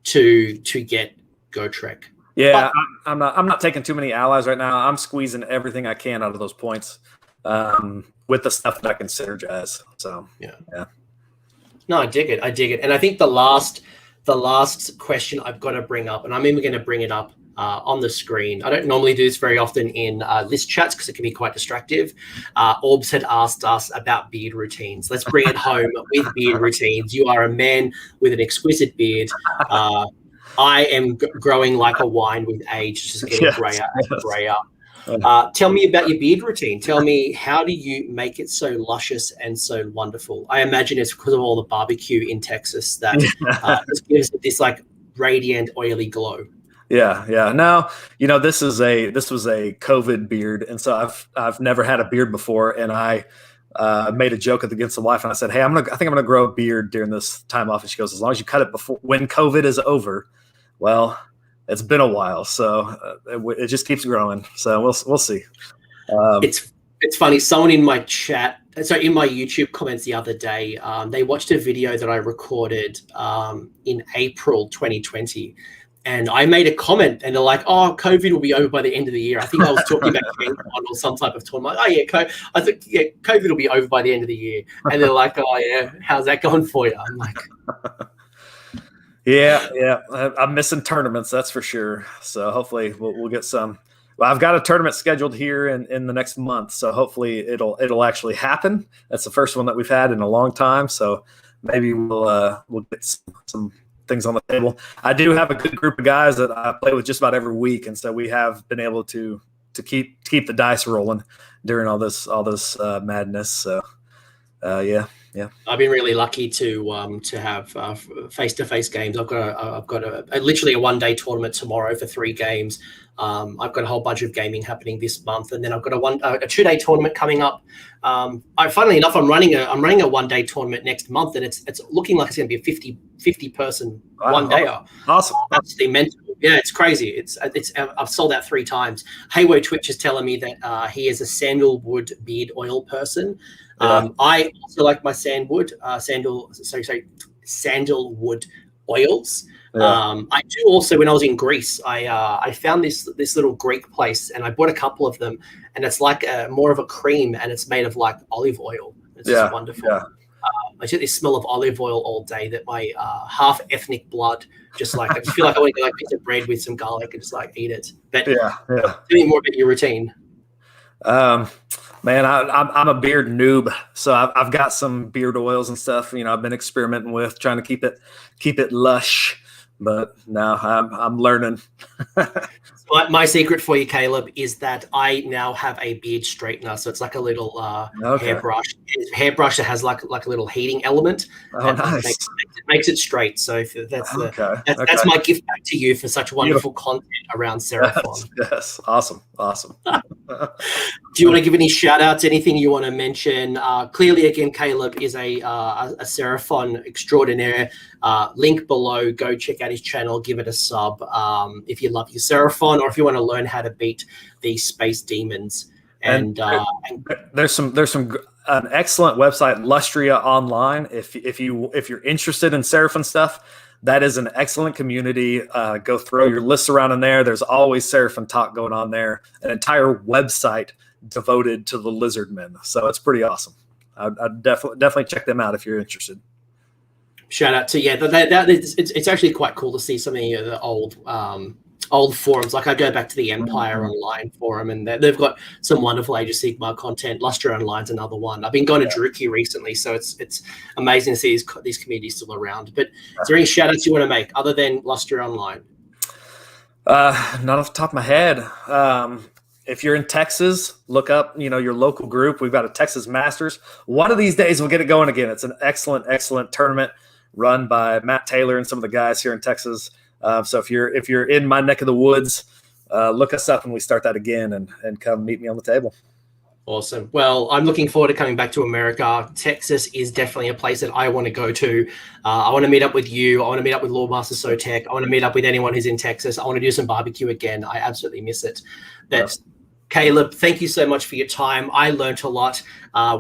Speaker 1: to get Go Trek.
Speaker 2: Yeah, but I'm not taking too many allies right now. I'm squeezing everything I can out of those points. with the stuff that I consider jazz. So
Speaker 1: yeah.
Speaker 2: yeah.
Speaker 1: No, I dig it. And I think the last question I've got to bring up, and I'm even going to bring it up on the screen. I don't normally do this very often in list chats because it can be quite distractive. Orbs had asked us about beard routines. Let's bring it home with beard routines. You are a man with an exquisite beard. I am growing like a wine with age, just getting grayer and grayer. Tell me about your beard routine. Tell me, how do you make it so luscious and so wonderful? I imagine it's because of all the barbecue in Texas that just gives it this like radiant, oily glow.
Speaker 2: Yeah. Now, this was a COVID beard, and so I've never had a beard before, and I made a joke against the wife, and I said, "Hey, I think I'm gonna grow a beard during this time off." And she goes, "As long as you cut it before when COVID is over." Well, it's been a while, so it just keeps growing. So we'll see.
Speaker 1: It's funny. Someone in my chat, so in my YouTube comments the other day, they watched a video that I recorded in April 2020. And I made a comment, and they're like, "Oh, COVID will be over by the end of the year." I think I was talking about GameCon or some type of tournament. Oh yeah, I think COVID will be over by the end of the year. And they're like, "Oh yeah, how's that going for you?" I'm like,
Speaker 2: yeah. I'm missing tournaments, that's for sure. So hopefully we'll get some. Well, I've got a tournament scheduled here in the next month, so hopefully it'll actually happen. That's the first one that we've had in a long time, so maybe we'll get some things on the table. I do have a good group of guys that I play with just about every week, and so we have been able to keep the dice rolling during all this madness. So yeah.
Speaker 1: I've been really lucky to have face-to-face games. I've got literally a one-day tournament tomorrow for 3 games. I've got a whole bunch of gaming happening this month, and then I've got a 2-day tournament coming up. Funnily enough, I'm running a 1-day tournament next month, and it's looking like it's going to be a 50 person one-dayer.
Speaker 2: Awesome.
Speaker 1: Absolutely mental. Yeah, it's crazy. I've sold out 3 times. Haywo Twitch is telling me that he is a sandalwood beard oil person. I also like my sandalwood oils. I do also, when I was in Greece, I found this little Greek place, and I bought a couple of them, and it's like more of a cream, and it's made of like olive oil. It's just wonderful.
Speaker 2: Yeah.
Speaker 1: I get this smell of olive oil all day that my half ethnic blood just like, I just feel like I want to get like a piece of bread with some garlic and just like eat it. But tell me more about your routine.
Speaker 2: Man, I'm a beard noob, so I've got some beard oils and stuff. I've been experimenting with trying to keep it lush, but now I'm learning.
Speaker 1: My secret for you, Caleb, is that I now have a beard straightener. So it's like a little hairbrush that has like a little heating element.
Speaker 2: Oh, nice.
Speaker 1: Makes it straight. So that's my gift back to you for such wonderful content around Seraphon.
Speaker 2: Yes. Awesome.
Speaker 1: Do you want to give any shout outs, anything you want to mention? Clearly, again, Caleb is a Seraphon extraordinaire. Link below. Go check out his channel. Give it a sub if you love your Seraphon, or if you want to learn how to beat these space demons. And
Speaker 2: there's some an excellent website, Lustria Online. If you're interested in Seraphon stuff, that is an excellent community. Go throw your lists around in there. There's always Seraphon talk going on there. An entire website devoted to the Lizardmen. So it's pretty awesome. I'd definitely check them out if you're interested.
Speaker 1: Shout out to it's actually quite cool to see some of the old forums. Like I go back to the Empire Online forum, and they've got some wonderful Age of Sigmar content. Lustria Online's another one. I've been going to Druki recently, so it's amazing to see these communities still around. But is there any shout outs you want to make other than Lustria Online?
Speaker 2: Not off the top of my head. If you're in Texas, look up, your local group. We've got a Texas Masters. One of these days we'll get it going again. It's an excellent tournament run by Matt Taylor and some of the guys here in Texas. So if you're in my neck of the woods, look us up when we start that again, and come meet me on the table.
Speaker 1: Awesome. Well, I'm looking forward to coming back to America. Texas is definitely a place that I want to go to. I want to meet up with you. I want to meet up with Lord Master Sotek. I want to meet up with anyone who's in Texas. I want to do some barbecue again. I absolutely miss it. Caleb, thank you so much for your time. I learned a lot.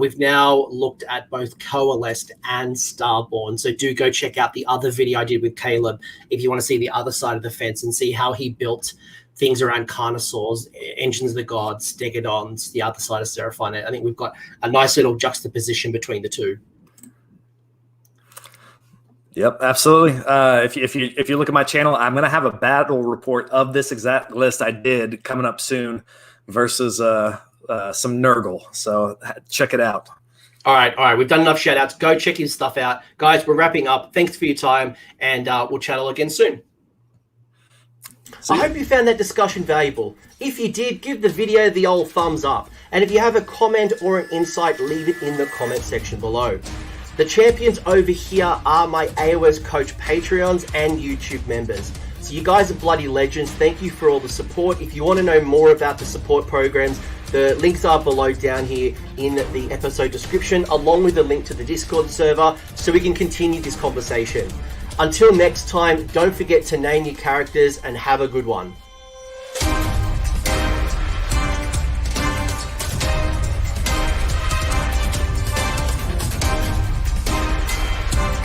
Speaker 1: We've now looked at both Coalesced and Starborne. So do go check out the other video I did with Caleb if you want to see the other side of the fence and see how he built things around Carnosaurs, Engines of the Gods, Stegodons, the other side of Seraphon. I think we've got a nice little juxtaposition between the two.
Speaker 2: Yep, absolutely. If you look at my channel, I'm gonna have a battle report of this exact list I did coming up soon versus some Nurgle. So check it out.
Speaker 1: All right. We've done enough shout outs. Go check his stuff out. Guys, we're wrapping up. Thanks for your time, and we'll chat all again soon. I hope you found that discussion valuable. If you did, give the video the old thumbs up. And if you have a comment or an insight, leave it in the comment section below. The champions over here are my AOS Coach Patreons and YouTube members. So you guys are bloody legends. Thank you for all the support. If you want to know more about the support programs, the links are below down here in the episode description, along with a link to the Discord server, so we can continue this conversation. Until next time, don't forget to name your characters and have a good one.